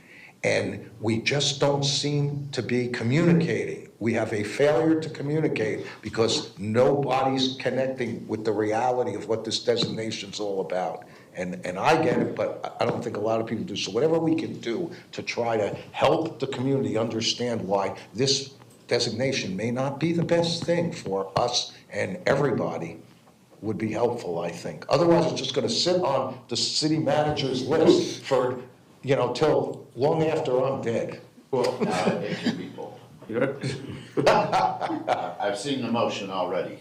and we just don't seem to be communicating. We have a failure to communicate because nobody's connecting with the reality of what this designation's all about. And I get it, but I don't think a lot of people do. So whatever we can do to try to help the community understand why this designation may not be the best thing for us and everybody would be helpful, I think. Otherwise, it's just going to sit on the city manager's list for, you know, till long after I'm dead. Well, it can be both. I've seen the motion already.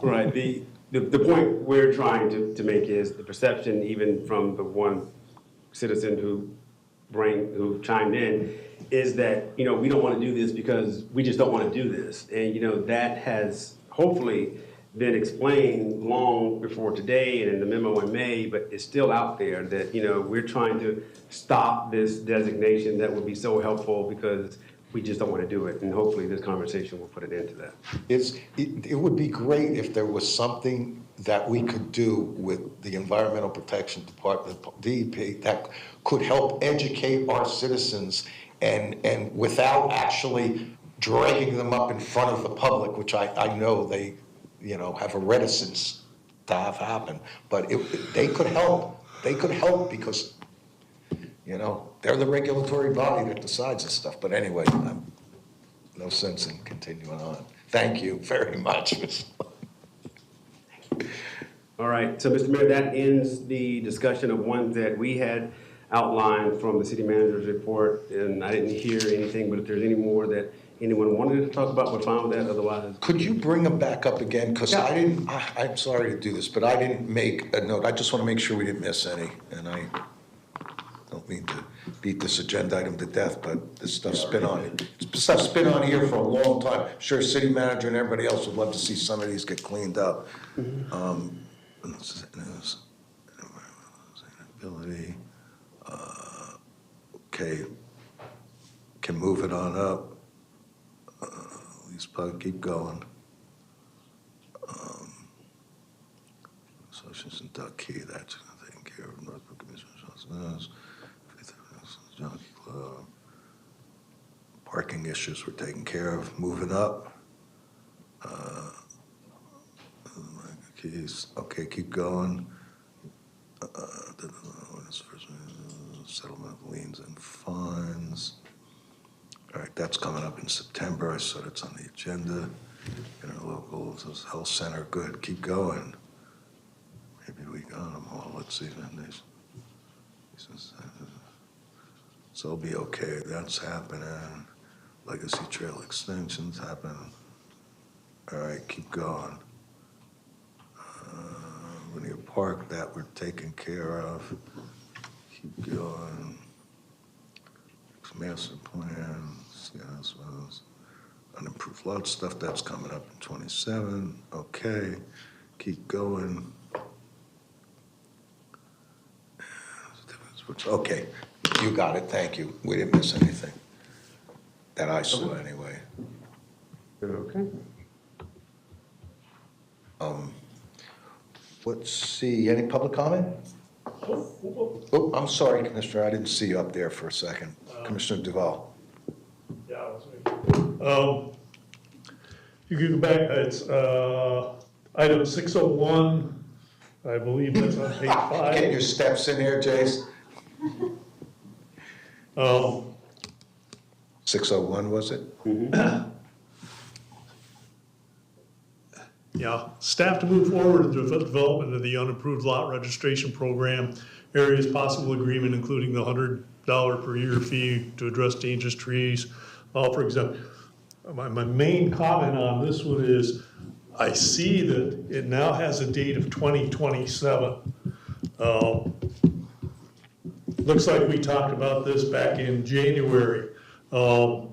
Right. The point we're trying to make is the perception, even from the one citizen who chimed in, is that, you know, we don't want to do this because we just don't want to do this. And, you know, that has hopefully been explained long before today and in the memo in May, but it's still out there that, you know, we're trying to stop this designation that would be so helpful because we just don't want to do it. And hopefully this conversation will put an end to that. It would be great if there was something that we could do with the Environmental Protection Department, DEP, that could help educate our citizens and without actually dragging them up in front of the public, which I know they, you know, have a reticence to have happen. But they could help. They could help because, you know, they're the regulatory body that decides this stuff. But anyway, no sense in continuing on. Thank you very much. All right, so Mr. Mayor, that ends the discussion of ones that we had outlined from the city manager's report, and I didn't hear anything, but if there's any more that anyone wanted to talk about, we're fine with that, otherwise. Could you bring them back up again? Because Yeah. I'm sorry to do this, but I didn't make a note. I just want to make sure we didn't miss any. And I don't mean to beat this agenda item to death, but this stuff's been on here for a long time. Sure, city manager and everybody else would love to see some of these get cleaned up. Ability, okay, can move it on up. Let's probably keep going. Associates and Duck Key, that's taken care of. Northbrook Commissioner Johnson, Jockey Club. Parking issues were taken care of. Moving up. Keys, okay, keep going. Settlement of liens and fines. All right, that's coming up in September. I saw it's on the agenda. Interlocal health center, good. Keep going. Maybe we got them all. Let's see. So it'll be okay. That's happening. Legacy Trail extensions happening. All right, keep going. Linear Park, that we're taking care of. Keep going. Master plans, yes, unimproved lot stuff, that's coming up in 27. Okay, keep going. Okay, you got it, thank you. We didn't miss anything that I saw anyway. Okay. Let's see, any public comment? Oh, I'm sorry, Commissioner, I didn't see you up there for a second. Commissioner Duval. Yeah, you can go back, it's item 601, I believe that's on page 5. Get your steps in here, Jace. 601, was it? Mm-hmm. Yeah, staff to move forward with the development of the unapproved lot registration program. Areas possible agreement, including the $100 per year fee to address dangerous trees. For example, my main comment on this one is, I see that it now has a date of 2027. Looks like we talked about this back in January. And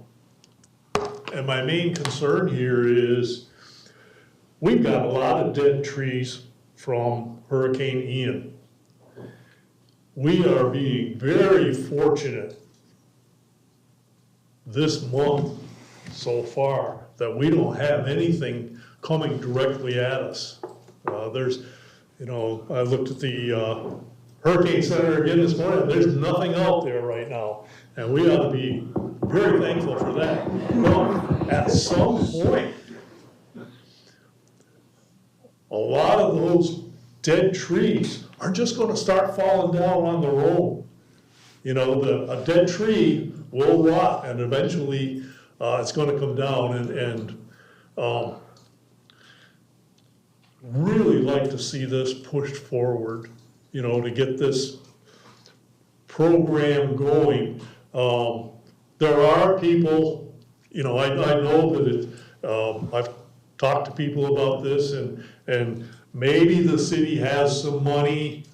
my main concern here is, we've got a lot of dead trees from Hurricane Ian. We are being very fortunate this month so far that we don't have anything coming directly at us. There's, I looked at the Hurricane Center again this morning, there's nothing out there right now. And we ought to be very thankful for that. But at some point, a lot of those dead trees are just going to start falling down on their own. A dead tree will rot, and eventually it's going to come down. And really like to see this pushed forward, to get this program going. There are people, I know that I've talked to people about this, and maybe the city has some money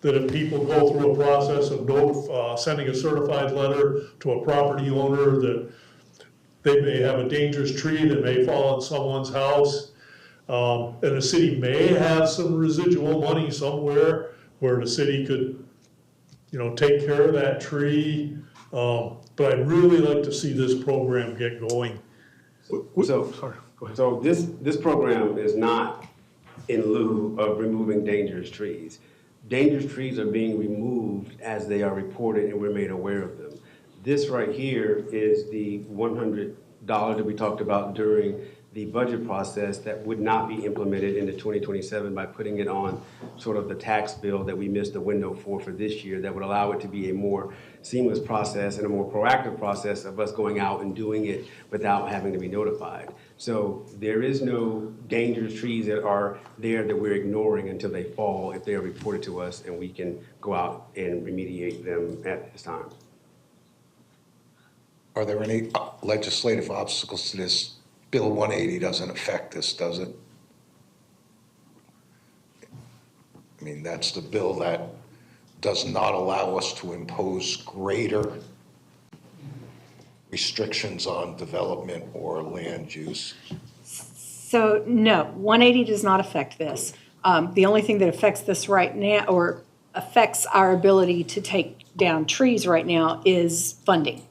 that if people go through a process of sending a certified letter to a property owner that they may have a dangerous tree that may fall on someone's house, and the city may have some residual money somewhere where the city could, take care of that tree. But I'd really like to see this program get going. So this program is not in lieu of removing dangerous trees. Dangerous trees are being removed as they are reported and we're made aware of them. This right here is the $100 that we talked about during the budget process that would not be implemented into 2027 by putting it on sort of the tax bill that we missed the window for this year, that would allow it to be a more seamless process and a more proactive process of us going out and doing it without having to be notified. So there is no dangerous trees that are there that we're ignoring until they fall, if they are reported to us, and we can go out and remediate them at this time. Are there any legislative obstacles to this? Bill 180 doesn't affect this, does it? I mean, that's the bill that does not allow us to impose greater restrictions on development or land use. So no, 180 does not affect this. The only thing that affects this right now, or affects our ability to take down trees right now, is funding.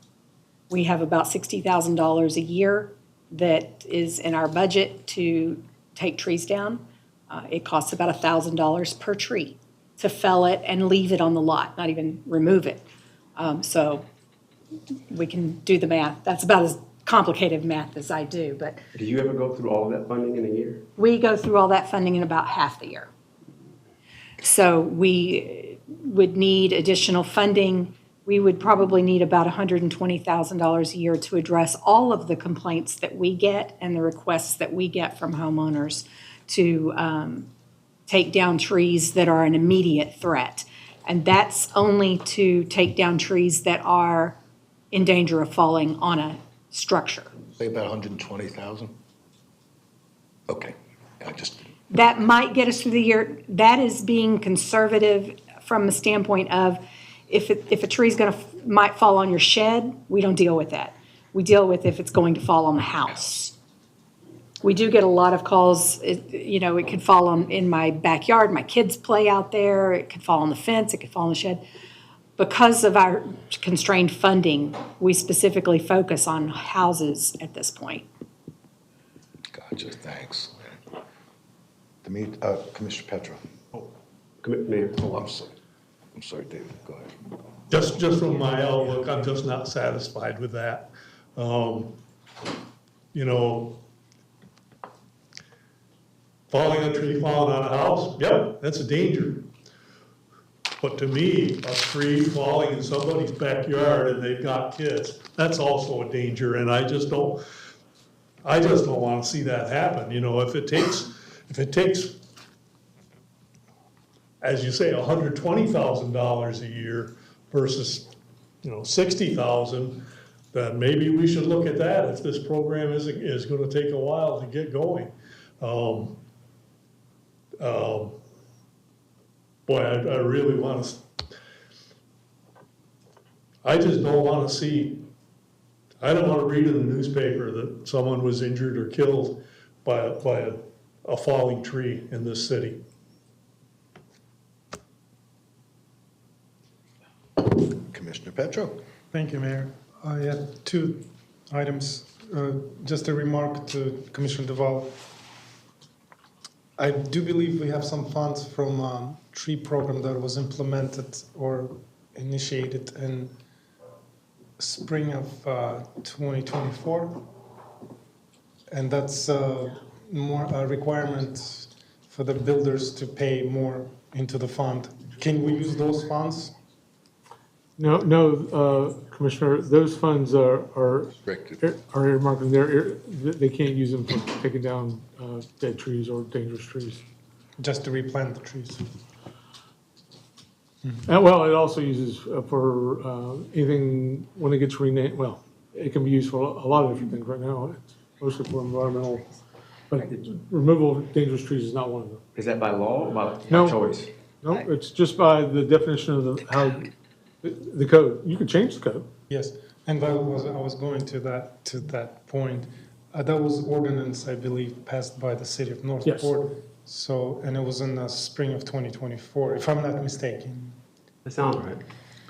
We have about $60,000 a year that is in our budget to take trees down. It costs about $1,000 per tree to fell it and leave it on the lot, not even remove it. So we can do the math. That's about as complicated math as I do, but Do you ever go through all of that funding in a year? we go through all that funding in about half the year. So we would need additional funding. We would probably need about $120,000 a year to address all of the complaints that we get and the requests that we get from homeowners to take down trees that are an immediate threat. And that's only to take down trees that are in danger of falling on a structure. Say about 120,000? Okay, That might get us through the year. That is being conservative from the standpoint of if a tree's might fall on your shed, we don't deal with that. We deal with if it's going to fall on the house. We do get a lot of calls, it could fall in my backyard, my kids play out there, it could fall on the fence, it could fall on the shed. Because of our constrained funding, we specifically focus on houses at this point. Gotcha, thanks. Commissioner Petro. Mayor. I'm sorry, David, go ahead. Just from my outlook, I'm just not satisfied with that. Falling a tree, falling on a house, yep, that's a danger. But to me, a tree falling in somebody's backyard and they've got kids, that's also a danger, and I just don't want to see that happen. If it takes, as you say, $120,000 a year versus, $60,000, then maybe we should look at that if this program is going to take a while to get going. Boy, I really want to, I just don't want to see, I don't want to read in the newspaper that someone was injured or killed by a falling tree in this city. Commissioner Petro. Thank you, Mayor. I have two items. Just a remark to Commissioner Duval. I do believe we have some funds from tree program that was implemented or initiated in spring of 2024. And that's more a requirement for the builders to pay more into the fund. Can we use those funds? No, Commissioner, those funds are earmarked, and they can't use them for taking down dead trees or dangerous trees. Just to replant the trees. Well, it also uses for anything when it gets renamed. Well, it can be used for a lot of different things right now. It's mostly for environmental, but removal of dangerous trees is not one of them. Is that by law or by choice? No, it's just by the definition of the code. You can change the code. Yes, and I was going to that point. That was ordinance, I believe, passed by the city of Northport. Yes. So, and it was in the spring of 2024, if I'm not mistaken. That sounds right.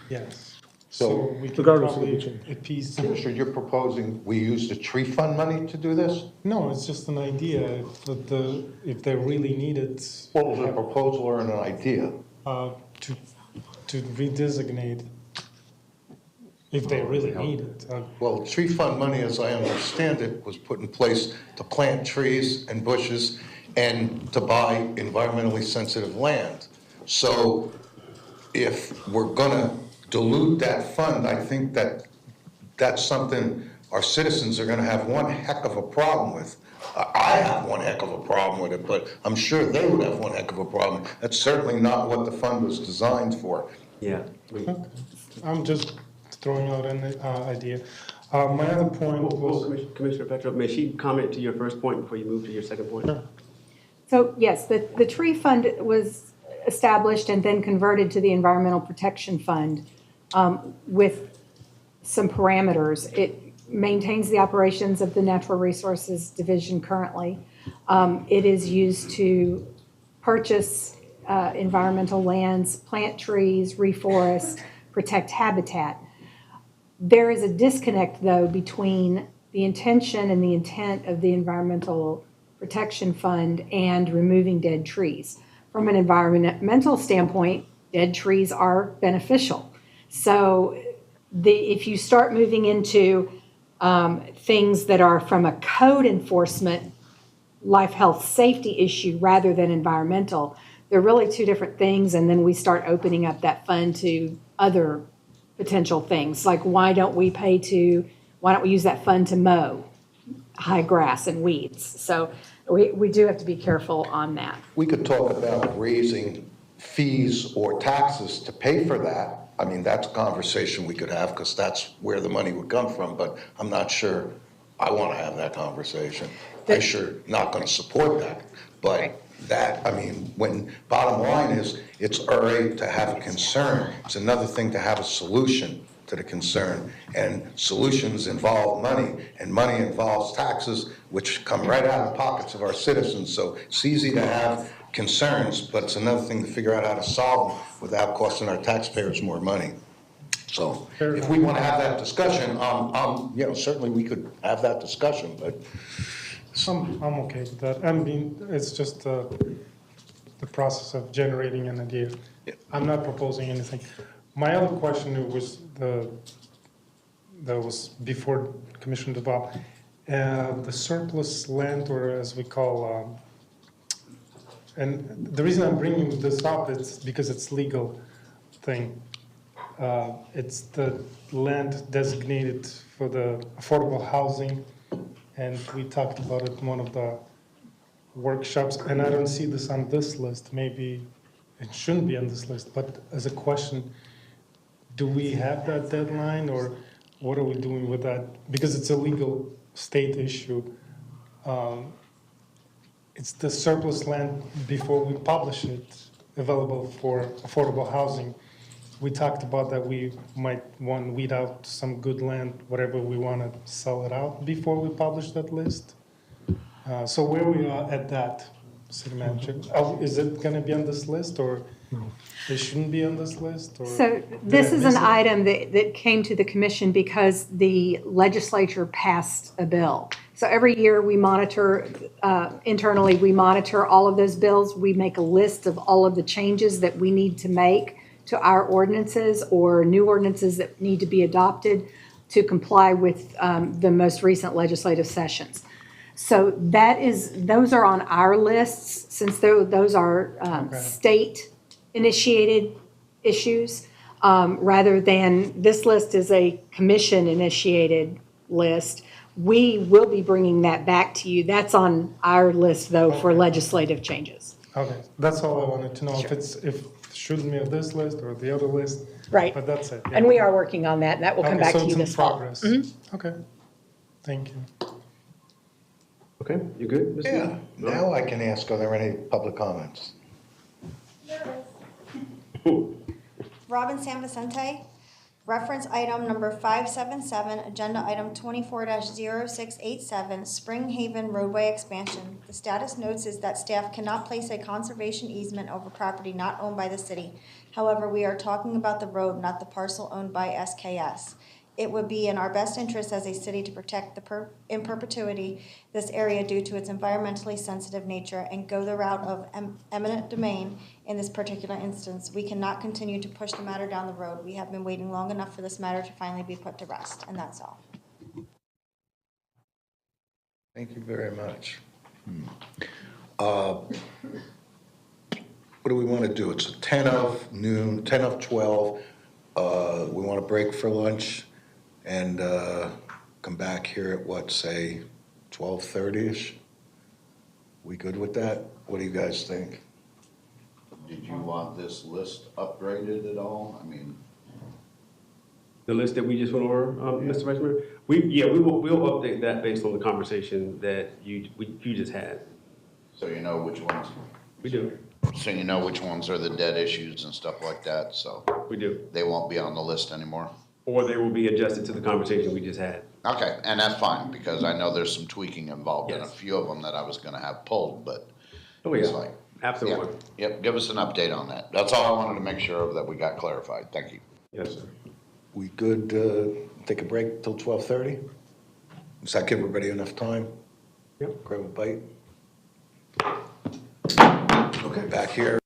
Yes. So we could regardless of probably the appease. Commissioner, you're proposing we use the tree fund money to do this? No, it's just an idea. If they really need it. What was a proposal or an idea? To redesignate if they really need it. Well, tree fund money, as I understand it, was put in place to plant trees and bushes and to buy environmentally sensitive land. So if we're gonna dilute that fund, I think that that's something our citizens are gonna have one heck of a problem with. I have one heck of a problem with it, but I'm sure they would have one heck of a problem. That's certainly not what the fund was designed for. Yeah. I'm just throwing out an idea. My other point was... Commissioner Petro, may she comment to your first point before you move to your second point? Sure. So yes, the tree fund was established and then converted to the Environmental Protection Fund with some parameters. It maintains the operations of the Natural Resources Division currently. It is used to purchase environmental lands, plant trees, reforest, protect habitat. There is a disconnect, though, between the intention and the intent of the Environmental Protection Fund and removing dead trees. From an environmental standpoint, dead trees are beneficial. So if you start moving into things that are from a code enforcement, life, health, safety issue rather than environmental, they're really two different things. And then we start opening up that fund to other potential things, like why don't we use that fund to mow high grass and weeds? So we do have to be careful on that. We could talk about raising fees or taxes to pay for that. I mean, that's a conversation we could have because that's where the money would come from, but I'm not sure I want to have that conversation. I'm sure not going to support that, but that, I mean, when bottom line is, it's all right to have a concern. It's another thing to have a solution to the concern. And solutions involve money, and money involves taxes, which come right out of the pockets of our citizens. So it's easy to have concerns, but it's another thing to figure out how to solve them without costing our taxpayers more money. So if we want to have that discussion, certainly we could have that discussion, but. I'm okay with that. I mean, it's just the process of generating an idea. Yeah. I'm not proposing anything. My other question was that was before Commissioner Duval. The surplus land, or as we call, and the reason I'm bringing this up is because it's legal thing. It's the land designated for the affordable housing. And we talked about it in one of the workshops, and I don't see this on this list. Maybe it shouldn't be on this list, but as a question, do we have that deadline, or what are we doing with that? Because it's a legal state issue. It's the surplus land before we publish it available for affordable housing. We talked about that we might want to weed out some good land, whatever we want to sell it out before we publish that list. So where we are at that, City Manager? Is it going to be on this list, or it shouldn't be on this list? Or so this is an item that came to the commission because the legislature passed a bill. So every year we monitor, internally, we monitor all of those bills. We make a list of all of the changes that we need to make to our ordinances or new ordinances that need to be adopted to comply with the most recent legislative sessions. So those are on our lists, since those are state-initiated issues, rather than this list is a commission-initiated list. We will be bringing that back to you. That's on our list, though, for legislative changes. Okay, that's all I wanted to know. Sure. If shouldn't be on this list or the other list. Right. But that's it. Yeah. And we are working on that, and that will come back to you this fall. Mm-hmm. Okay. Thank you. Okay, you good? Yeah. Now I can ask, are there any public comments? Robin San Vicente, reference item number 577, agenda item 24-0687, Spring Haven roadway expansion. The status notes is that staff cannot place a conservation easement over property not owned by the city. However, we are talking about the road, not the parcel owned by SKS. it would be in our best interest as a city to protect in perpetuity this area due to its environmentally sensitive nature and go the route of eminent domain in this particular instance. We cannot continue to push the matter down the road. We have been waiting long enough for this matter to finally be put to rest, and that's all. Thank you very much. What do we want to do? It's 10 of noon, 10 of 12. We want to break for lunch and come back here at what, say, 12:30-ish? We good with that? What do you guys think? Did you want this list upgraded at all? I mean, The list that we just went over, Mr. Vice Mayor? We'll update that based on the conversation that you just had. so you know which ones? We do. So you know which ones are the dead issues and stuff like that, so. We do. They won't be on the list anymore? Or they will be adjusted to the conversation we just had. Okay, and that's fine, because I know there's some tweaking involved in a Yes. few of them that I was gonna have pulled, but. Oh, it's yeah. like- Absolutely. Yep, give us an update on that. That's all I wanted to make sure of, that we got clarified. Thank you. Yes, sir. We good, take a break till 12:30? Does that give everybody enough time? Yep. Grab a bite? Okay, back here.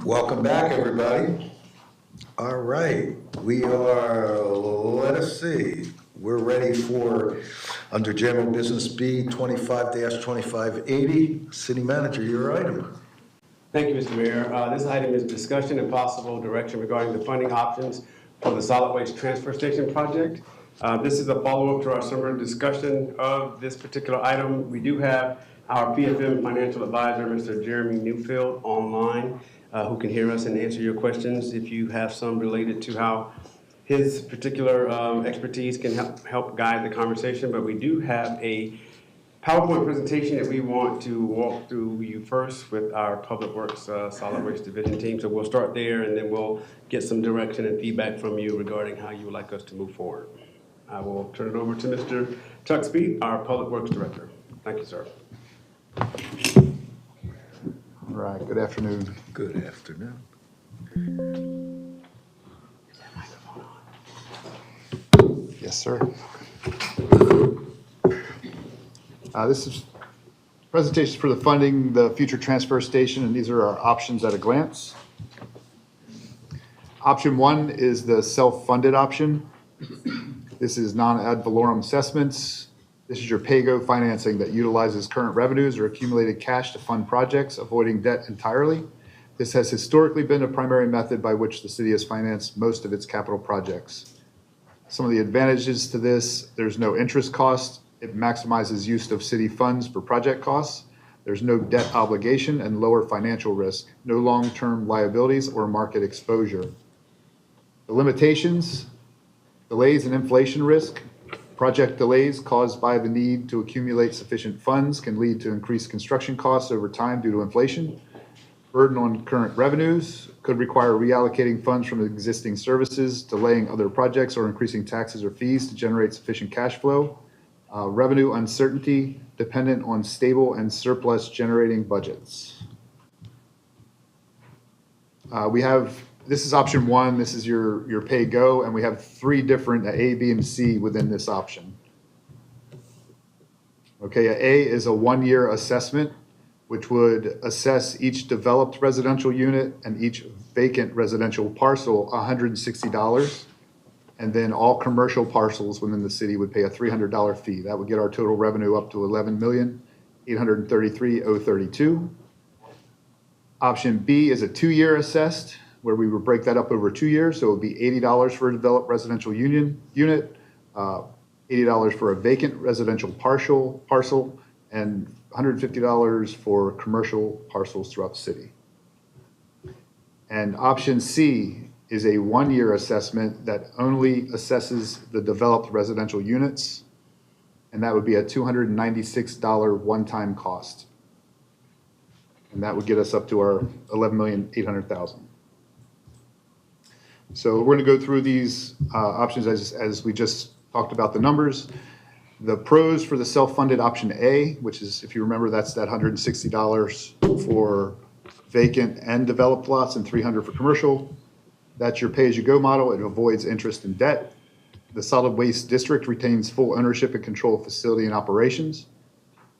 Welcome back, everybody. All right, let us see. We're ready for, under General Business B 25-2580. City Manager, your item. Thank you, Mr. Mayor. This item is discussion and possible direction regarding the funding options for the solid waste transfer station project. This is a follow-up to our summer discussion of this particular item. We do have our PFM financial advisor, Mr. Jeremy Newfield, online, who can hear us and answer your questions if you have some related to how his particular expertise can help guide the conversation. But we do have a PowerPoint presentation that we want to walk through you first with our Public Works Solid Waste Division team. So we'll start there, and then we'll get some direction and feedback from you regarding how you would like us to move forward. I will turn it over to Mr. Chuck Speed, our Public Works Director. Thank you, sir. All right, good afternoon. Good afternoon. Yes, sir. This is presentations for the funding the future transfer station, and these are our options at a glance. Option 1 is the self-funded option. This is non-ad valorem assessments. This is your pay-go financing that utilizes current revenues or accumulated cash to fund projects, avoiding debt entirely. This has historically been a primary method by which the city has financed most of its capital projects. Some of the advantages to this: there's no interest cost. It maximizes use of city funds for project costs. There's no debt obligation and lower financial risk, no long-term liabilities or market exposure. The limitations: delays and inflation risk. Project delays caused by the need to accumulate sufficient funds can lead to increased construction costs over time due to inflation. Burden on current revenues could require reallocating funds from existing services, delaying other projects, or increasing taxes or fees to generate sufficient cash flow. Revenue uncertainty, dependent on stable and surplus generating budgets. This is option 1, this is your pay go, and we have 3 different A, B, and C within this option. Okay, A is a 1-year assessment, which would assess each developed residential unit and each vacant residential parcel $160. And then all commercial parcels within the city would pay a $300 fee. That would get our total revenue up to $11,833,032. Option B is a 2-year assessed, where we would break that up over 2 years. So it would be $80 for a developed residential unit, $80 for a vacant residential parcel, and $150 for commercial parcels throughout the city. And option C is a 1-year assessment that only assesses the developed residential units, and that would be a $296 one-time cost. And that would get us up to our $11,800,000. So we're going to go through these options as we just talked about the numbers. The pros for the self-funded option A, which is, if you remember, that's that $160 for vacant and developed lots and $300 for commercial. That's your pay-as-you-go model. It avoids interest and debt. The solid waste district retains full ownership and control of facility and operations.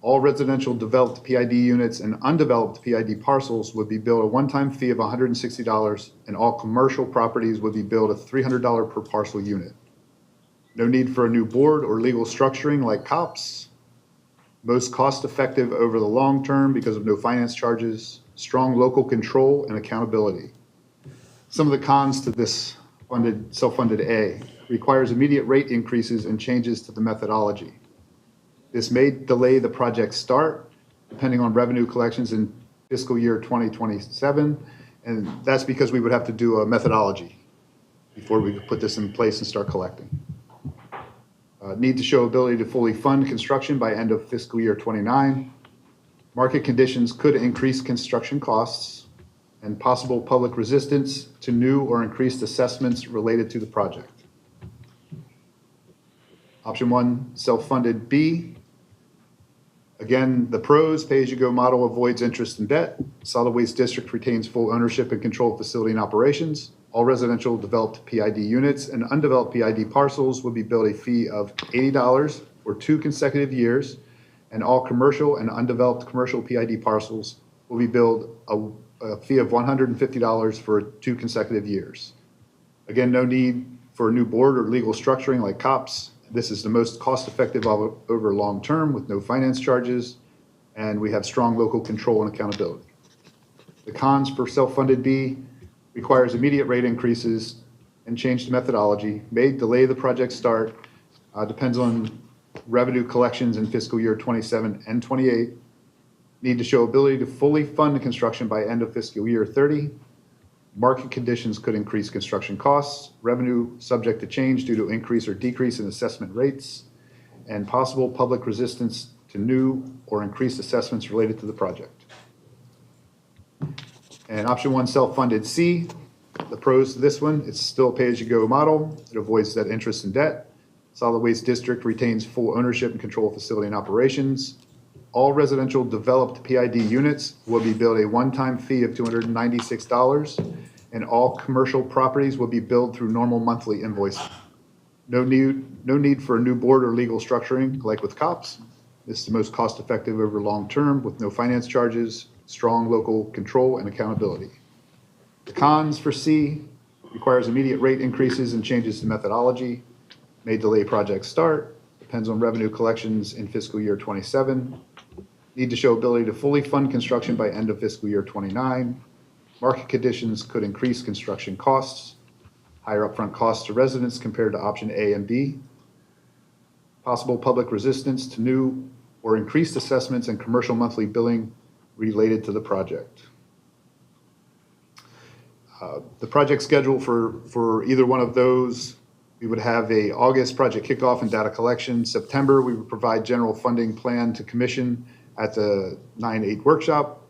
All residential developed PID units and undeveloped PID parcels would be billed a one-time fee of $160, and all commercial properties would be billed a $300 per parcel unit. No need for a new board or legal structuring like COPS. Most cost-effective over the long term because of no finance charges. Strong local control and accountability. Some of the cons to this self-funded A: requires immediate rate increases and changes to the methodology. This may delay the project start, depending on revenue collections in fiscal year 2027, and that's because we would have to do a methodology before we could put this in place and start collecting. Need to show ability to fully fund construction by end of fiscal year 29. Market conditions could increase construction costs and possible public resistance to new or increased assessments related to the project. Option 1, self-funded B. Again, the pros: pay-as-you-go model avoids interest and debt. Solid Waste District retains full ownership and control of facility and operations. All residential developed PID units and undeveloped PID parcels would be billed a fee of $80 for 2 consecutive years, and all commercial and undeveloped commercial PID parcels will be billed a a fee of $150 for 2 consecutive years. Again, no need for a new board or legal structuring like COPS. This is the most cost-effective over long term with no finance charges, and we have strong local control and accountability. The cons for self-funded B requires immediate rate increases and change the methodology, may delay the project start, depends on revenue collections in fiscal year 27 and 28, need to show ability to fully fund the construction by end of fiscal year 30. Market conditions could increase construction costs, revenue subject to change due to increase or decrease in assessment rates, and possible public resistance to new or increased assessments related to the project. And option 1, self-funded C. The pros to this one, it's still a pay-as-you-go model. It avoids that interest and debt. Solid Waste District retains full ownership and control of facility and operations. All residential developed PID units will be billed a one-time fee of $296, and all commercial properties will be billed through normal monthly invoicing. No need for a new board or legal structuring like with COPS. This is the most cost-effective over long term with no finance charges, strong local control and accountability. The cons for C requires immediate rate increases and changes to methodology, may delay project start, depends on revenue collections in fiscal year 27, need to show ability to fully fund construction by end of fiscal year 29. Market conditions could increase construction costs, higher upfront costs to residents compared to option A and B. Possible public resistance to new or increased assessments and commercial monthly billing related to the project. The project schedule for either one of those, we would have a August project kickoff and data collection. September, we would provide general funding plan to commission at the 9/8 workshop.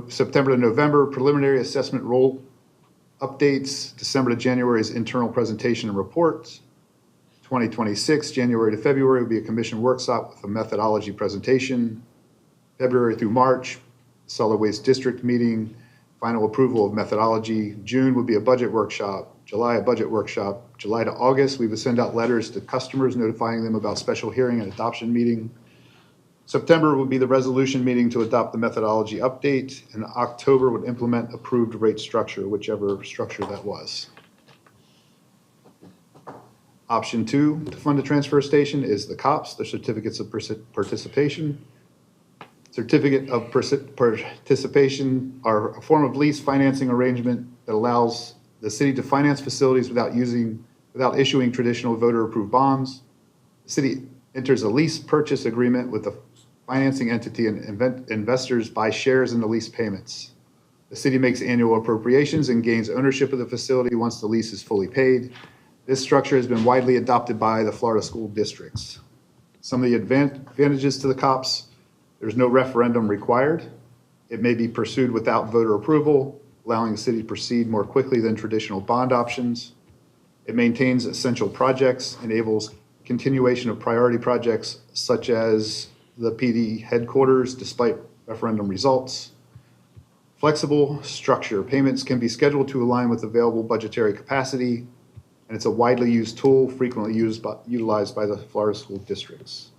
September to November, preliminary assessment roll updates. December to January is internal presentation and reports. 2026, January to February will be a commission workshop with a methodology presentation. February through March, Solid Waste District meeting, final approval of methodology. June would be a budget workshop. July, a budget workshop. July to August, we would send out letters to customers notifying them about special hearing and adoption meeting. September would be the resolution meeting to adopt the methodology update, and October would implement approved rate structure, whichever structure that was. Option 2 to fund a transfer station is the COPS, the Certificates of Participation. Certificate of Participation are a form of lease financing arrangement that allows the city to finance facilities without issuing traditional voter-approved bonds. The city enters a lease purchase agreement with the financing entity, and investors buy shares in the lease payments. The city makes annual appropriations and gains ownership of the facility once the lease is fully paid. This structure has been widely adopted by the Florida school districts. Some of the advantages to the COPS: there's no referendum required. It may be pursued without voter approval, allowing the city to proceed more quickly than traditional bond options. It maintains essential projects, enables continuation of priority projects such as the PD headquarters despite referendum results. Flexible structure. Payments can be scheduled to align with available budgetary capacity, and it's a widely used tool, frequently utilized by the Florida school districts.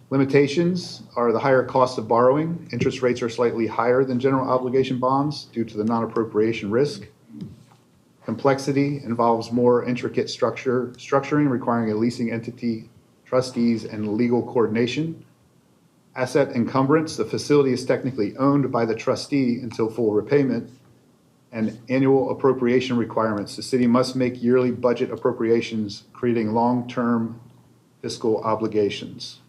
Limitations are the higher cost of borrowing. Interest rates are slightly higher than general obligation bonds due to the non-appropriation risk. Complexity involves more intricate structuring requiring a leasing entity, trustees, and legal coordination. Asset encumbrance: the facility is technically owned by the trustee until full repayment. And annual appropriation requirements: the city must make yearly budget appropriations, creating long-term fiscal obligations.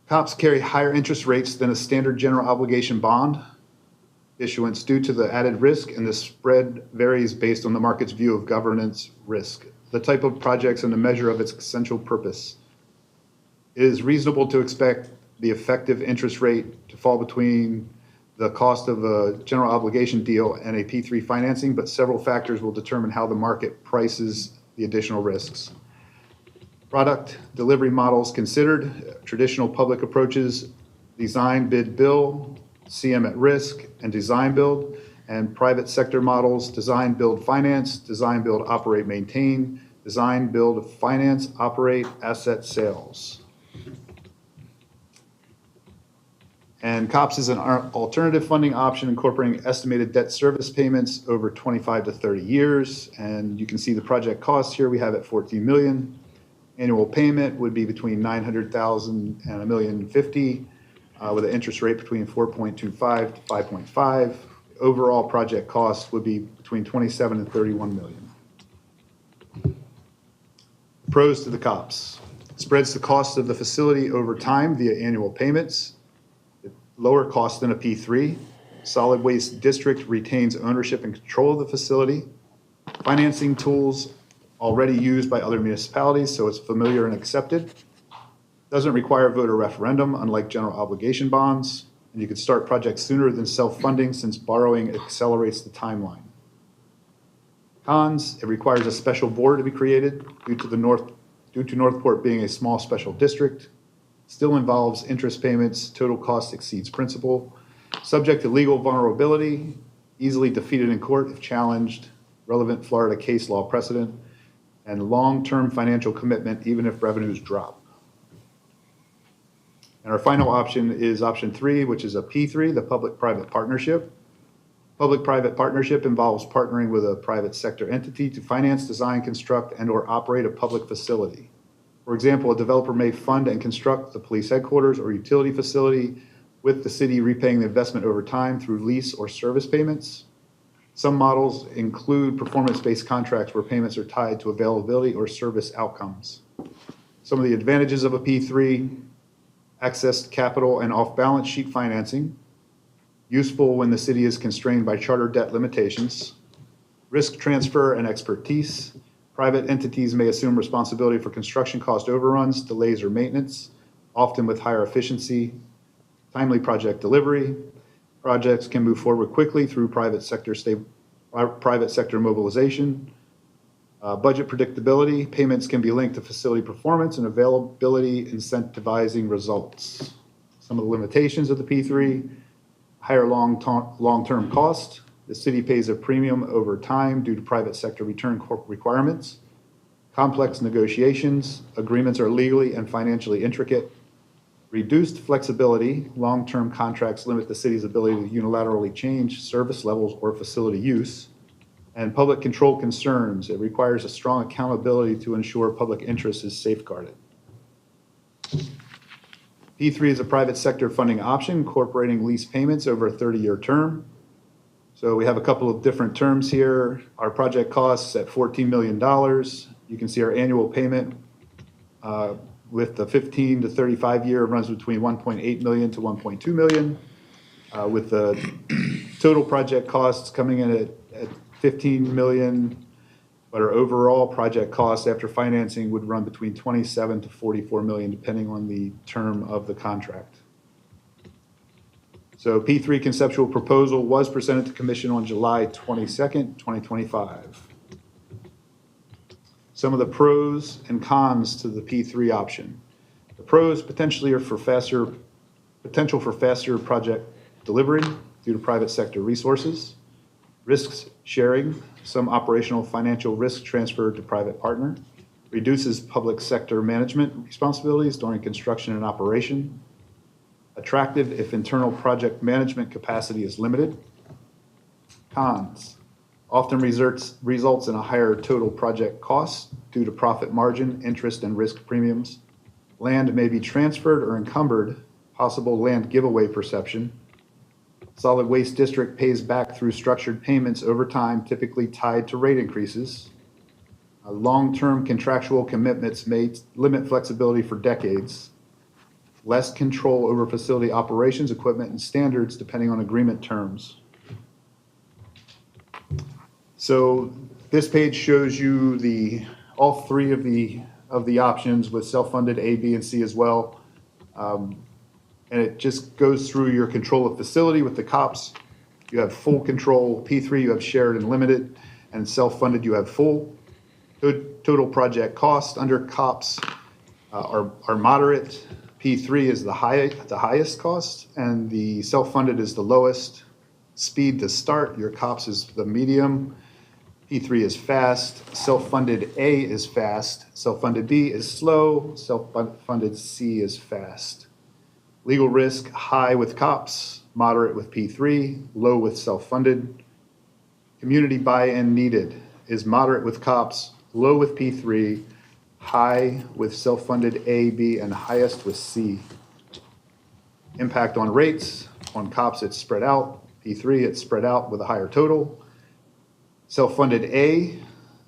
COPS carry higher interest rates than a standard general obligation bond issuance due to the added risk, and the spread varies based on the market's view of governance risk, the type of projects, and the measure of its essential purpose. It is reasonable to expect the effective interest rate to fall between the cost of a general obligation deal and a P3 financing, but several factors will determine how the market prices the additional risks. Product delivery models considered: traditional public approaches, design, bid, bill, CM at risk, and design build, and private sector models: design, build, finance, design, build, operate, maintain, design, build, finance, operate, asset sales. And COPS is an alternative funding option incorporating estimated debt service payments over 25 to 30 years. And you can see the project cost here. We have it 14 million. Annual payment would be between 900,000 and $1,050,000, with an interest rate between 4.25 to 5.5. Overall project cost would be between 27 and 31 million. Pros to the COPS. Spreads the cost of the facility over time via annual payments. Lower cost than a P3. Solid Waste District retains ownership and control of the facility. Financing tools already used by other municipalities, so it's familiar and accepted. Doesn't require a vote or referendum, unlike general obligation bonds. And you can start projects sooner than self-funding since borrowing accelerates the timeline. Cons, it requires a special board to be created due to Northport being a small special district. Still involves interest payments, total cost exceeds principal. Subject to legal vulnerability, easily defeated in court if challenged, relevant Florida case law precedent, and long-term financial commitment even if revenues drop. And our final option is option 3, which is a P3, the public-private partnership. Public-private partnership involves partnering with a private sector entity to finance, design, construct, and/or operate a public facility. For example, a developer may fund and construct the police headquarters or utility facility with the city repaying the investment over time through lease or service payments. Some models include performance-based contracts where payments are tied to availability or service outcomes. Some of the advantages of a P3: access to capital and off-balance sheet financing, useful when the city is constrained by charter debt limitations, risk transfer and expertise. Private entities may assume responsibility for construction cost overruns, delays, or maintenance, often with higher efficiency, timely project delivery. Projects can move forward quickly through private sector mobilization. Budget predictability, payments can be linked to facility performance and availability, incentivizing results. Some of the limitations of the P3: higher long-term cost. The city pays a premium over time due to private sector return requirements. Complex negotiations. Agreements are legally and financially intricate. Reduced flexibility. Long-term contracts limit the city's ability to unilaterally change service levels or facility use. And public control concerns. It requires a strong accountability to ensure public interest is safeguarded. P3 is a private sector funding option incorporating lease payments over a 30-year term. So we have a couple of different terms here. Our project costs at $14 million. You can see our annual payment with the 15 to 35 year runs between 1.8 million to 1.2 million, with the total project costs coming in at 15 million, but our overall project cost after financing would run between 27 to 44 million, depending on the term of the contract. So P3 conceptual proposal was presented to Commission on July 22nd, 2025. Some of the pros and cons to the P3 option. The pros potential for faster project delivery due to private sector resources. Risks sharing, some operational financial risk transferred to private partner. Reduces public sector management responsibilities during construction and operation. Attractive if internal project management capacity is limited. Cons, often results in a higher total project cost due to profit margin, interest, and risk premiums. Land may be transferred or encumbered, possible land giveaway perception. Solid Waste District pays back through structured payments over time, typically tied to rate increases. Long-term contractual commitments may limit flexibility for decades. Less control over facility operations, equipment, and standards depending on agreement terms. So this page shows you all three of the options with self-funded A, B, and C as well. And it just goes through your control of facility with the COPS. You have full control. P3, you have shared and limited, and self-funded, you have full. Total project cost under COPS are moderate. P3 is the highest cost, and the self-funded is the lowest. Speed to start, your COPS is the medium. P3 is fast. Self-funded A is fast. Self-funded B is slow. Self-funded C is fast. Legal risk, high with COPS, moderate with P3, low with self-funded. Community buy-in needed is moderate with COPS, low with P3, high with self-funded A, B, and highest with C. Impact on rates, on COPS it's spread out, P3 it's spread out with a higher total. Self-funded A,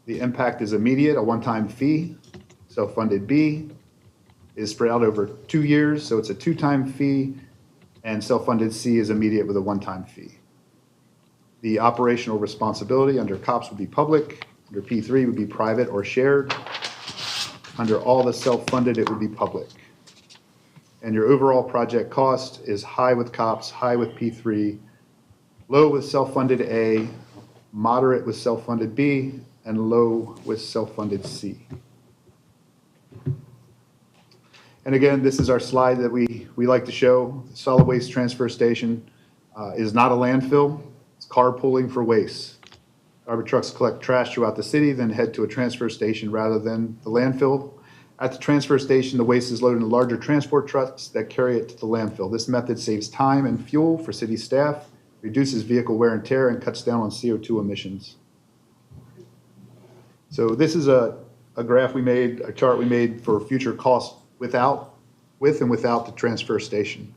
the impact is immediate, a one-time fee. Self-funded B is spread out over 2 years, so it's a two-time fee. And self-funded C is immediate with a one-time fee. The operational responsibility under COPS would be public, under P3 would be private or shared. Under all the self-funded, it would be public. And your overall project cost is high with COPS, high with P3, low with self-funded A, moderate with self-funded B, and low with self-funded C. And again, this is our slide that we like to show. The solid waste transfer station is not a landfill. It's carpooling for waste. Garbage trucks collect trash throughout the city, then head to a transfer station rather than the landfill. At the transfer station, the waste is loaded in larger transport trucks that carry it to the landfill. This method saves time and fuel for city staff, reduces vehicle wear and tear, and cuts down on CO2 emissions. So this is a graph we made, a chart we made for future costs with and without the transfer station.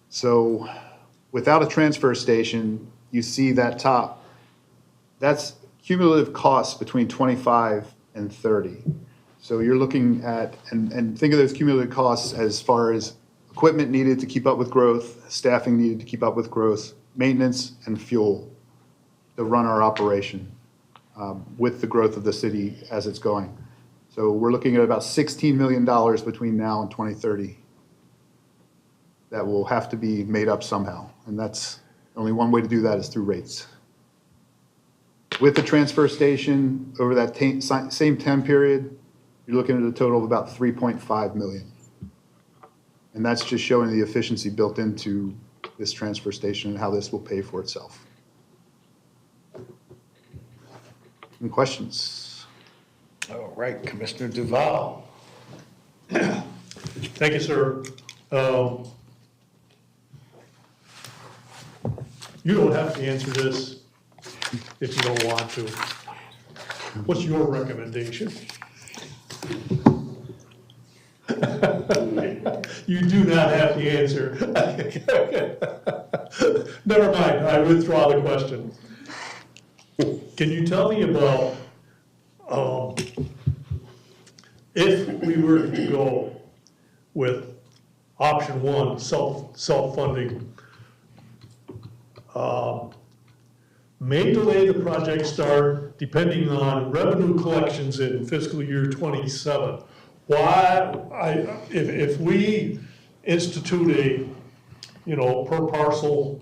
So without a transfer station, you see that top, that's cumulative costs between 25 and 30. So you're looking at, and think of those cumulative costs as far as equipment needed to keep up with growth, staffing needed to keep up with growth, maintenance, and fuel to run our operation with the growth of the city as it's going. So we're looking at about $16 million between now and 2030 that will have to be made up somehow. And that's only one way to do that is through rates. With the transfer station, over that same time period, you're looking at a total of about 3.5 million. And that's just showing the efficiency built into this transfer station and how this will pay for itself. Any questions? All right, Commissioner Duval. Thank you, sir. You don't have to answer this if you don't want to. What's your recommendation? You do not have to answer. Never mind, I withdraw the question. Can you tell me about if we were to go with option one, self-funding, may delay the project start depending on revenue collections in fiscal year 27. Why, if we institute a, per parcel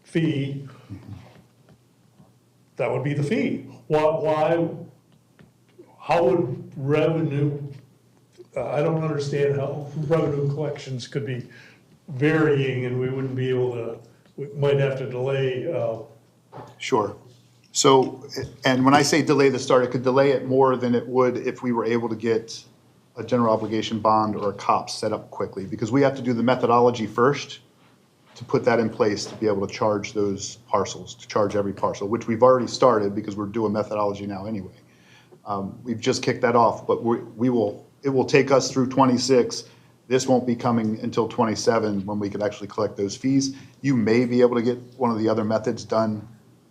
fee, that would be the fee. Why, how would revenue, I don't understand how revenue collections could be varying and we wouldn't be able to, we might have to delay. Sure. So, and when I say delay the start, it could delay it more than it would if we were able to get a general obligation bond or a COPS set up quickly, because we have to do the methodology first to put that in place to be able to charge those parcels, to charge every parcel, which we've already started because we're doing methodology now anyway. We've just kicked that off, but it will take us through 26. This won't be coming until 27 when we can actually collect those fees. You may be able to get one of the other methods done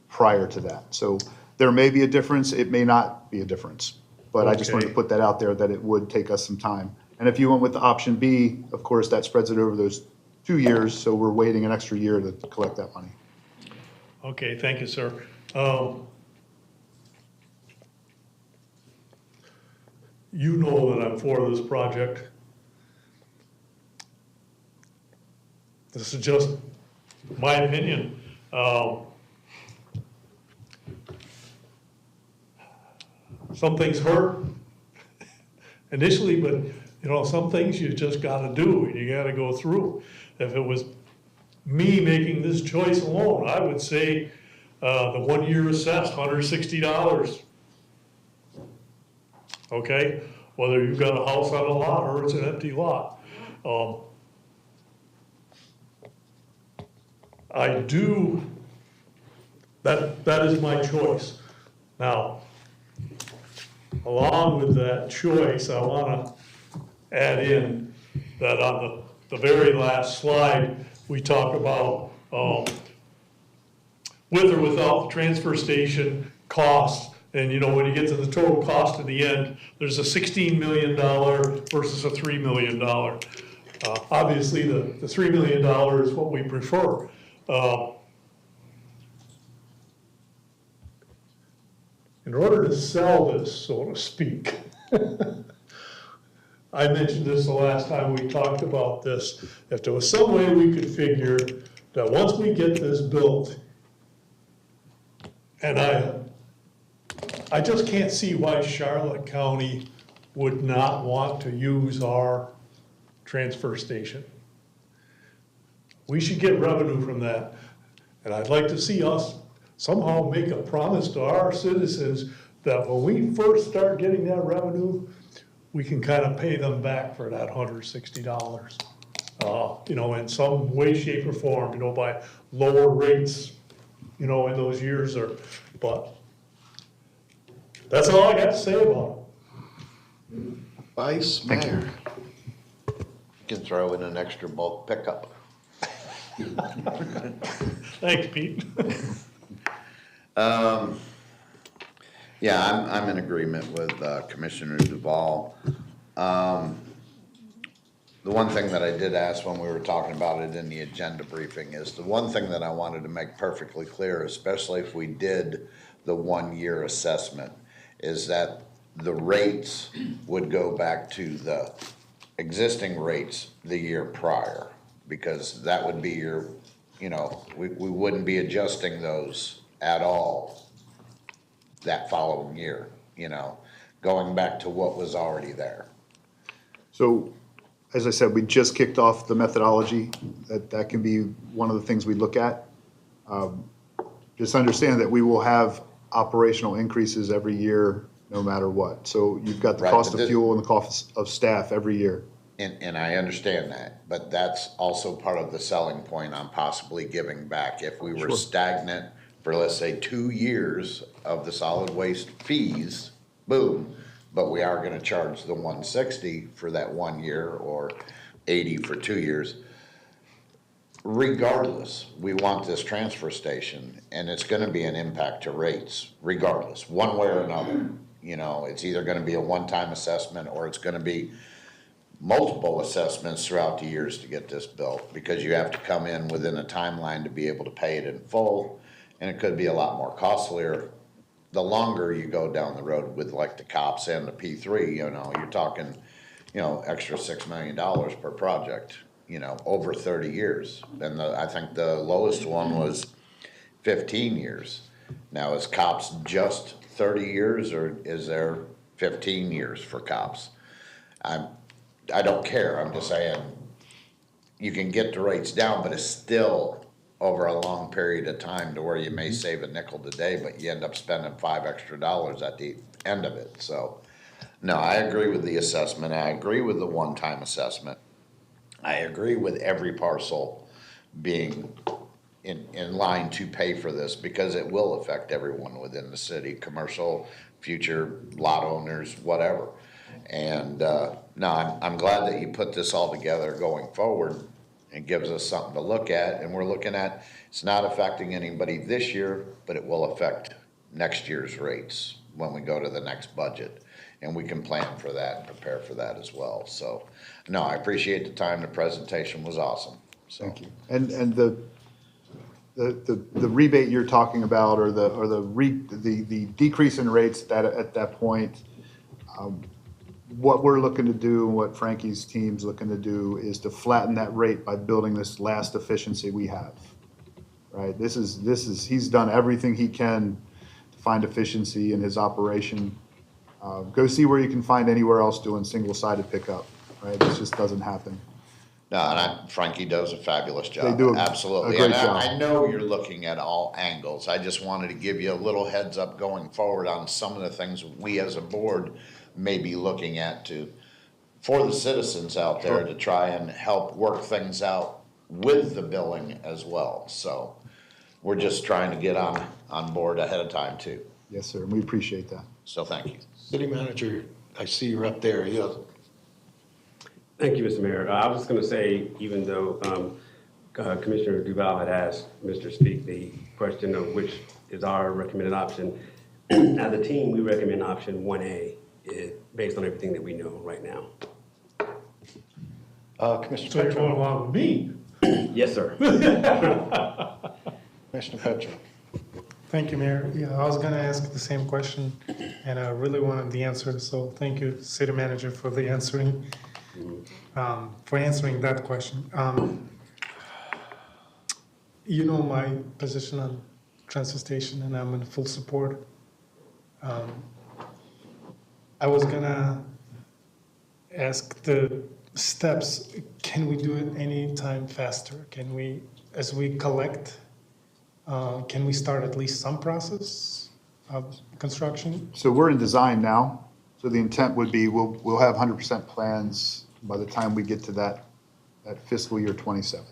prior to that. So there may be a difference, it may not be a difference. But I just wanted to put that out there that it would take us some time. And if you went with the option B, of course, that spreads it over those 2 years, so we're waiting an extra year to collect that money. Okay, thank you, sir. You know that I'm for this project. This is just my opinion. Some things hurt initially, but some things you just gotta do and you gotta go through. If it was me making this choice alone, I would say the 1 year assessed, $160. Okay, whether you've got a house on a lot or it's an empty lot. I do, that is my choice. Now, along with that choice, I want to add in that on the very last slide, we talk about with or without the transfer station costs. And you know, when you get to the total cost at the end, there's a $16 million versus a $3 million. Obviously, the $3 million is what we prefer. In order to sell this, so to speak, I mentioned this the last time we talked about this, if there was some way we could figure that once we get this built, and I just can't see why Charlotte County would not want to use our transfer station. We should get revenue from that. And I'd like to see us somehow make a promise to our citizens that when we first start getting that revenue, we can kind of pay them back for that $160. You know, in some way, shape, or form, you know, by lower rates, you know, in those years, but that's all I got to say about it. Vice Mayor. You can throw in an extra bulk pickup. Thanks, Pete. Yeah, I'm in agreement with Commissioner Duval. The one thing that I did ask when we were talking about it in the agenda briefing is the one thing that I wanted to make perfectly clear, especially if we did the 1-year assessment, is that the rates would go back to the existing rates the year prior, because that would be your, you know, we wouldn't be adjusting those at all that following year, you know, going back to what was already there. So, as I said, we just kicked off the methodology. That can be one of the things we look at. Just understand that we will have operational increases every year, no matter what. So you've got the cost of fuel and the cost of staff every year. And I understand that, but that's also part of the selling point on possibly giving back. If we were stagnant for, let's say, 2 years of the solid waste fees, boom, but we are gonna charge the $160 for that 1 year or $80 for 2 years. Regardless, we want this transfer station, and it's gonna be an impact to rates, regardless, one way or another. You know, it's either gonna be a one-time assessment or it's gonna be multiple assessments throughout the years to get this built, because you have to come in within a timeline to be able to pay it in full, and it could be a lot more costlier. The longer you go down the road with like the COPS and the P3, you know, you're talking, you know, extra $6 million per project, you know, over 30 years. And I think the lowest one was 15 years. Now, is COPS just 30 years, or is there 15 years for COPS? I don't care, I'm just saying, you can get the rates down, but it's still over a long period of time to where you may save a nickel today, but you end up spending $5 extra at the end of it. So, no, I agree with the assessment. I agree with the one-time assessment. I agree with every parcel being in line to pay for this, because it will affect everyone within the city, commercial, future lot owners, whatever. And no, I'm glad that you put this all together going forward. It gives us something to look at, and we're looking at, it's not affecting anybody this year, but it will affect next year's rates when we go to the next budget. And we can plan for that and prepare for that as well. So, no, I appreciate the time. The presentation was awesome. So. Thank you. And the rebate you're talking about, or the decrease in rates at that point, what we're looking to do, and what Frankie's team's looking to do, is to flatten that rate by building this last efficiency we have. Right? This is he's done everything he can to find efficiency in his operation. Go see where you can find anywhere else doing single-sided pickup. Right? This just doesn't happen. No, and Frankie does a fabulous job. They do absolutely. a great and job. I know you're looking at all angles. I just wanted to give you a little heads up going forward on some of the things we as a board may be looking at for the citizens out there to try and help work things out with the billing as well. So we're just trying to get on board ahead of time too. Yes, sir, and we appreciate that. So thank you. City Manager, I see you're up there. Yeah. Thank you, Mr. Mayor. I was going to say, even though Commissioner Duval had asked Mr. Speak the question of which is our recommended option, as a team, we recommend option 1A based on everything that we know right now. So Commissioner you're Petro. going along with me? Yes, sir. Commissioner Petro. Thank you, Mayor. Yeah, I was gonna ask the same question, and I really wanted the answer, so thank you, City Manager, for the answering, for answering that question. You know my position on transfer station, and I'm in full support. I was gonna ask the steps, can we do it any time faster? Can we, as we collect, can we start at least some process of construction? So we're in design now, so the intent would be we'll have 100% plans by the time we get to that fiscal year 27.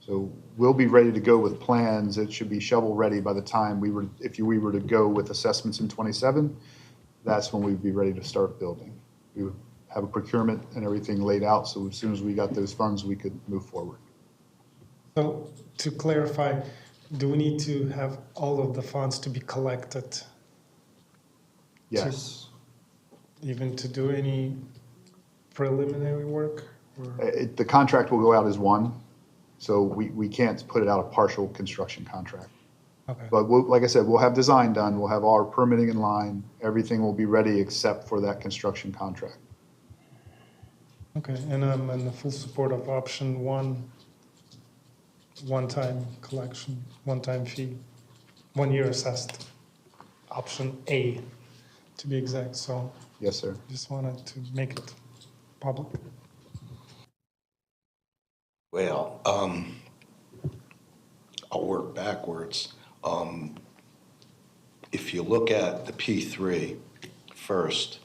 So we'll be ready to go with plans. It should be shovel-ready by the time we were to go with assessments in 27, that's when we'd be ready to start building. We would have a procurement and everything laid out, so as soon as we got those funds, we could move forward. So to clarify, do we need to have all of the funds to be collected? Yes. Even to do any preliminary work? Or? The contract will go out as one, so we can't put it out a partial construction contract. Okay. But like I said, we'll have design done, we'll have our permitting in line, everything will be ready except for that construction contract. Okay, and I'm in the full support of option 1, one-time collection, one-time fee, 1 year assessed. Option A, to be exact, so. Yes, sir. Just wanted to make it public. Well, I'll work backwards. If you look at the P3 first,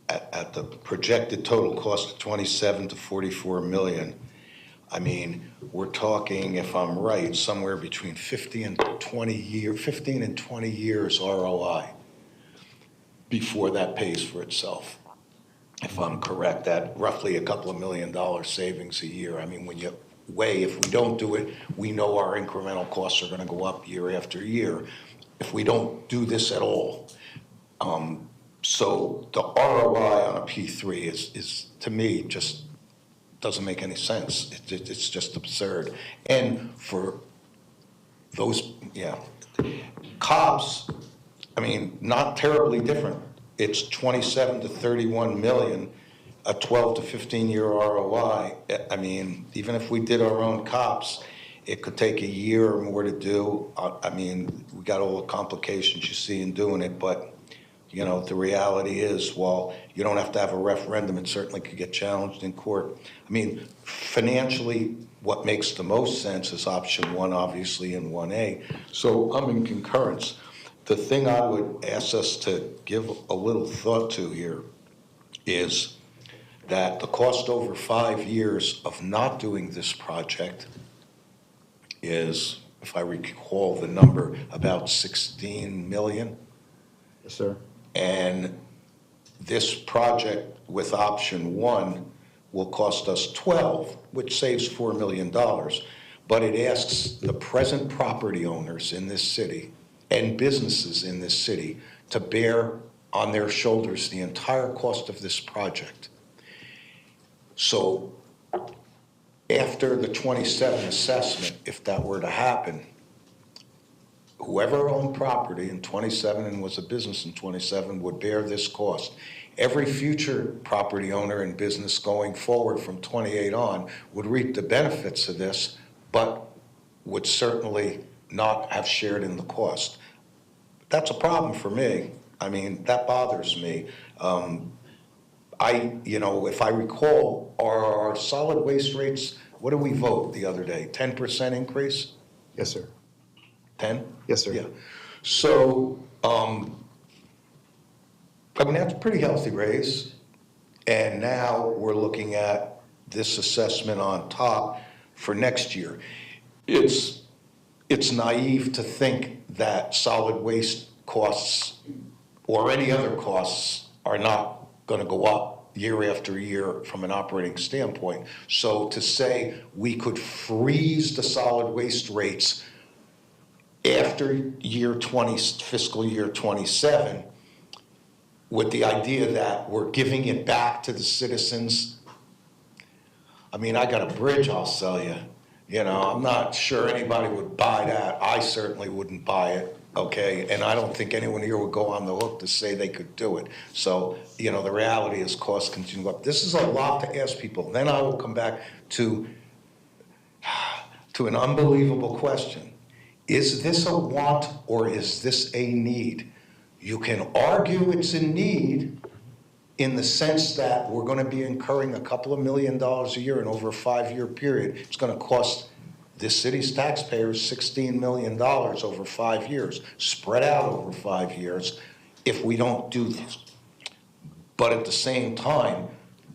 at the projected total cost of 27 to 44 million, I mean, we're talking, if I'm right, somewhere between 15 and 20 years ROI before that pays for itself. If I'm correct, that roughly a couple of $1 million savings a year. I mean, when you weigh, if we don't do it, we know our incremental costs are gonna go up year after year if we don't do this at all. So the ROI on a P3 is to me, just doesn't make any sense. It's just absurd. And for those, cops, I mean, not terribly different. It's 27 to 31 million, a 12 to 15 year ROI. I mean, even if we did our own cops, it could take a year or more to do. I mean, we got all the complications you see in doing it, but you know, the reality is, while you don't have to have a referendum, it certainly could get challenged in court. I mean, financially, what makes the most sense is option 1, obviously, and 1A. So I'm in concurrence. The thing I would ask us to give a little thought to here is that the cost over 5 years of not doing this project is, if I recall the number, about 16 million. Yes, sir. And this project with option 1 will cost us 12, which saves $4 million. But it asks the present property owners in this city and businesses in this city to bear on their shoulders the entire cost of this project. So after the 27 assessment, if that were to happen, whoever owned property in 27 and was a business in 27 would bear this cost. Every future property owner and business going forward from 28 on would reap the benefits of this, but would certainly not have shared in the cost. That's a problem for me. I mean, that bothers me. If I recall, our solid waste rates, what did we vote the other day? 10% increase? Yes, sir. 10? Yes, sir. Yeah. So, I mean, that's a pretty healthy raise. And now we're looking at this assessment on top for next year. It's naive to think that solid waste costs or any other costs are not going to go up year after year from an operating standpoint. So to say we could freeze the solid waste rates after fiscal year 27, with the idea that we're giving it back to the citizens. I mean, I got a bridge I'll sell you. You know, I'm not sure anybody would buy that. I certainly wouldn't buy it, okay? And I don't think anyone here would go on the hook to say they could do it. So, you know, the reality is costs continue to go up. This is a lot to ask people. Then I will come back to an unbelievable question. Is this a want or is this a need? You can argue it's a need in the sense that we're going to be incurring a couple of $1 million a year and over a 5-year period. It's going to cost this city's taxpayers $16 million over 5 years, spread out over 5 years, if we don't do this. But at the same time,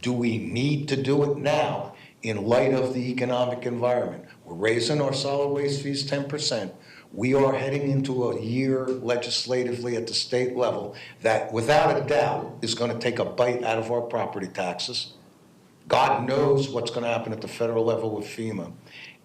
do we need to do it now in light of the economic environment? We're raising our solid waste fees 10%. We are heading into a year legislatively at the state level that without a doubt is going to take a bite out of our property taxes. God knows what's going to happen at the federal level with FEMA.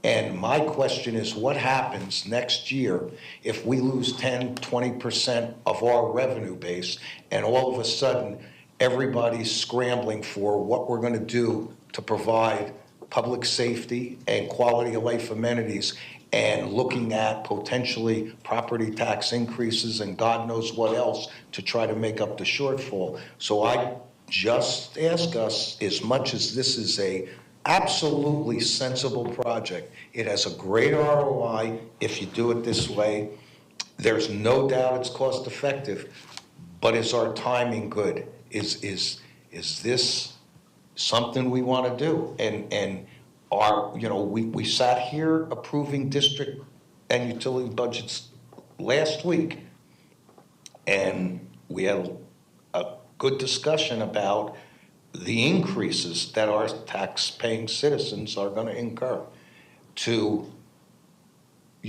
And my question is, what happens next year if we lose 10, 20% of our revenue base and all of a sudden everybody's scrambling for what we're going to do to provide public safety and quality of life amenities, and looking at potentially property tax increases and God knows what else to try to make up the shortfall. So I just ask us, as much as this is a absolutely sensible project, it has a great ROI if you do it this way. There's no doubt it's cost effective, but is our timing good? Is this something we want to do? And we sat here approving district and utility budgets last week, and we had a good discussion about the increases that our tax-paying citizens are going to incur.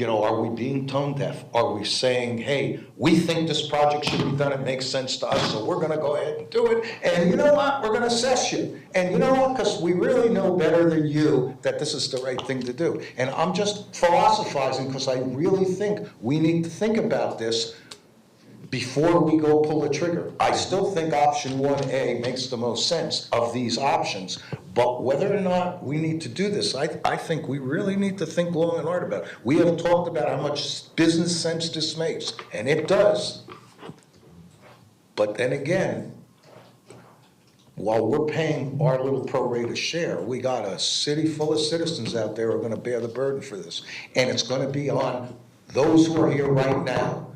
Are we being tone deaf? Are we saying, hey, we think this project should be done, it makes sense to us, so we're going to go ahead and do it, and you know what, we're going to assess you. And you know what, because we really know better than you that this is the right thing to do. And I'm just philosophizing because I really think we need to think about this before we go pull the trigger. I still think option 1A makes the most sense of these options, but whether or not we need to do this, I think we really need to think long and hard about it. We have talked about how much business sense this makes, and it does. But then again, while we're paying our little pro rata share, we got a city full of citizens out there who are going to bear the burden for this. And it's going to be on those who are here right now.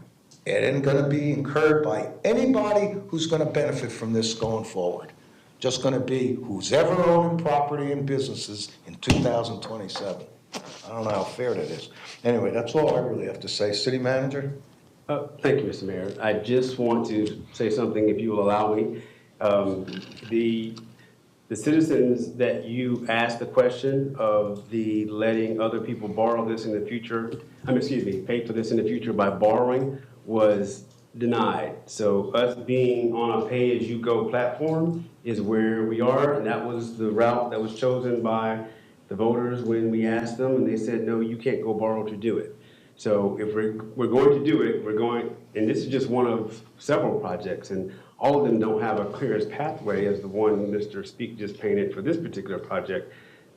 It isn't going to be incurred by anybody who's going to benefit from this going forward. Just going to be who's ever owning property and businesses in 2027. I don't know how fair that is. Anyway, that's all I really have to say. City Manager? Thank you, Mr. Mayor. I just want to say something, if you will allow me. The citizens that you asked the question of the letting other people borrow this in the future, pay for this in the future by borrowing, was denied. So us being on a pay-as-you-go platform is where we are, and that was the route that was chosen by the voters when we asked them, and they said, no, you can't go borrow to do it. So if we're going to do it, and this is just one of several projects, and all of them don't have a clear pathway as the one Mr. Speak just painted for this particular project.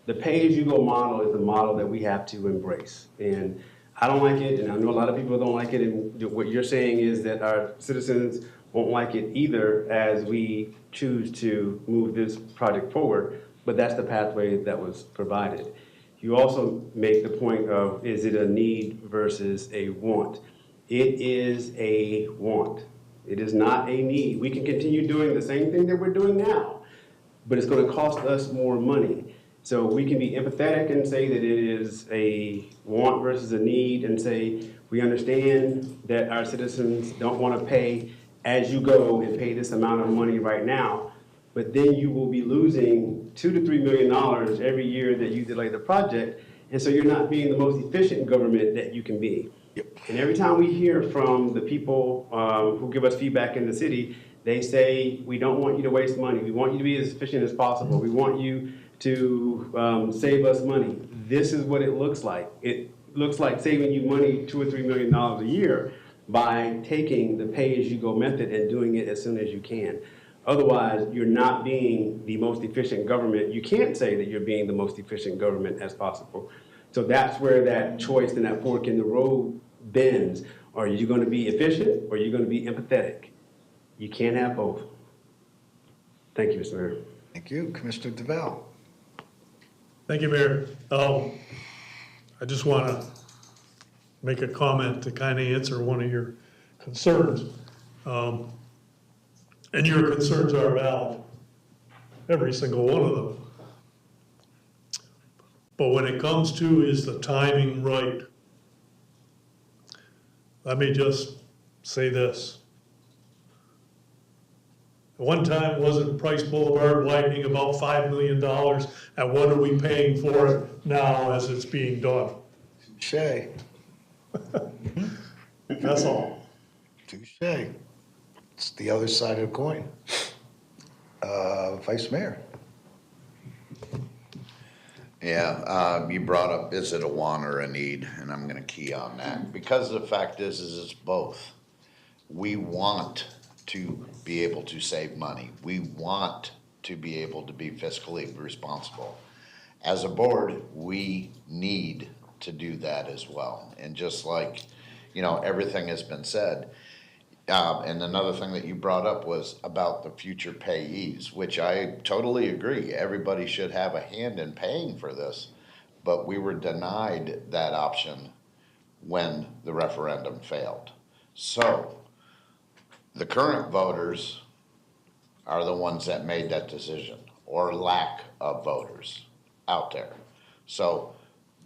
The pay-as-you-go model is the model that we have to embrace. And I don't like it, and I know a lot of people don't like it, and what you're saying is that our citizens won't like it either as we choose to move this project forward, but that's the pathway that was provided. You also make the point of, is it a need versus a want? It is a want. It is not a need. We can continue doing the same thing that we're doing now, but it's going to cost us more money. So we can be empathetic and say that it is a want versus a need, and say we understand that our citizens don't want to pay as you go and pay this amount of money right now, but then you will be losing $2 to $3 million every year that you delay the project. And so you're not being the most efficient government that you can be. And every time we hear from the people who give us feedback in the city, they say, we don't want you to waste money. We want you to be as efficient as possible. We want you to save us money. This is what it looks like. It looks like saving you money, $2 or $3 million a year, by taking the pay-as-you-go method and doing it as soon as you can. Otherwise, you're not being the most efficient government. You can't say that you're being the most efficient government as possible. So that's where that choice and that fork in the road bends. Are you going to be efficient or are you going to be empathetic? You can't have both. Thank you, Mr. Mayor. Thank you. Commissioner DeVal. Thank you, Mayor. I just want to make a comment to kind of answer one of your concerns. And your concerns are valid, every single one of them. But when it comes to, is the timing right? Let me just say this. At one time, wasn't Price Boulevard widening about $5 million? And what are we paying for it now as it's being done? Touche. That's all. Touche. It's the other side of the coin. Vice Mayor. Yeah, you brought up, is it a want or a need? And I'm gonna key on that. Because the fact is it's both. We want to be able to save money. We want to be able to be fiscally responsible. As a board, we need to do that as well. And just like, you know, everything has been said, and another thing that you brought up was about the future payees, which I totally agree. Everybody should have a hand in paying for this, but we were denied that option when the referendum failed. So the current voters are the ones that made that decision, or lack of voters out there. So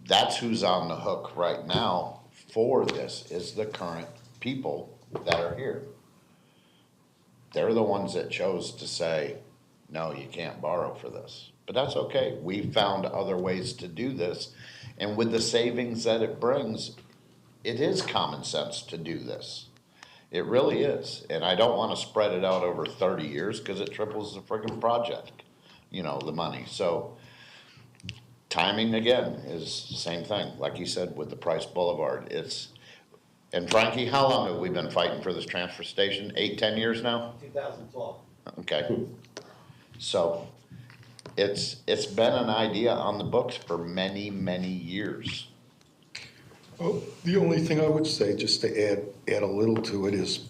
that's who's on the hook right now for this, is the current people that are here. They're the ones that chose to say, no, you can't borrow for this. But that's okay. We found other ways to do this. And with the savings that it brings, it is common sense to do this. It really is. And I don't want to spread it out over 30 years because it triples the friggin' project, you know, the money. So timing, again, is the same thing. Like you said, with the Price Boulevard, and Frankie, how long have we been fighting for this transfer station? 8, 10 years now? 2012. Okay. So it's been an idea on the books for many, many years. Oh, the only thing I would say, just to add a little to it, is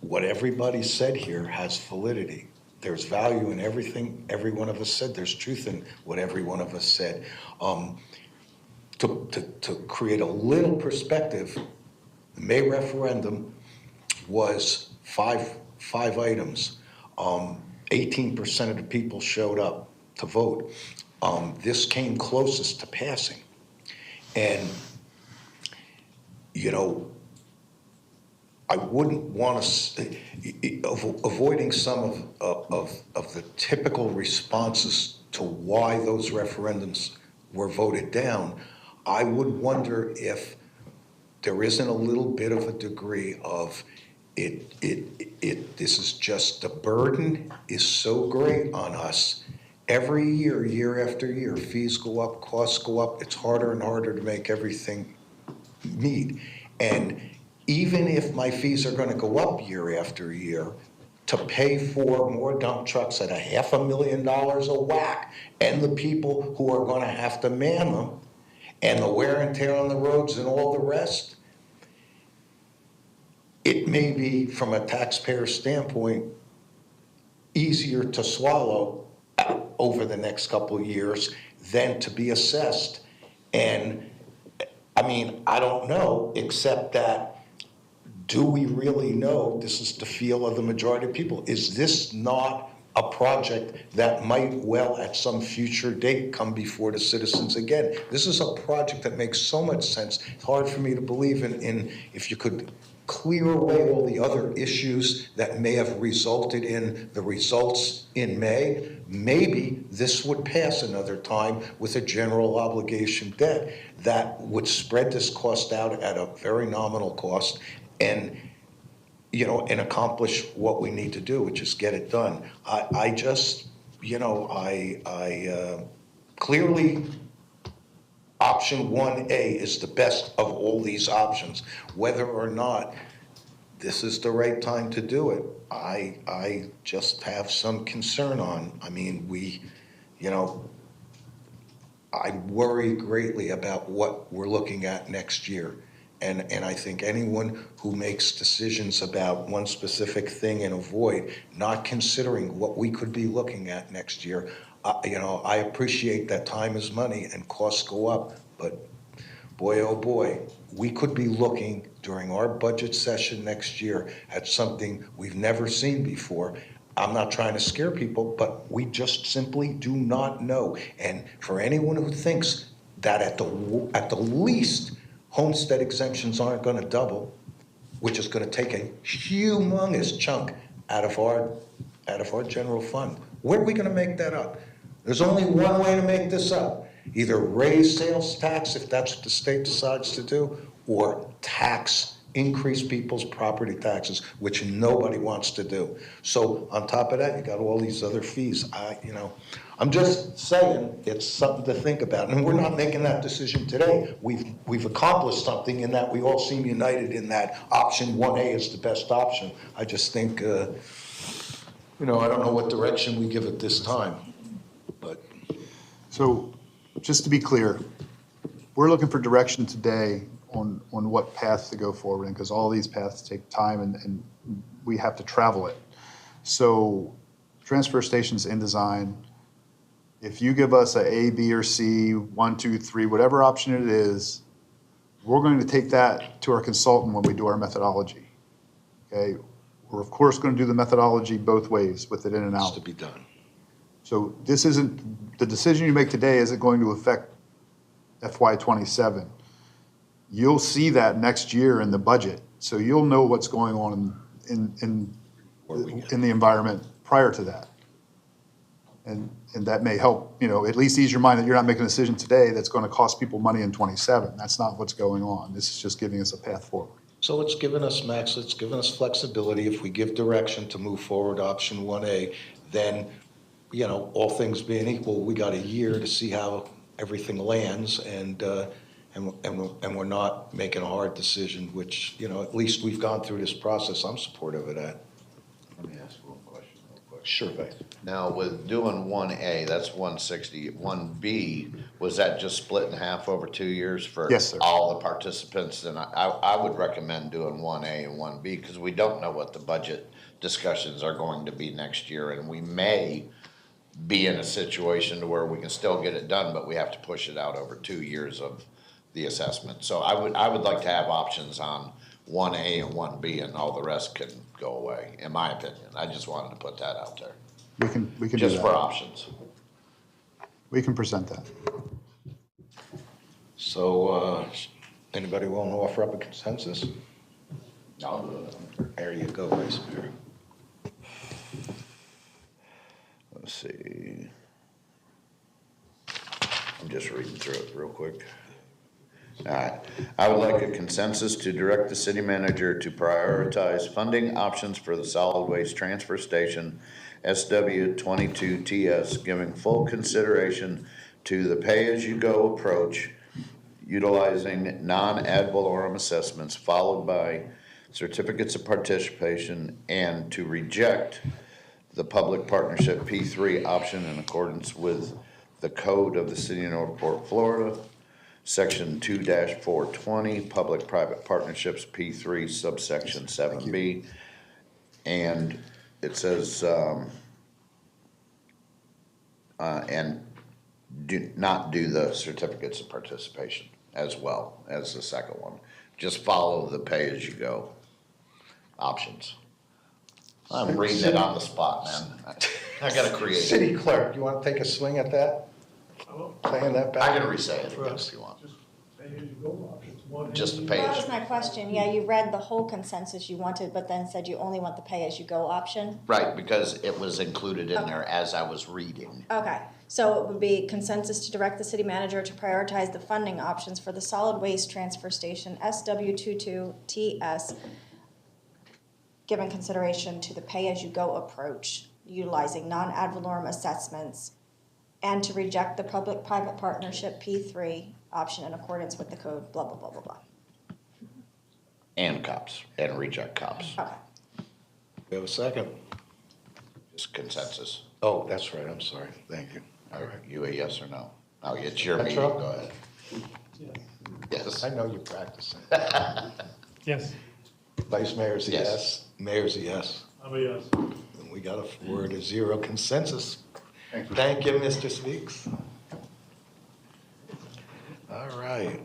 what everybody said here has validity. There's value in everything every one of us said. There's truth in what every one of us said. To create a little perspective, the May referendum was five items. 18% of the people showed up to vote. This came closest to passing. And, you know, I wouldn't want to, avoiding some of the typical responses to why those referendums were voted down, I would wonder if there isn't a little bit of a degree of this is just, the burden is so great on us. Every year, year after year, fees go up, costs go up. It's harder and harder to make everything meet. And even if my fees are going to go up year after year, to pay for more dump trucks at $500,000 a whack, and the people who are going to have to man them, and the wear and tear on the roads and all the rest, it may be, from a taxpayer standpoint, easier to swallow over the next couple of years than to be assessed. And I mean, I don't know, except that, do we really know this is the feel of the majority of people? Is this not a project that might well at some future date come before the citizens again? This is a project that makes so much sense. It's hard for me to believe in if you could clear away all the other issues that may have resulted in the results in May, maybe this would pass another time with a general obligation debt that would spread this cost out at a very nominal cost and, you know, and accomplish what we need to do, which is get it done. I just, you know, clearly option 1A is the best of all these options. Whether or not this is the right time to do it, I just have some concern on. I mean, you know, I worry greatly about what we're looking at next year. And I think anyone who makes decisions about one specific thing and avoid not considering what we could be looking at next year, you know, I appreciate that time is money and costs go up, but boy, oh boy, we could be looking during our budget session next year at something we've never seen before. I'm not trying to scare people, but we just simply do not know. And for anyone who thinks that at the least, homestead exemptions aren't going to double, which is going to take a humongous chunk out of our general fund. Where are we going to make that up? There's only one way to make this up. Either raise sales tax if that's what the state decides to do, or increase people's property taxes, which nobody wants to do. So on top of that, you got all these other fees. I'm just saying it's something to think about. And we're not making that decision today. We've accomplished something in that we all seem united in that option 1A is the best option. I just think, I don't know what direction we give it this time. So just to be clear, we're looking for direction today on what path to go forward in, because all these paths take time and we have to travel it. So transfer station's in design. If you give us A, B, or C, 1, 2, 3, whatever option it is, we're going to take that to our consultant when we do our methodology. Okay? We're of course going to do the methodology both ways with it in and out. It's to be done. So this isn't, the decision you make today isn't going to affect FY27. You'll see that next year in the budget. So you'll know what's going on in the environment prior to that. And that may help, at least ease your mind that you're not making a decision today that's going to cost people money in 27. That's not what's going on. This is just giving us a path forward. So it's given us, Max, it's given us flexibility. If we give direction to move forward option 1A, then, all things being equal, we got a year to see how everything lands, and we're not making a hard decision, which, at least we've gone through this process. I'm supportive of that. Let me ask one question real quick. Sure, Faith. Now, with doing 1A, that's 160. 1B, was that just split in half over 2 years for Yes, sir. all the participants? And I would recommend doing 1A and 1B because we don't know what the budget discussions are going to be next year, and we may be in a situation to where we can still get it done, but we have to push it out over 2 years of the assessment. So I would like to have options on 1A and 1B, and all the rest can go away, in my opinion. I just wanted to put that out there. We can do that. Just for options. We can present that. So, anybody want to offer up a consensus? I'll do it. There you go, Vice Mayor. Let's see. I'm just reading through it real quick. All right. I would like a consensus to direct the city manager to prioritize funding options for the solid waste transfer station SW22TS, giving full consideration to the pay-as-you-go approach, utilizing non-ad valorem assessments, followed by certificates of participation, and to reject the public partnership P3 option in accordance with the code of the city of Northport, Florida, section 2-420, public-private partnerships P3 subsection 7B. And it says, and do not do the certificates of participation as well as the second one. Just follow the pay-as-you-go options. I'm reading it on the spot, man. I gotta create it. City clerk, you want to take a swing at that? Saying that back? I can re-say it if you want. Just pay-as-you-go options. just the Well, that was pay. my question. Yeah, you read the whole consensus you wanted, but then said you only want the pay-as-you-go option. Right, because it was included in there as I was reading. Okay, so it would be consensus to direct the city manager to prioritize the funding options for the solid waste transfer station SW22TS, given consideration to the pay-as-you-go approach, utilizing non-ad valorem assessments, and to reject the public-private partnership P3 option in accordance with the code, blah, blah, blah, blah, blah. And cops, and reject cops. Okay. We have a second. Just consensus. Oh, that's right, I'm sorry, thank you. All right, you a yes or no? Oh, it's your meeting, Petro? go ahead. Yes. I know you're practicing. Yes. Vice Mayor's a Yes. yes, Mayor's a yes. I'm a yes. And we got a 4-0 consensus. Thank you, Mr. Speaks. All right.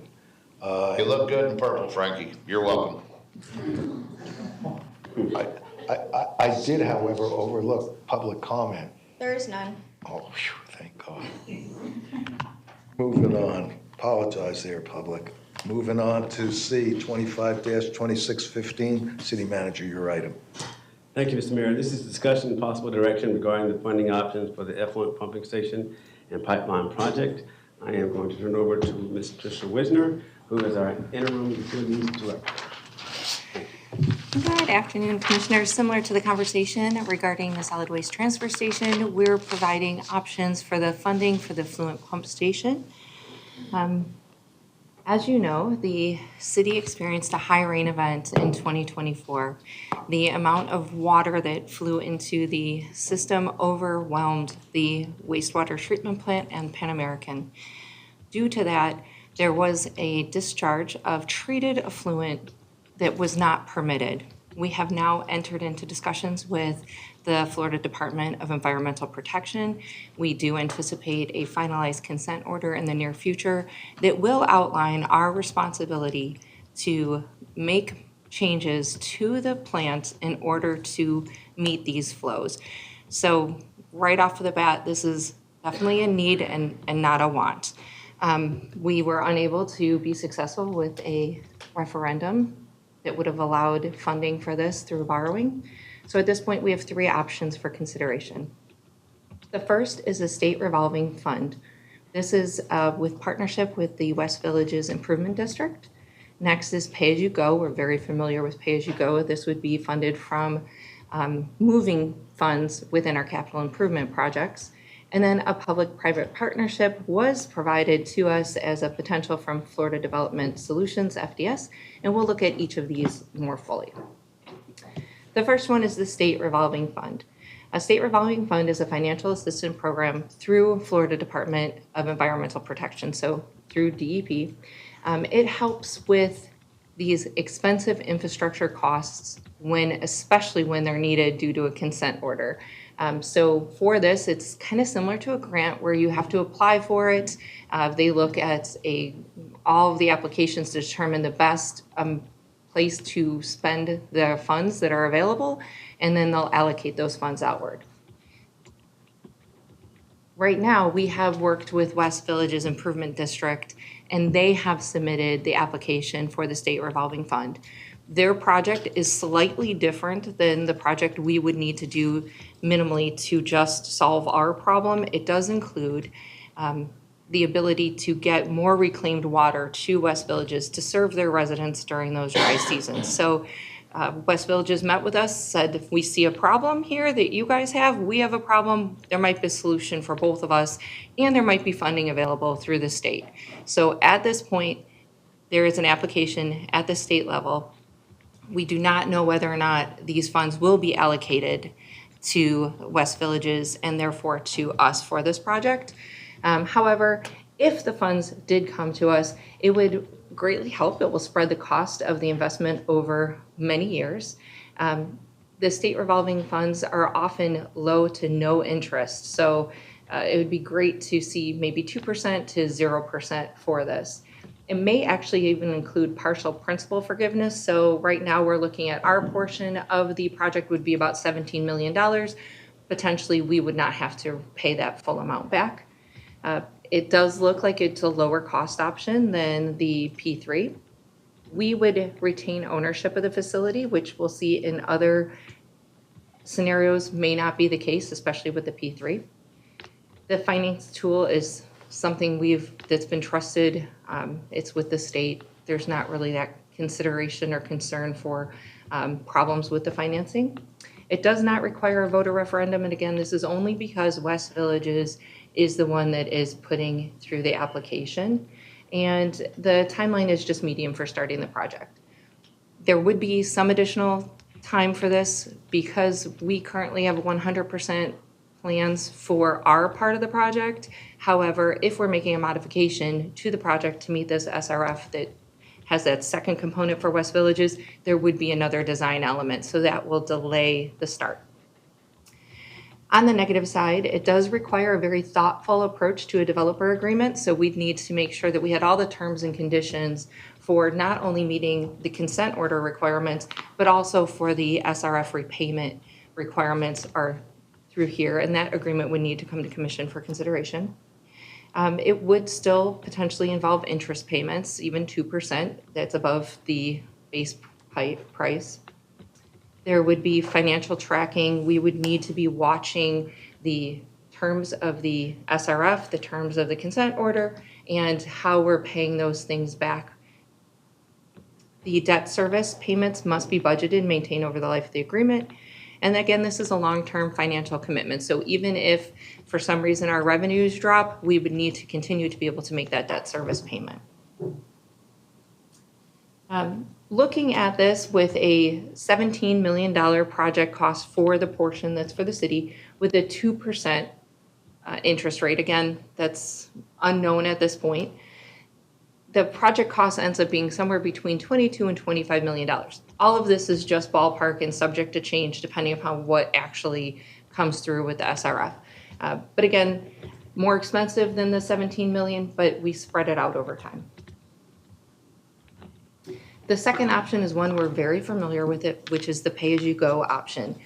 You look good in purple, Frankie. You're welcome. I did, however, overlook public comment. There is none. Oh, phew, thank God. Moving on, apologize there, public. Moving on to C, 25-2615, City Manager, your item. Thank you, Mr. Mayor. This is discussion and possible direction regarding the funding options for the effluent pumping station and pipeline project. I am going to turn over to Ms. Tricia Wisner, who is our interim utilities director. Good afternoon, Commissioners. Similar to the conversation regarding the solid waste transfer station, we're providing options for the funding for the effluent pump station. As you know, the city experienced a high rain event in 2024. The amount of water that flew into the system overwhelmed the wastewater treatment plant and Pan American. Due to that, there was a discharge of treated effluent that was not permitted. We have now entered into discussions with the Florida Department of Environmental Protection. We do anticipate a finalized consent order in the near future that will outline our responsibility to make changes to the plant in order to meet these flows. So right off of the bat, this is definitely a need and not a want. We were unable to be successful with a referendum that would have allowed funding for this through borrowing. So at this point, we have 3 options for consideration. The first is a state revolving fund. This is with partnership with the West Villages Improvement District. Next is pay-as-you-go. We're very familiar with pay-as-you-go. This would be funded from moving funds within our capital improvement projects. And then a public-private partnership was provided to us as a potential from Florida Development Solutions, FDS, and we'll look at each of these more fully. The first one is the State Revolving Fund. A State Revolving Fund is a financial assistance program through Florida Department of Environmental Protection, so through DEP. It helps with these expensive infrastructure costs especially when they're needed due to a consent order. So for this, it's kind of similar to a grant where you have to apply for it. They look at all of the applications to determine the best place to spend the funds that are available, and then they'll allocate those funds outward. Right now, we have worked with West Villages Improvement District, and they have submitted the application for the State Revolving Fund. Their project is slightly different than the project we would need to do minimally to just solve our problem. It does include the ability to get more reclaimed water to West Villages to serve their residents during those dry seasons. So West Villages met with us, said, if we see a problem here that you guys have, we have a problem, there might be a solution for both of us, and there might be funding available through the state. So at this point, there is an application at the state level. We do not know whether or not these funds will be allocated to West Villages and therefore to us for this project. However, if the funds did come to us, it would greatly help. It will spread the cost of the investment over many years. The state revolving funds are often low to no interest. So it would be great to see maybe 2% to 0% for this. It may actually even include partial principal forgiveness. So right now we're looking at our portion of the project would be about $17 million. Potentially we would not have to pay that full amount back. It does look like it's a lower cost option than the P3. We would retain ownership of the facility, which we'll see in other scenarios may not be the case, especially with the P3. The finance tool is something that's been trusted. It's with the state. There's not really that consideration or concern for problems with the financing. It does not require a voter referendum, and again, this is only because West Villages is the one that is putting through the application, and the timeline is just medium for starting the project. There would be some additional time for this because we currently have 100% plans for our part of the project. However, if we're making a modification to the project to meet this SRF that has that second component for West Villages, there would be another design element, so that will delay the start. On the negative side, it does require a very thoughtful approach to a developer agreement, so we'd need to make sure that we had all the terms and conditions for not only meeting the consent order requirements, but also for the SRF repayment requirements are through here, and that agreement would need to come to commission for consideration. It would still potentially involve interest payments, even 2%. That's above the base price. There would be financial tracking. We would need to be watching the terms of the SRF, the terms of the consent order, and how we're paying those things back. The debt service payments must be budgeted and maintained over the life of the agreement. And again, this is a long-term financial commitment. So even if for some reason our revenues drop, we would need to continue to be able to make that debt service payment. Looking at this with a $17 million project cost for the portion that's for the city with a 2% interest rate, again, that's unknown at this point, the project cost ends up being somewhere between $22 and $25 million. All of this is just ballpark and subject to change depending upon what actually comes through with the SRF. But again, more expensive than the $17 million, but we spread it out over time. The second option is one we're very familiar with it, which is the pay-as-you-go option.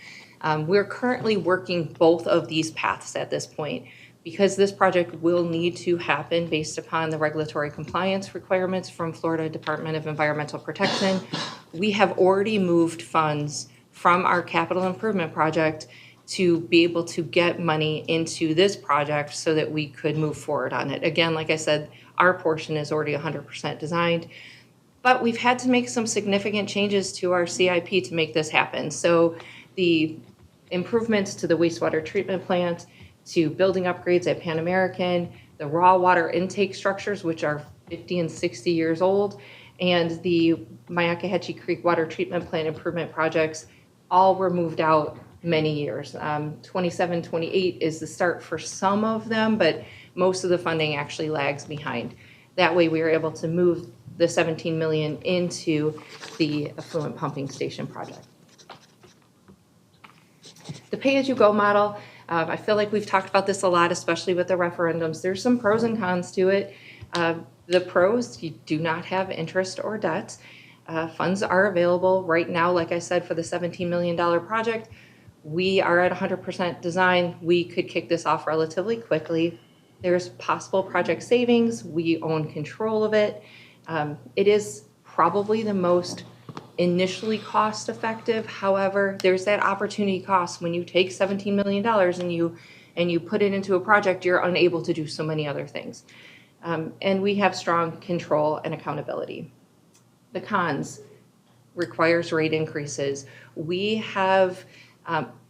We're currently working both of these paths at this point because this project will need to happen based upon the regulatory compliance requirements from Florida Department of Environmental Protection. We have already moved funds from our capital improvement project to be able to get money into this project so that we could move forward on it. Again, like I said, our portion is already 100% designed, but we've had to make some significant changes to our CIP to make this happen. So the improvements to the wastewater treatment plant, to building upgrades at Pan American, the raw water intake structures, which are 50 and 60 years old, and the Myakkahatchee Creek water treatment plant improvement projects all were moved out many years. 27, 28 is the start for some of them, but most of the funding actually lags behind. That way we were able to move the $17 million into the effluent pumping station project. The pay-as-you-go model, I feel like we've talked about this a lot, especially with the referendums. There's some pros and cons to it. The pros, you do not have interest or debt. Funds are available right now, like I said, for the $17 million project. We are at 100% design. We could kick this off relatively quickly. There's possible project savings. We own control of it. It is probably the most initially cost effective. However, there's that opportunity cost when you take $17 million and you put it into a project, you're unable to do so many other things. And we have strong control and accountability. The cons requires rate increases. We have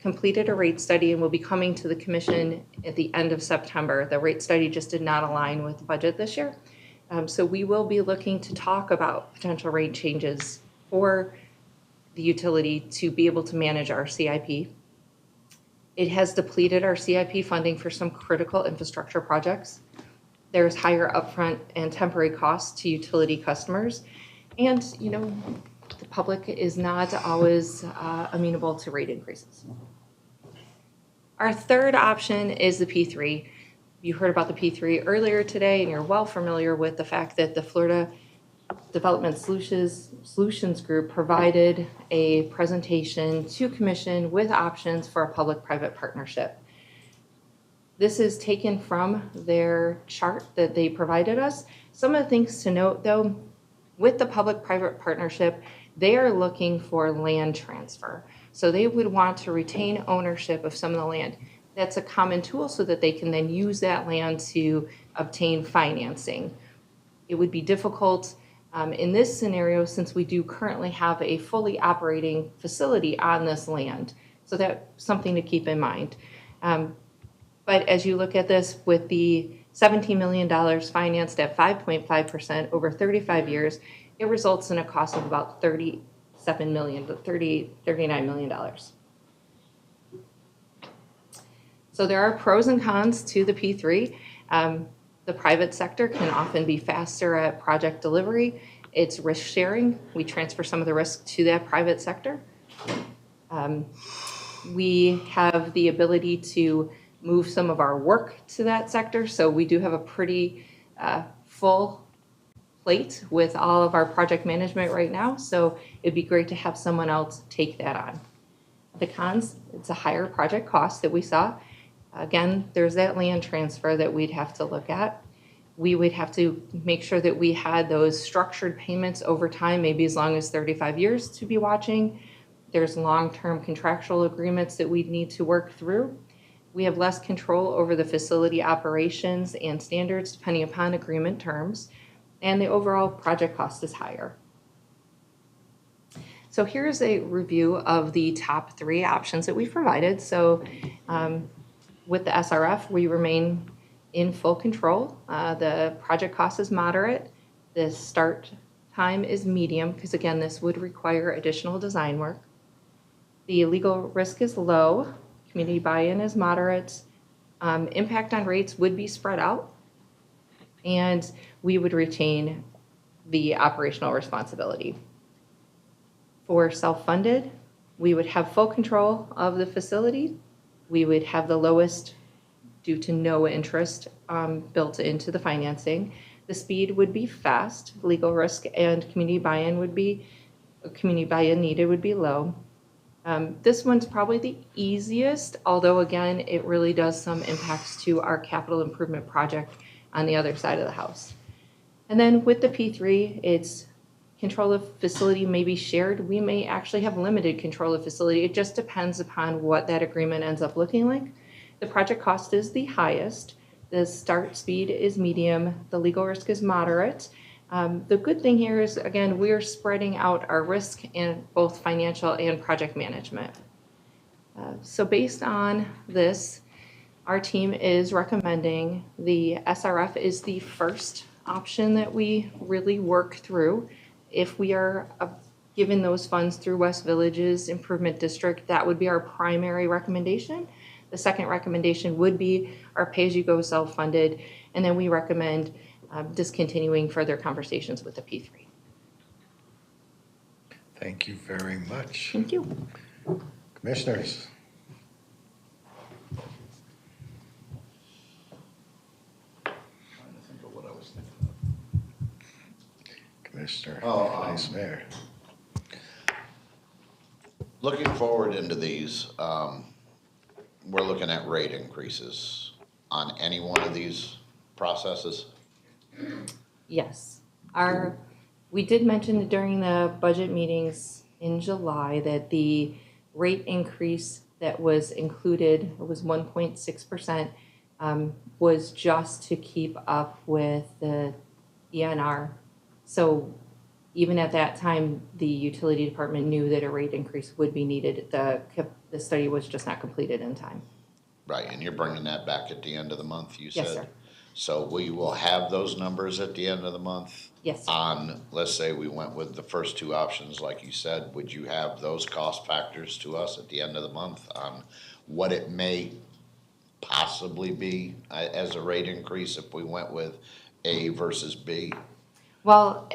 completed a rate study and will be coming to the commission at the end of September. The rate study just did not align with the budget this year. So we will be looking to talk about potential rate changes for the utility to be able to manage our CIP. It has depleted our CIP funding for some critical infrastructure projects. There's higher upfront and temporary costs to utility customers. And, you know, the public is not always amenable to rate increases. Our third option is the P3. You heard about the P3 earlier today, and you're well familiar with the fact that the Florida Development Solutions Group provided a presentation to Commission with options for a public-private partnership. This is taken from their chart that they provided us. Some of the things to note, though, With the public-private partnership, they are looking for land transfer. So they would want to retain ownership of some of the land. That's a common tool so that they can then use that land to obtain financing. It would be difficult in this scenario since we do currently have a fully operating facility on this land. So that's something to keep in mind. But as you look at this with the $17 million financed at 5.5% over 35 years, it results in a cost of about $39 million. So there are pros and cons to the P3. The private sector can often be faster at project delivery. It's risk sharing. We transfer some of the risk to that private sector. We have the ability to move some of our work to that sector. So we do have a pretty full plate with all of our project management right now. So it'd be great to have someone else take that on. The cons, it's a higher project cost that we saw. Again, there's that land transfer that we'd have to look at. We would have to make sure that we had those structured payments over time, maybe as long as 35 years to be watching. There's long-term contractual agreements that we'd need to work through. We have less control over the facility operations and standards depending upon agreement terms, and the overall project cost is higher. So here's a review of the top 3 options that we've provided. So with the SRF, we remain in full control. The project cost is moderate. The start time is medium, because again, this would require additional design work. The legal risk is low. Community buy-in is moderate. Impact on rates would be spread out, and we would retain the operational responsibility. For self-funded, we would have full control of the facility. We would have the lowest due to no interest built into the financing. The speed would be fast. Legal risk and community buy-in needed would be low. This one's probably the easiest, although again, it really does some impacts to our capital improvement project on the other side of the house. And then with the P3, it's control of facility may be shared. We may actually have limited control of facility. It just depends upon what that agreement ends up looking like. The project cost is the highest. The start speed is medium. The legal risk is moderate. The good thing here is, again, we're spreading out our risk in both financial and project management. So based on this, our team is recommending the SRF is the first option that we really work through. If we are given those funds through West Villages Improvement District, that would be our primary recommendation. The second recommendation would be our pay-as-you-go self-funded, and then we recommend discontinuing further conversations with the P3. Thank you very much. Thank you. Commissioners. Commissioner, Vice Mayor. Looking forward into these, we're looking at rate increases on any one of these processes? Yes. We did mention during the budget meetings in July that the rate increase that was included, it was 1.6%, was just to keep up with the ENR. So even at that time, the utility department knew that a rate increase would be needed. The study was just not completed in time. Right, and you're bringing that back at the end of the month, you said? Yes, sir. So we will have those numbers at the end of the month? Yes. On, let's say we went with the first 2 options, like you said, would you have those cost factors to us at the end of the month on what it may possibly be as a rate increase if we went with A versus B? Well,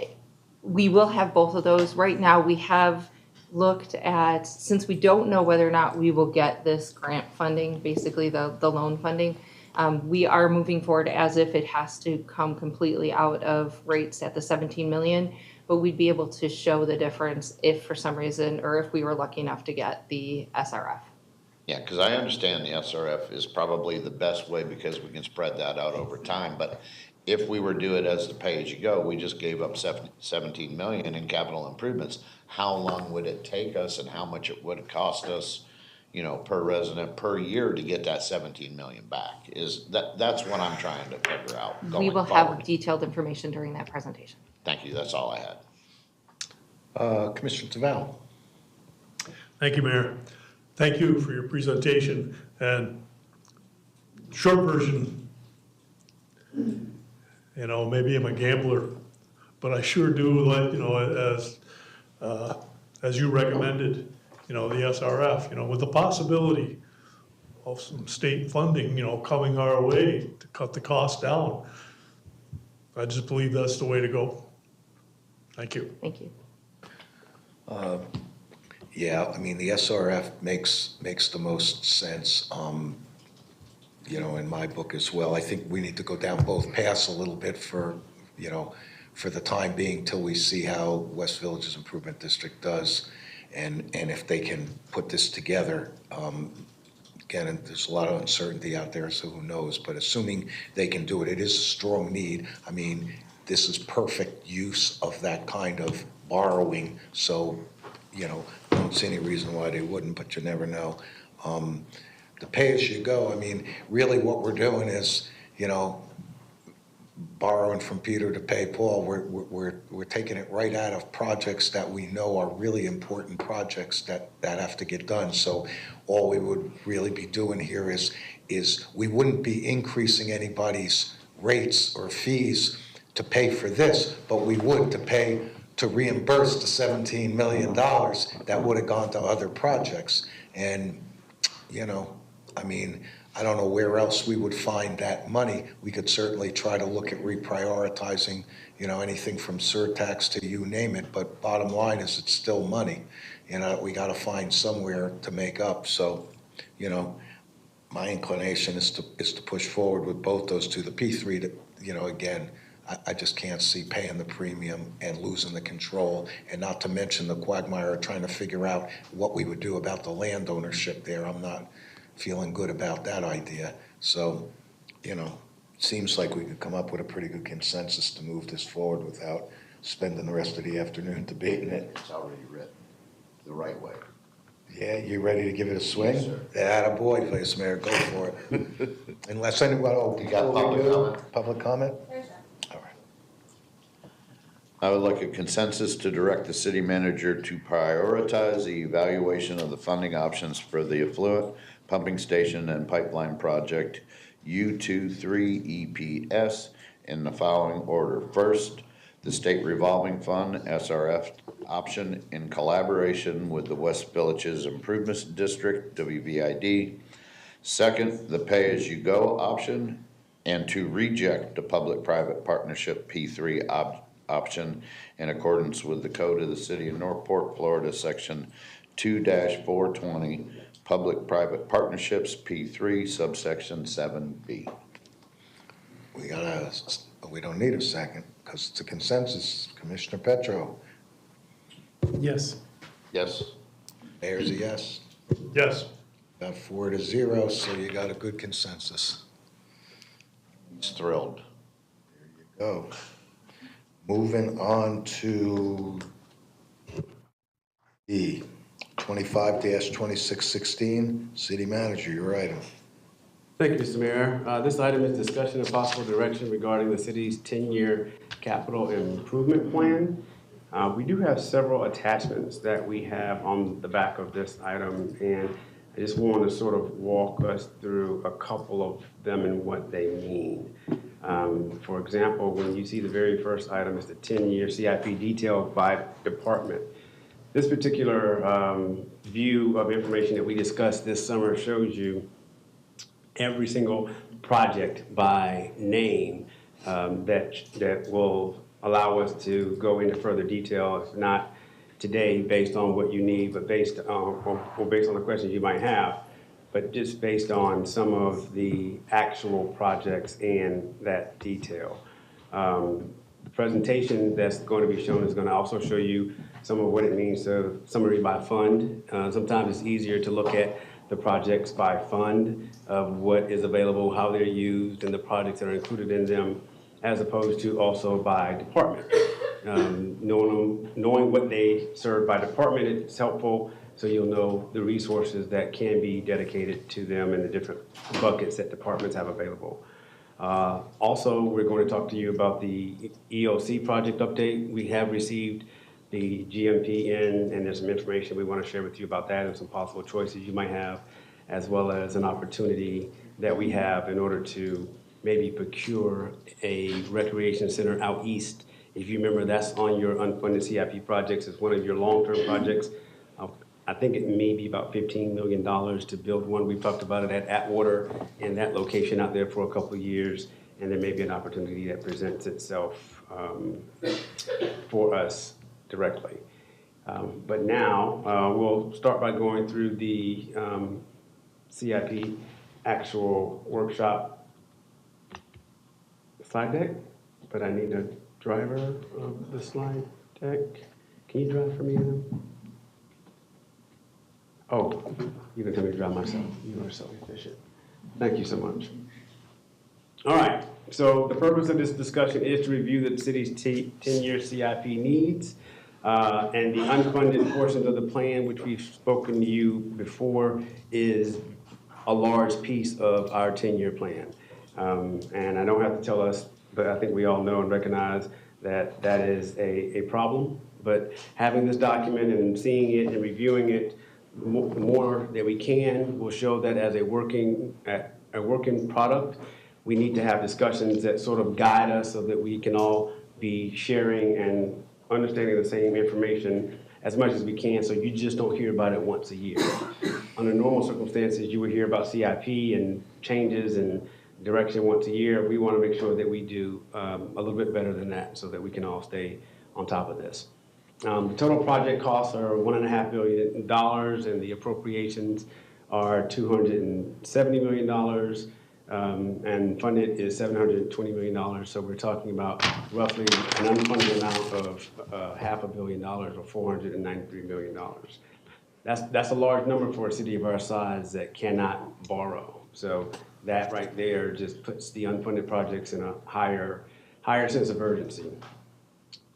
we will have both of those. Right now, we have looked at, since we don't know whether or not we will get this grant funding, basically the loan funding, we are moving forward as if it has to come completely out of rates at the 17 million, but we'd be able to show the difference if for some reason, or if we were lucky enough to get the SRF. Yeah, because I understand the SRF is probably the best way because we can spread that out over time, but if we were to do it as the pay-as-you-go, we just gave up 17 million in capital improvements. How long would it take us and how much it would cost us, per resident per year to get that 17 million back? That's what I'm trying to figure out We going will forward. have detailed information during that presentation. Thank you, that's all I had. Commissioner Taval. Thank you, Mayor. Thank you for your presentation. And short version, maybe I'm a gambler, but I sure do like, as you recommended, the SRF, with the possibility of some state funding, coming our way to cut the cost down. I just believe that's the way to go. Thank you. Thank you. Yeah, I mean, the SRF makes the most sense, in my book as well. I think we need to go down both paths a little bit for the time being till we see how West Villages Improvement District does and if they can put this together. Again, and there's a lot of uncertainty out there, so who knows, but assuming they can do it, it is a strong need. I mean, this is perfect use of that kind of borrowing, so, I don't see any reason why they wouldn't, but you never know. The pay-as-you-go, I mean, really what we're doing is, borrowing from Peter to pay Paul. We're taking it right out of projects that we know are really important projects that have to get done. So all we would really be doing here is we wouldn't be increasing anybody's rates or fees to pay for this, but we would to reimburse the $17 million that would have gone to other projects. And, I mean, I don't know where else we would find that money. We could certainly try to look at reprioritizing, anything from surtax to you name it, but bottom line is it's still money. We got to find somewhere to make up. So, my inclination is to push forward with both those two. The P3, again, I just can't see paying the premium and losing the control, and not to mention the quagmire of trying to figure out what we would do about the land ownership there. I'm not feeling good about that idea. So, seems like we could come up with a pretty good consensus to move this forward without spending the rest of the afternoon debating it. It's already written the right way. Yeah, you ready to give it a swing? Yes, sir. Attaboy, Vice Mayor, go for it. Unless anyone, You got public comment? Public comment? I would like a consensus to direct the city manager to prioritize the evaluation of the funding options for the affluent pumping station and pipeline project U23 EPS in the following order. First, the State Revolving Fund SRF option in collaboration with the West Villages Improvement District WVID. Second, the pay-as-you-go option, and to reject the public-private partnership P3 option in accordance with the Code of the City of Northport, Florida, Section 2-420, Public-Private Partnerships P3, subsection 7B. We don't need a second because it's a consensus. Commissioner Petro? Yes. Yes. Mayor's a yes. Yes. About 4-0, so you got a good consensus. He's thrilled. There you go. Moving on to E, 25-2616, City Manager, your item. Thank you, Mr. Mayor. This item is discussion of possible direction regarding the city's 10-year capital improvement plan. We do have several attachments that we have on the back of this item, and I just want to sort of walk us through a couple of them and what they mean. For example, when you see the very first item is the 10-year CIP detailed by department. This particular view of information that we discussed this summer shows you every single project by name that will allow us to go into further detail, if not today based on what you need, but based on the questions you might have, but just based on some of the actual projects and that detail. The presentation that's going to be shown is going to also show you some of what it means to summary by fund. Sometimes it's easier to look at the projects by fund of what is available, how they're used, and the projects that are included in them. as opposed to also by department. Knowing what they serve by department is helpful, so you'll know the resources that can be dedicated to them and the different buckets that departments have available. Also, we're going to talk to you about the EOC project update. We have received the GMP in, and there's some information we want to share with you about that and some possible choices you might have, as well as an opportunity that we have in order to maybe procure a recreation center out east. If you remember, that's on your unfunded CIP projects. It's one of your long-term projects. I think it may be about $15 million to build one. We've talked about it at Atwater in that location out there for a couple of years, and there may be an opportunity that presents itself for us directly. But now, we'll start by going through the CIP actual workshop slide deck, but I need a driver of the slide deck. Can you drive for me then? Oh, you can tell me to drive myself. You are so efficient. Thank you so much. All right, so the purpose of this discussion is to review the city's 10-year CIP needs and the unfunded portions of the plan, which we've spoken to you before, is a large piece of our 10-year plan. And I don't have to tell us, but I think we all know and recognize that that is a problem. But having this document and seeing it and reviewing it more that we can will show that as a working product, we need to have discussions that sort of guide us so that we can all be sharing and understanding the same information as much as we can, so you just don't hear about it once a year. Under normal circumstances, you would hear about CIP and changes and direction once a year. We want to make sure that we do a little bit better than that so that we can all stay on top of this. The total project costs are $1.5 billion, and the appropriations are $270 million, and funded is $720 million. So we're talking about roughly an unfunded amount of $500 million or $493 million. That's a large number for a city of our size that cannot borrow. So that right there just puts the unfunded projects in a higher sense of urgency.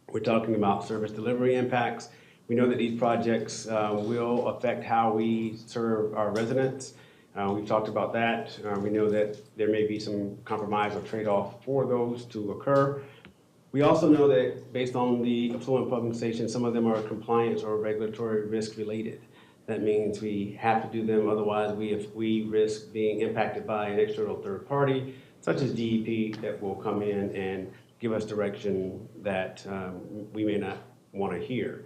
We're talking about service delivery impacts. We know that these projects will affect how we serve our residents. We've talked about that. We know that there may be some compromise or trade-off for those to occur. We also know that based on the affluent pumping stations, some of them are compliance or regulatory risk related. That means we have to do them, otherwise we risk being impacted by an external third party, such as DEP, that will come in and give us direction that we may not want to hear.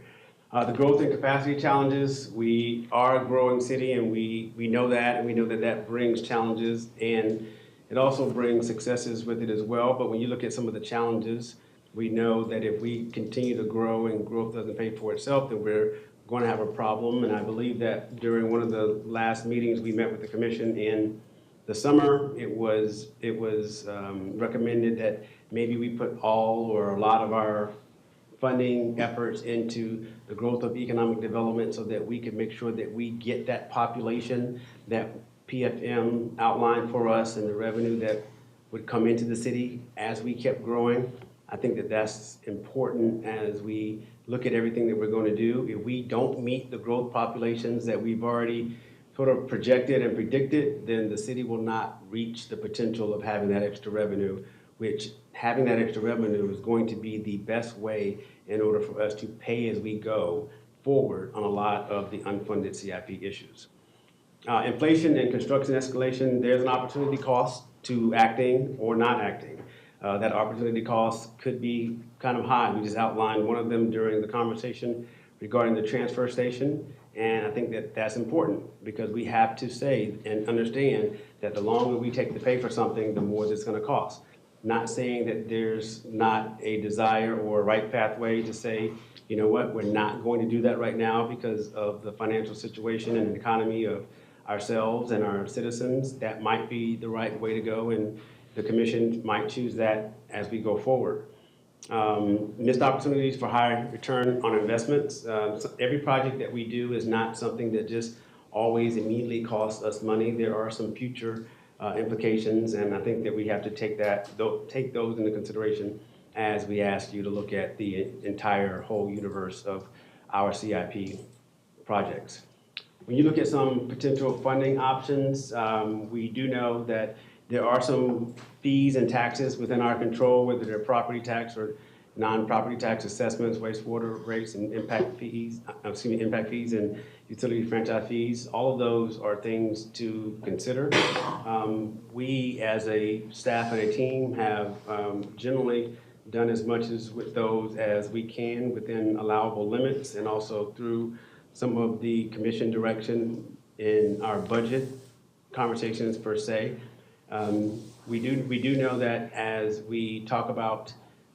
The growth and capacity challenges, we are a growing city, and we know that, and we know that that brings challenges, and it also brings successes with it as well. But when you look at some of the challenges, we know that if we continue to grow and growth doesn't pay for itself, then we're going to have a problem. And I believe that during one of the last meetings we met with the commission in the summer, it was recommended that maybe we put all or a lot of our funding efforts into the growth of economic development so that we can make sure that we get that population that PFM outlined for us and the revenue that would come into the city as we kept growing. I think that that's important as we look at everything that we're going to do. If we don't meet the growth populations that we've already sort of projected and predicted, then the city will not reach the potential of having that extra revenue, which having that extra revenue is going to be the best way in order for us to pay as we go forward on a lot of the unfunded CIP issues. Inflation and construction escalation, there's an opportunity cost to acting or not acting. That opportunity cost could be kind of high. We just outlined one of them during the conversation regarding the transfer station. And I think that that's important because we have to say and understand that the longer we take to pay for something, the more it's going to cost. Not saying that there's not a desire or a right pathway to say, you know what, we're not going to do that right now because of the financial situation and the economy of ourselves and our citizens. That might be the right way to go, and the commission might choose that as we go forward. Missed opportunities for higher return on investments. So every project that we do is not something that just always immediately costs us money. There are some future implications, and I think that we have to take those into consideration as we ask you to look at the entire whole universe of our CIP projects. When you look at some potential funding options, we do know that there are some fees and taxes within our control, whether they're property tax or non-property tax assessments, wastewater rates, and impact fees and utility franchise fees. All of those are things to consider. We, as a staff and a team, have generally done as much as with those as we can within allowable limits, and also through some of the commission direction in our budget conversations per se. We do know that as we talk about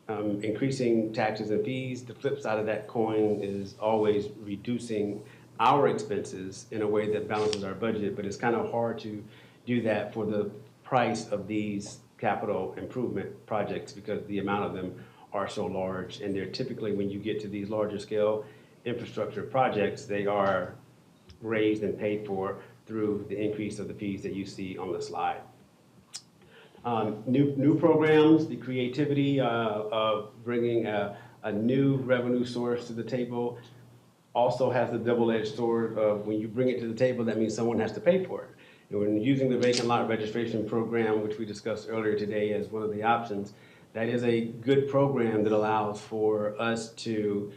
increasing taxes and fees, the flip side of that coin is always reducing our expenses in a way that balances our budget, but it's kind of hard to do that for the price of these capital improvement projects because the amount of them are so large, and they're typically, when you get to these larger scale infrastructure projects, they are raised and paid for through the increase of the fees that you see on the slide. New programs, the creativity of bringing a new revenue source to the table also has the double-edged sword of when you bring it to the table, that means someone has to pay for it. And when using the vacant lot registration program, which we discussed earlier today as one of the options, that is a good program that allows for us to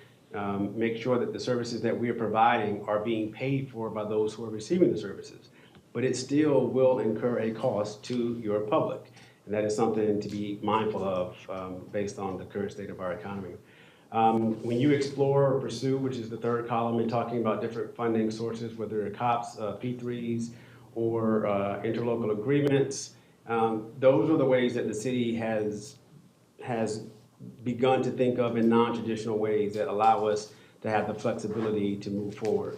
make sure that the services that we are providing are being paid for by those who are receiving the services. But it still will incur a cost to your public. And that is something to be mindful of based on the current state of our economy. When you explore or pursue, which is the third column, in talking about different funding sources, whether they're COPS, P3s, or interlocal agreements, those are the ways that the city has begun to think of in non-traditional ways that allow us to have the flexibility to move forward.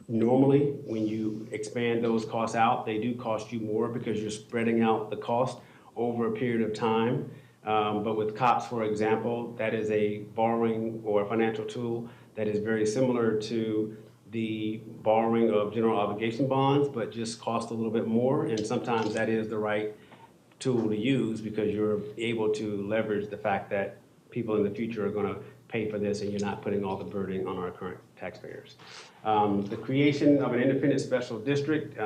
Normally, when you expand those costs out, they do cost you more because you're spreading out the cost over a period of time. But with COPS, for example, that is a borrowing or a financial tool that is very similar to the borrowing of general obligation bonds, but just cost a little bit more. And sometimes that is the right tool to use because you're able to leverage the fact that people in the future are going to pay for this and you're not putting all the burden on our current taxpayers. The creation of an independent special district,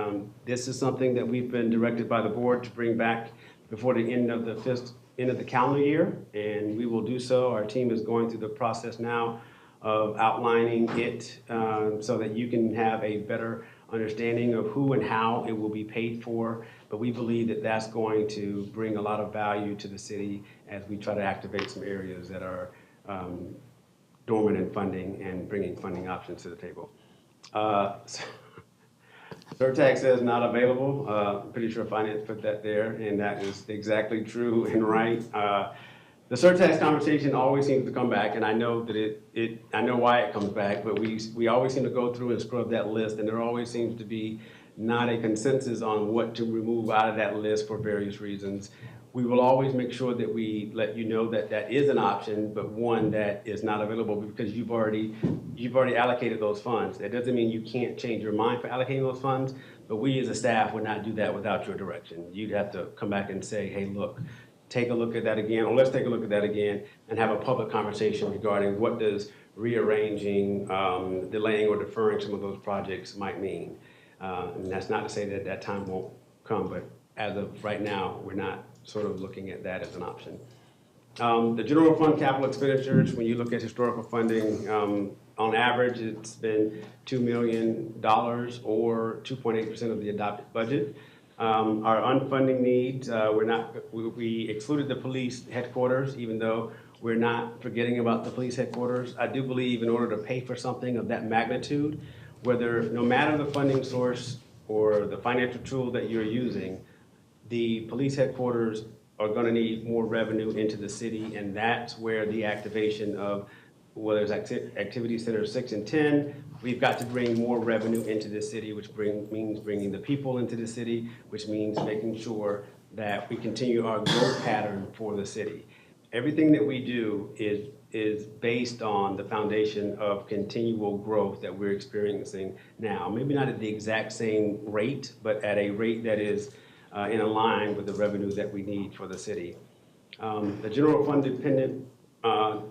this is something that we've been directed by the board to bring back before the end of the calendar year, and we will do so. Our team is going through the process now of outlining it so that you can have a better understanding of who and how it will be paid for. But we believe that that's going to bring a lot of value to the city as we try to activate some areas that are dormant in funding and bringing funding options to the table. Surtax says not available. I'm pretty sure finance put that there, and that is exactly true and right. The surtax conversation always seems to come back, and I know that I know why it comes back, but we always seem to go through and scrub that list, and there always seems to be not a consensus on what to remove out of that list for various reasons. We will always make sure that we let you know that that is an option, but one that is not available because you've already allocated those funds. That doesn't mean you can't change your mind for allocating those funds, but we as a staff would not do that without your direction. You'd have to come back and say, hey, look, take a look at that again, or let's take a look at that again and have a public conversation regarding what does rearranging, delaying or deferring some of those projects might mean. And that's not to say that that time won't come, but as of right now, we're not sort of looking at that as an option. The general fund capital expenditures, when you look at historical funding, on average, it's been $2 million or 2.8% of the adopted budget. Our unfunding needs, we excluded the police headquarters, even though we're not forgetting about the police headquarters. I do believe in order to pay for something of that magnitude, no matter the funding source or the financial tool that you're using, the police headquarters are going to need more revenue into the city, and that's where the activation of, whether it's Activity Center 6 and 10, we've got to bring more revenue into the city, which means bringing the people into the city, which means making sure that we continue our growth pattern for the city. Everything that we do is based on the foundation of continual growth that we're experiencing now. Maybe not at the exact same rate, but at a rate that is in line with the revenue that we need for the city. The general fund dependent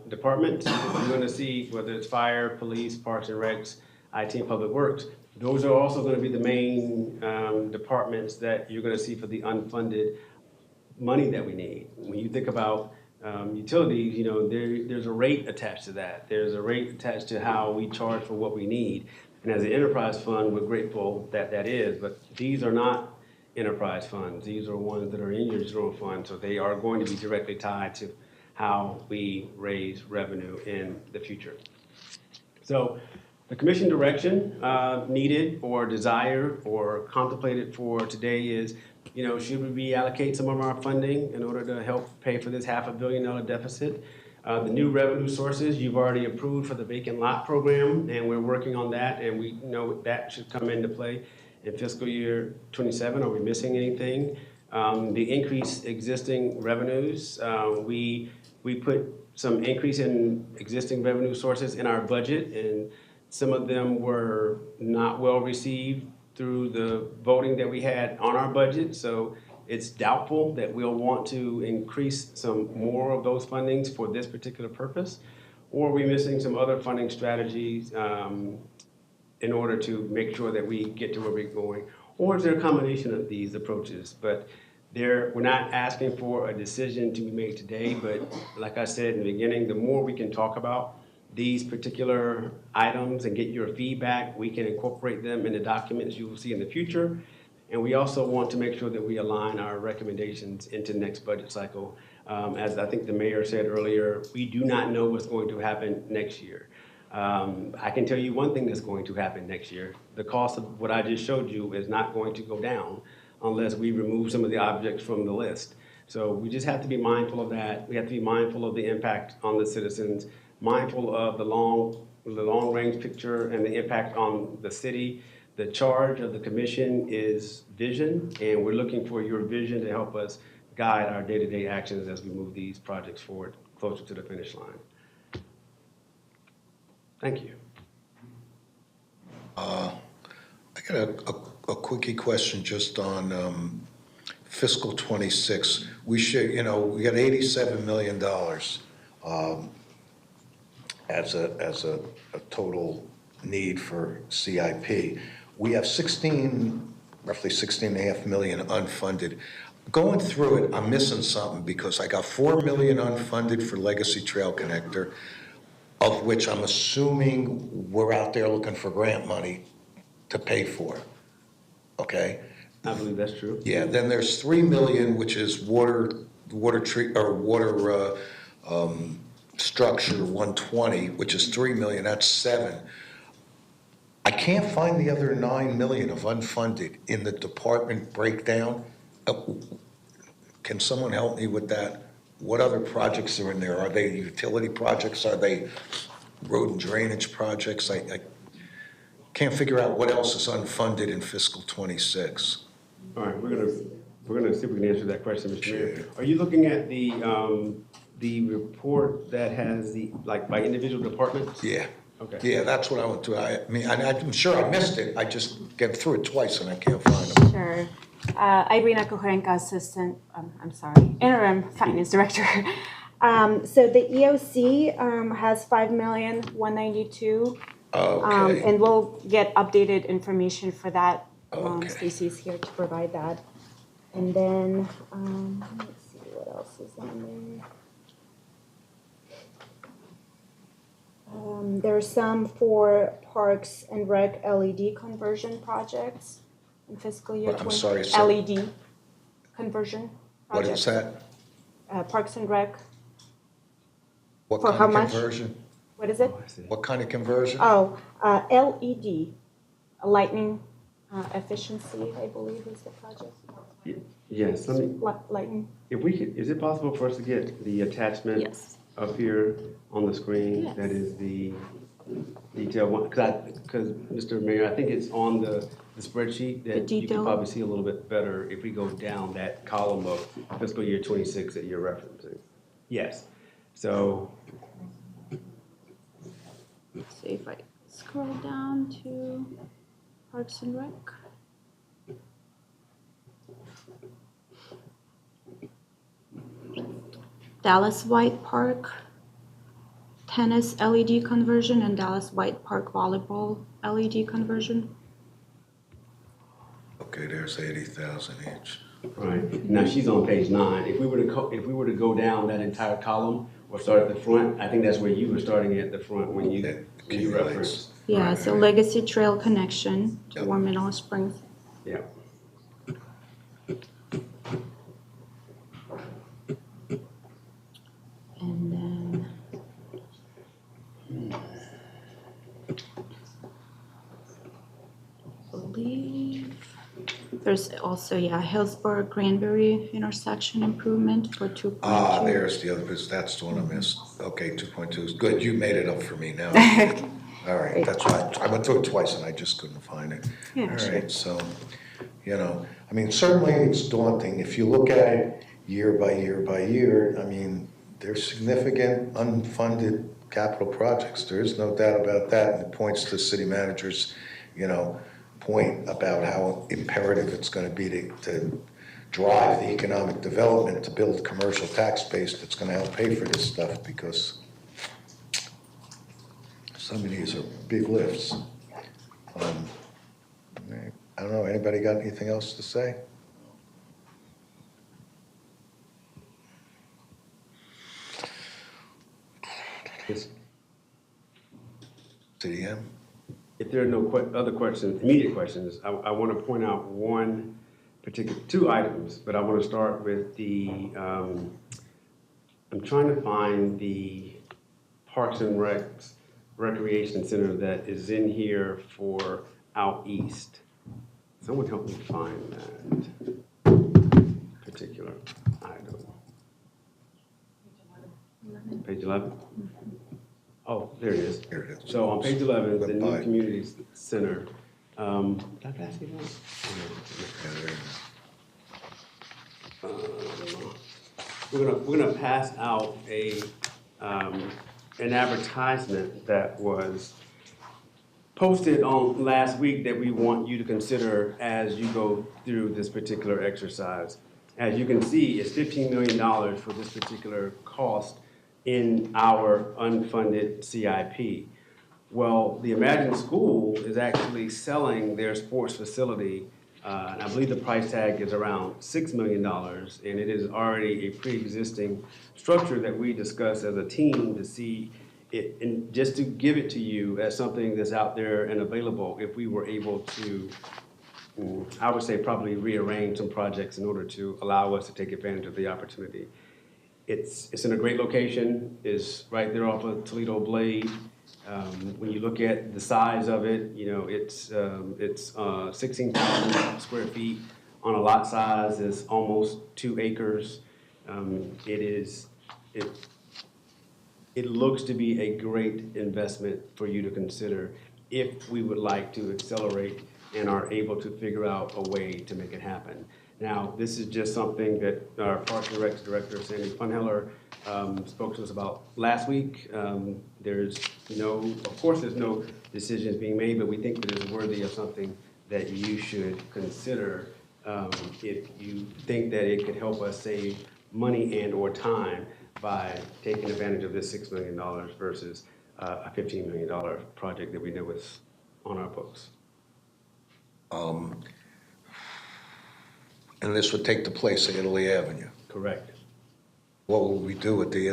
department, you're going to see whether it's fire, police, parks and recs, IT and public works. Those are also going to be the main departments that you're going to see for the unfunded money that we need. When you think about utilities, you know, there's a rate attached to that. There's a rate attached to how we charge for what we need. And as an enterprise fund, we're grateful that that is, but these are not enterprise funds. These are ones that are in your general fund, so they are going to be directly tied to how we raise revenue in the future. So the commission direction needed or desired or contemplated for today is, you know, should we reallocate some of our funding in order to help pay for this $500 million deficit? The new revenue sources you've already approved for the vacant lot program, and we're working on that, and we know that should come into play in fiscal year 27. Are we missing anything? The increased existing revenues, we put some increase in existing revenue sources in our budget, and some of them were not well received through the voting that we had on our budget. So it's doubtful that we'll want to increase some more of those fundings for this particular purpose. Or are we missing some other funding strategies in order to make sure that we get to where we're going? Or is there a combination of these approaches? But we're not asking for a decision to be made today, but like I said in the beginning, the more we can talk about these particular items and get your feedback, we can incorporate them in the documents you will see in the future. And we also want to make sure that we align our recommendations into next budget cycle. As I think the mayor said earlier, we do not know what's going to happen next year. I can tell you one thing that's going to happen next year. The cost of what I just showed you is not going to go down unless we remove some of the objects from the list. So we just have to be mindful of that. We have to be mindful of the impact on the citizens, mindful of the long range picture and the impact on the city. The charge of the commission is vision, and we're looking for your vision to help us guide our day-to-day actions as we move these projects forward closer to the finish line. Thank you. I got a quickie question just on fiscal 26. We should, you know, we got $87 million as a total need for CIP. We have roughly 16.5 million unfunded. Going through it, I'm missing something because I got 4 million unfunded for Legacy Trail Connector, of which I'm assuming we're out there looking for grant money to pay for. Okay? I believe that's true. Yeah, then there's 3 million, which is water structure 120, which is 3 million, that's 7. I can't find the other 9 million of unfunded in the department breakdown. Can someone help me with that? What other projects are in there? Are they utility projects? Are they road and drainage projects? I can't figure out what else is unfunded in fiscal 26. All right, we're gonna see if we can answer that question, Mr. Mayor. Are you looking at the report that has by individual departments? Yeah. Okay. Yeah, that's what I went through. I mean, I'm sure I missed it. I just get through it twice and I can't find them. Sure. Irina Kocharenka, Assistant, Interim Finance Director. So the EOC has 5,192,000. Okay. And we'll get updated information for that. Okay. Stacy's here to provide that. And then, let's see what else is on there. There are some for Parks and Rec LED conversion projects in fiscal year 20. I'm sorry, sir. LED conversion What projects. is that? Parks and Rec. What For kind how of much? conversion? What is it? What kind of conversion? Oh, LED, lighting efficiency, I believe is the project. Yes, Lighting. if we could, is it possible for us to get the attachment Yes. up here on the screen? Yes. That is the detail one, because Mr. Mayor, I think it's on the spreadsheet that you can detail? probably see a little bit better if we go down that column of fiscal year 26 that you're referencing. Yes, so. Let's see if I scroll down to Parks and Rec. Dallas White Park tennis LED conversion and Dallas White Park volleyball LED conversion. Okay, there's 80,000 each. Right, now she's on page 9. If we were to go down that entire column or start at the front, I think that's where you were starting at the front when you referenced. Yeah, so Legacy Trail connection to Warm Meadow Springs. Yeah. And then I believe there's also, Hillsborough Granbury intersection improvement for 2.2. Ah, there's the other, because that's the one I missed. Okay, 2.2 is good. You made it up for me now. All right, that's why I went through it twice and I just couldn't find it. Yeah, All sure. right, so, I mean, certainly it's daunting. If you look at it year by year by year, I mean, there's significant unfunded capital projects. There is no doubt about that. And it points to the city manager's, point about how imperative it's going to be to drive the economic development, to build commercial tax base that's going to help pay for this stuff, because some of these are big lifts. I don't know, anybody got anything else to say? City M? If there are no other questions, immediate questions, I want to point out two items, but I want to start with I'm trying to find the Parks and Recreation Center that is in here for out east. Someone help me find that particular item. Page 11? Oh, there it is. Here it is. So on page 11, the new community center. Did I pass it on? We're gonna pass out an advertisement that was posted on last week that we want you to consider as you go through this particular exercise. As you can see, it's $15 million for this particular cost in our unfunded CIP. Well, the Imagine School is actually selling their sports facility, and I believe the price tag is around $6 million, and it is already a pre-existing structure that we discussed as a team to see it, and just to give it to you as something that's out there and available if we were able to, I would say probably rearrange some projects in order to allow us to take advantage of the opportunity. It's in a great location. It's right there off of Toledo Blade. When you look at the size of it, it's 16,000 square feet on a lot size. It's almost 2 acres. It looks to be a great investment for you to consider if we would like to accelerate and are able to figure out a way to make it happen. Now, this is just something that our Parks and Rec Director, Sandy Funheller, spoke to us about last week. There's no decisions being made, but we think that it's worthy of something that you should consider if you think that it could help us save money and or time by taking advantage of this $6 million versus a $15 million project that we know is on our books. And this would take the place of Italy Avenue. Correct. What will we do with the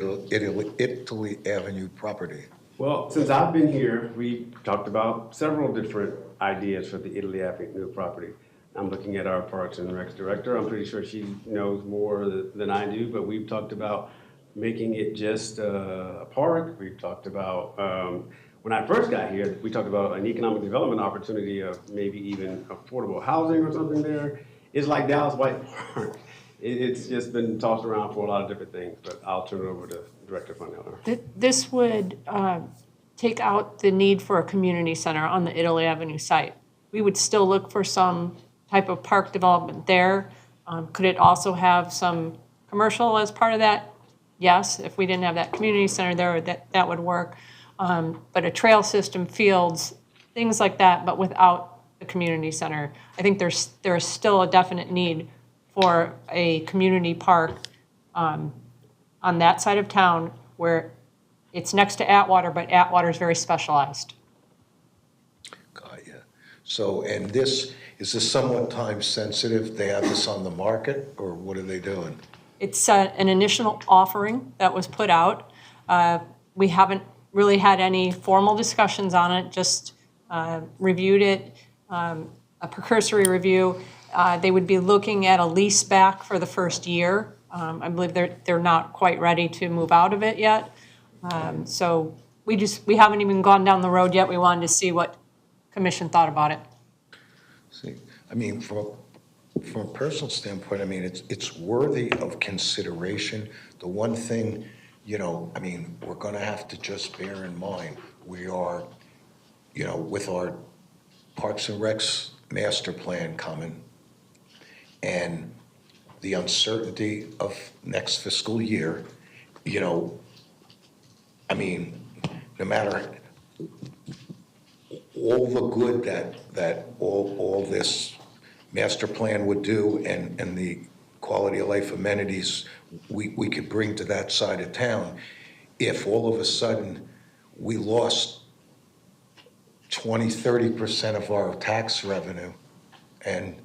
Italy Avenue property? Well, since I've been here, we talked about several different ideas for the Italy Avenue property. I'm looking at our Parks and Recs Director. I'm pretty sure she knows more than I do, but we've talked about making it just a park. We've talked about, when I first got here, we talked about an economic development opportunity of maybe even affordable housing or something there. It's like Dallas White Park. It's just been tossed around for a lot of different things, but I'll turn it over to Director Funheller. This would take out the need for a community center on the Italy Avenue site. We would still look for some type of park development there. Could it also have some commercial as part of that? Yes, if we didn't have that community center there, that would work. But a trail system, fields, things like that, but without the community center. I think there is still a definite need for a community park on that side of town where it's next to Atwater, but Atwater is very specialized. So, and is this somewhat time sensitive? They have this on the market, or what are they doing? It's an initial offering that was put out. We haven't really had any formal discussions on it, just reviewed it, a precursory review. They would be looking at a lease back for the first year. I believe they're not quite ready to move out of it yet. So we haven't even gone down the road yet. We wanted to see what Commission thought about it. See, I mean, from a personal standpoint, I mean, it's worthy of consideration. The one thing, you know, I mean, we're gonna have to just bear in mind, we are, you know, with our Parks and Recs master plan coming and the uncertainty of next fiscal year, you know, I mean, no matter all the good that all this master plan would do and the quality of life amenities we could bring to that side of town, if all of a sudden we lost 20-30% of our tax revenue, and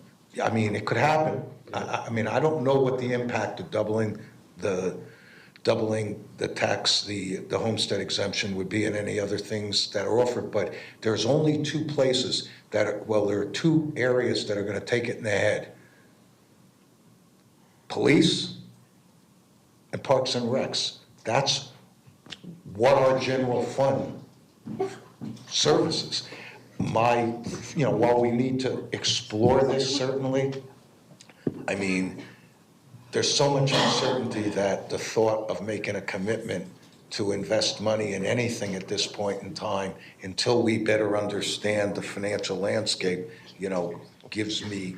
I mean, it could happen. I mean, I don't know what the impact of doubling the tax, the homestead exemption would be, and any other things that are offered, but there's only two places that are, well, there are two areas that are gonna take it in the head. Police and Parks and Recs. That's what our general fund services. You know, while we need to explore this certainly, I mean, there's so much uncertainty that the thought of making a commitment to invest money in anything at this point in time, until we better understand the financial landscape, you know, gives me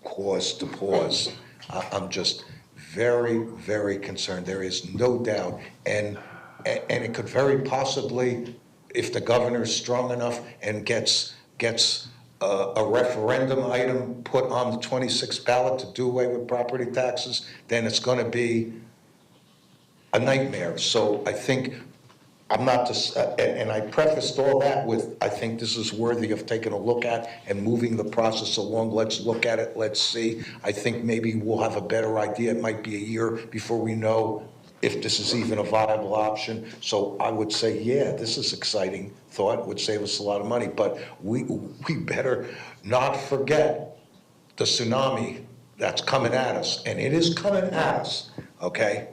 cause to pause. I'm just very, very concerned. There is no doubt, and it could very possibly, if the governor's strong enough and gets a referendum item put on the 26th ballot to do away with property taxes, then it's going to be a nightmare. So I think I'm not just, and I prefaced all that with, I think this is worthy of taking a look at and moving the process along. Let's look at it. Let's see. I think maybe we'll have a better idea. It might be a year before we know if this is even a viable option. So I would say, yeah, this is exciting thought. It would save us a lot of money, but we better not forget the tsunami that's coming at us, and it is coming at us, okay?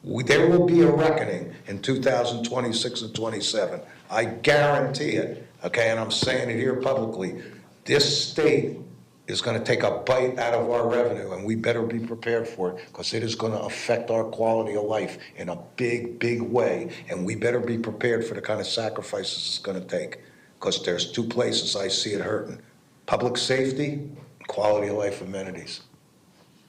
There will be a reckoning in 2026 and 27. I guarantee it, okay? And I'm saying it here publicly. This state is going to take a bite out of our revenue, and we better be prepared for it, because it is going to affect our quality of life in a big, big way, and we better be prepared for the kind of sacrifices it's going to take, because there's two places I see it hurting: public safety, quality of life amenities.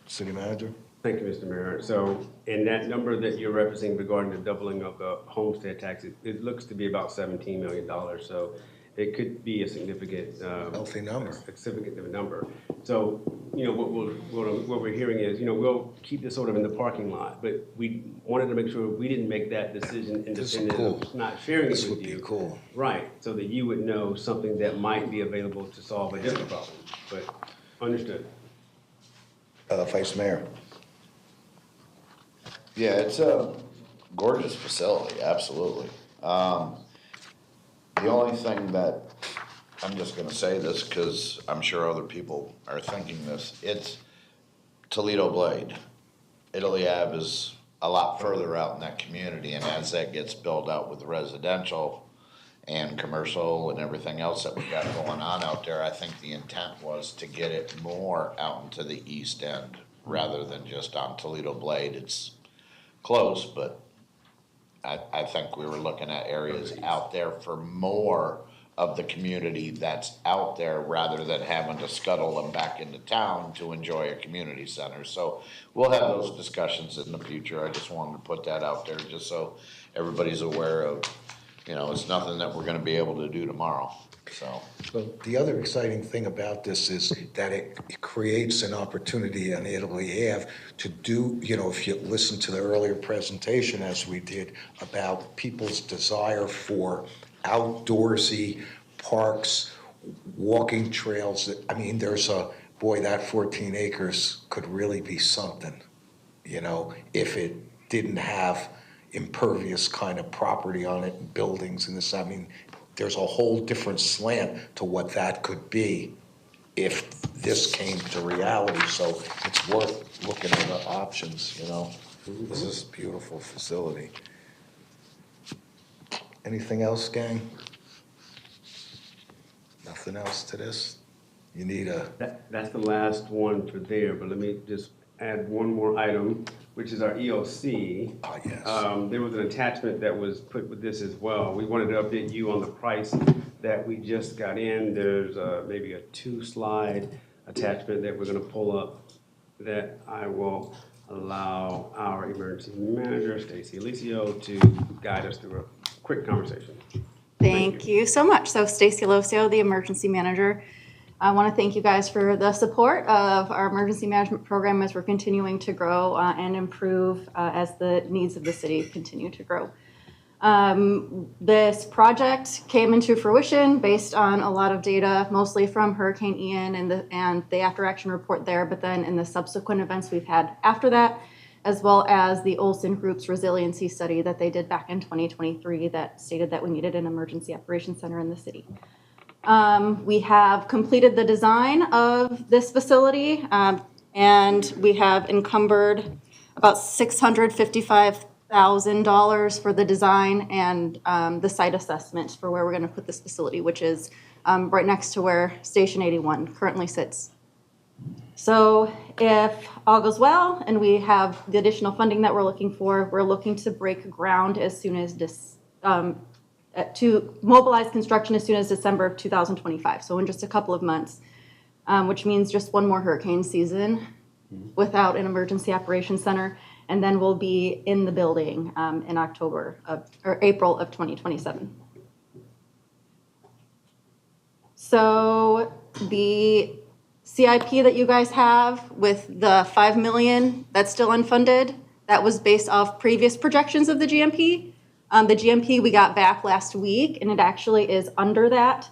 City Manager? Thank you, Mr. Mayor. So, in that number that you're referencing regarding the doubling of the homestead tax, it looks to be about $17 million. So, it could be a significant healthy number. A significant number. So, you know, what we're hearing is, you know, we'll keep this sort of in the parking lot, but we wanted to make sure we didn't make that decision independent of not sharing it with you. This would be cool. Right, so that you would know something that might be available to solve a different problem. But understood. Vice Mayor. Yeah, it's a gorgeous facility, absolutely. The only thing that, I'm just gonna say this because I'm sure other people are thinking this, it's Toledo Blade. Italy Ave is a lot further out in that community, and as that gets built out with residential and commercial and everything else that we've got going on out there, I think the intent was to get it more out into the east end rather than just on Toledo Blade. It's close, but I think we were looking at areas out there for more of the community that's out there rather than having to scuttle them back into town to enjoy a community center. So we'll have those discussions in the future. I just wanted to put that out there just so everybody's aware of, you know, it's nothing that we're gonna be able to do tomorrow. So. The other exciting thing about this is that it creates an opportunity on Italy Ave to do, if you listen to the earlier presentation as we did about people's desire for outdoorsy parks, walking trails. That 14 acres could really be something, if it didn't have impervious kind of property on it and buildings and this. There's a whole different slant to what that could be if this came to reality. So it's worth looking at the options, This is a beautiful facility. Anything else, gang? Nothing else to this? You need That's the last one for there, but let me just add one more item, which is our EOC. Yes. There was an attachment that was put with this as well. We wanted to update you on the price that we just got in. There's maybe a 2-slide attachment that we're gonna pull up that I will allow our emergency manager, Stacy Alicio, to guide us through a quick conversation. Thank you so much. So Stacy Alicio, the emergency manager. I want to thank you guys for the support of our emergency management program as we're continuing to grow and improve as the needs of the city continue to grow. This project came into fruition based on a lot of data, mostly from Hurricane Ian and the after action report there, but then in the subsequent events we've had after that, as well as the Olson Group's resiliency study that they did back in 2023 that stated that we needed an emergency operations center in the city. We have completed the design of this facility, and we have encumbered about $655,000 for the design and the site assessment for where we're going to put this facility, which is right next to where Station 81 currently sits. So if all goes well and we have the additional funding that we're looking for, we're looking to break ground as soon as this, to mobilize construction as soon as December of 2025. So in just a couple of months, which means just one more hurricane season without an emergency operations center. And then we'll be in the building in April of 2027. So the CIP that you guys have with the $5 million that's still unfunded, that was based off previous projections of the GMP. The GMP we got back last week, and it actually is under that.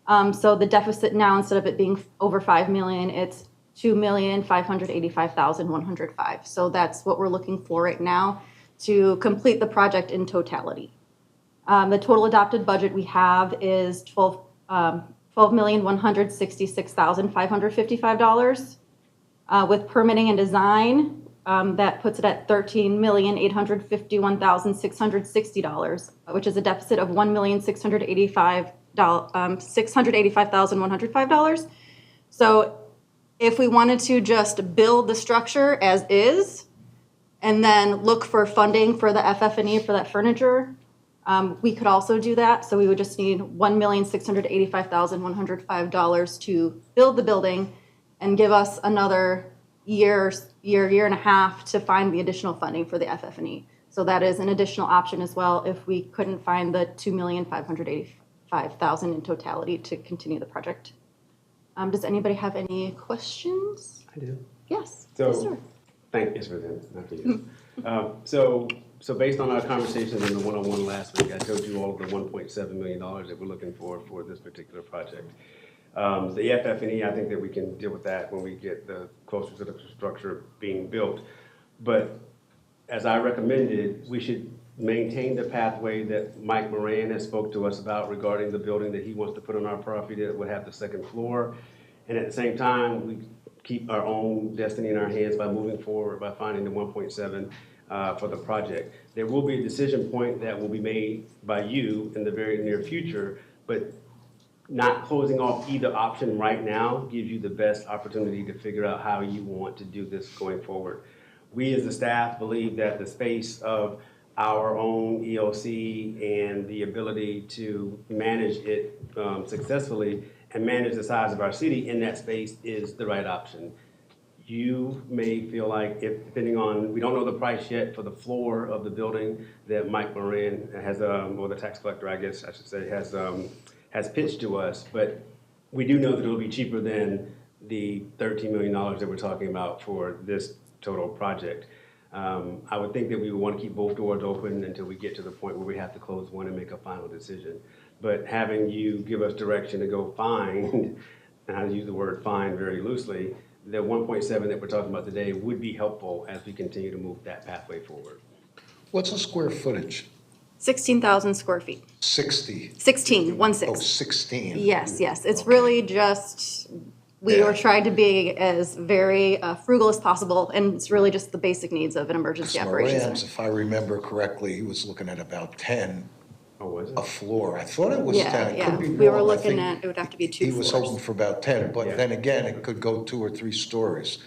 So the deficit now, instead of it being over $5 million, it's $2,585,105. So that's what we're looking for right now to complete the project in totality. The total adopted budget we have is $12,166,555. With permitting and design, that puts it at $13,851,660, which is a deficit of $1,685,105. So if we wanted to just build the structure as is and then look for funding for the FF&E for that furniture, we could also do that. So we would just need $1,685,105 to build the building and give us another year and a half to find the additional funding for the FF&E. So that is an additional option as well if we couldn't find the $2,585,000 in totality to continue the project. Does anybody have any questions? I do. Yes. So, yes, sir. Thank you for that. Not for you. So based on our conversations in the one-on-one last week, I told you all of the $1.7 million that we're looking for this particular project. The FF&E, I think that we can deal with that when we get closer to the structure being built. But as I recommended, we should maintain the pathway that Mike Moran has spoke to us about regarding the building that he wants to put on our property that would have the second floor. And at the same time, we keep our own destiny in our hands by moving forward, by finding the 1.7 for the project. There will be a decision point that will be made by you in the very near future, but not closing off either option right now gives you the best opportunity to figure out how you want to do this going forward. We as a staff believe that the space of our own EOC and the ability to manage it successfully and manage the size of our city in that space is the right option. You may feel like, depending on, we don't know the price yet for the floor of the building that Mike Moran has, or the tax collector, I guess I should say, has has pitched to us, but we do know that it'll be cheaper than the $13 million that we're talking about for this total project. I would think that we would want to keep both doors open until we get to the point where we have to close one and make a final decision. But having you give us direction to go find, and I use the word find very loosely, the 1.7 that we're talking about today would be helpful as we continue to move that pathway forward. What's the square footage? 16,000 square feet. 60? 16, 1/6. Oh, 16. Yes, yes. It's really just, we were trying to be as very frugal as possible, and it's really just the basic needs of an emergency operations Moran's, center. if I remember correctly, he was looking at about 10 Oh, was it? a floor. I thought it was 10. Yeah, It yeah. could be We were wrong. I looking think at, it would have to be 2 He was floors. hoping for about 10, but Yeah. then again, it could go 2 or 3 stories.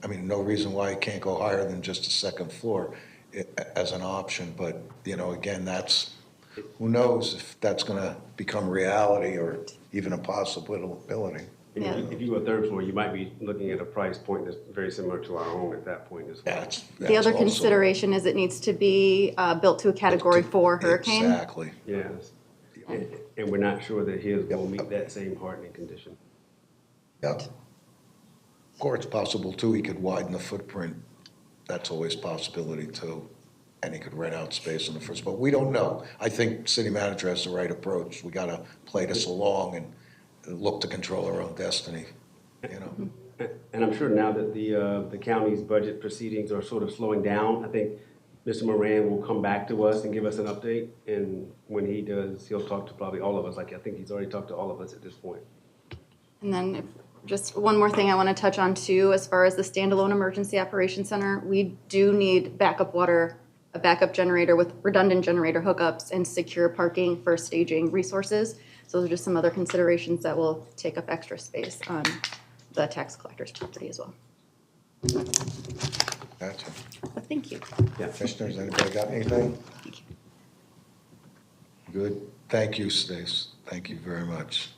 I mean, no reason why it can't go higher than just a second floor as an option, but, again, that's, who knows if that's gonna become reality or even a possibility. And if you go a third floor, you might be looking at a price point that's very similar to our own at that point as well. The other consideration is it needs to be built to a Category 4 hurricane. Exactly. Yes. And we're not sure that his will meet that same hardening condition. Yep. Or it's possible too, he could widen the footprint. That's always a possibility too. And he could rent out space in the first, but we don't know. I think city manager has the right approach. We gotta play this along and look to control our own destiny, And I'm sure now that the county's budget proceedings are sort of slowing down, I think Mr. Moran will come back to us and give us an update. And when he does, he'll talk to probably all of us. Like, I think he's already talked to all of us at this point. And then just one more thing I want to touch on too, as far as the standalone emergency operations center, we do need backup water, a backup generator with redundant generator hookups, and secure parking for staging resources. So those are just some other considerations that will take up extra space on the tax collector's property as well. Gotcha. But thank you. Yeah. Commissioners, anybody got anything? Good. Thank you, Stace. Thank you very much.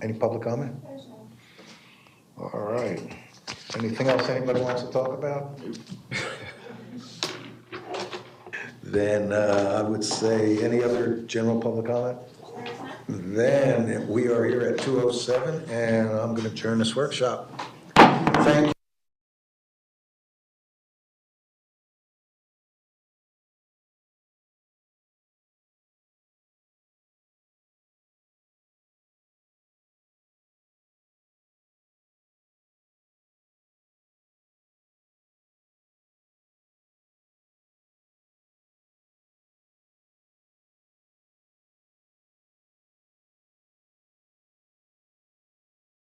Any public comment? All right. Anything else anybody wants to talk about? Then I would say, any other general public comment? Then we are here at 2:07, and I'm going to adjourn this workshop. Thank you.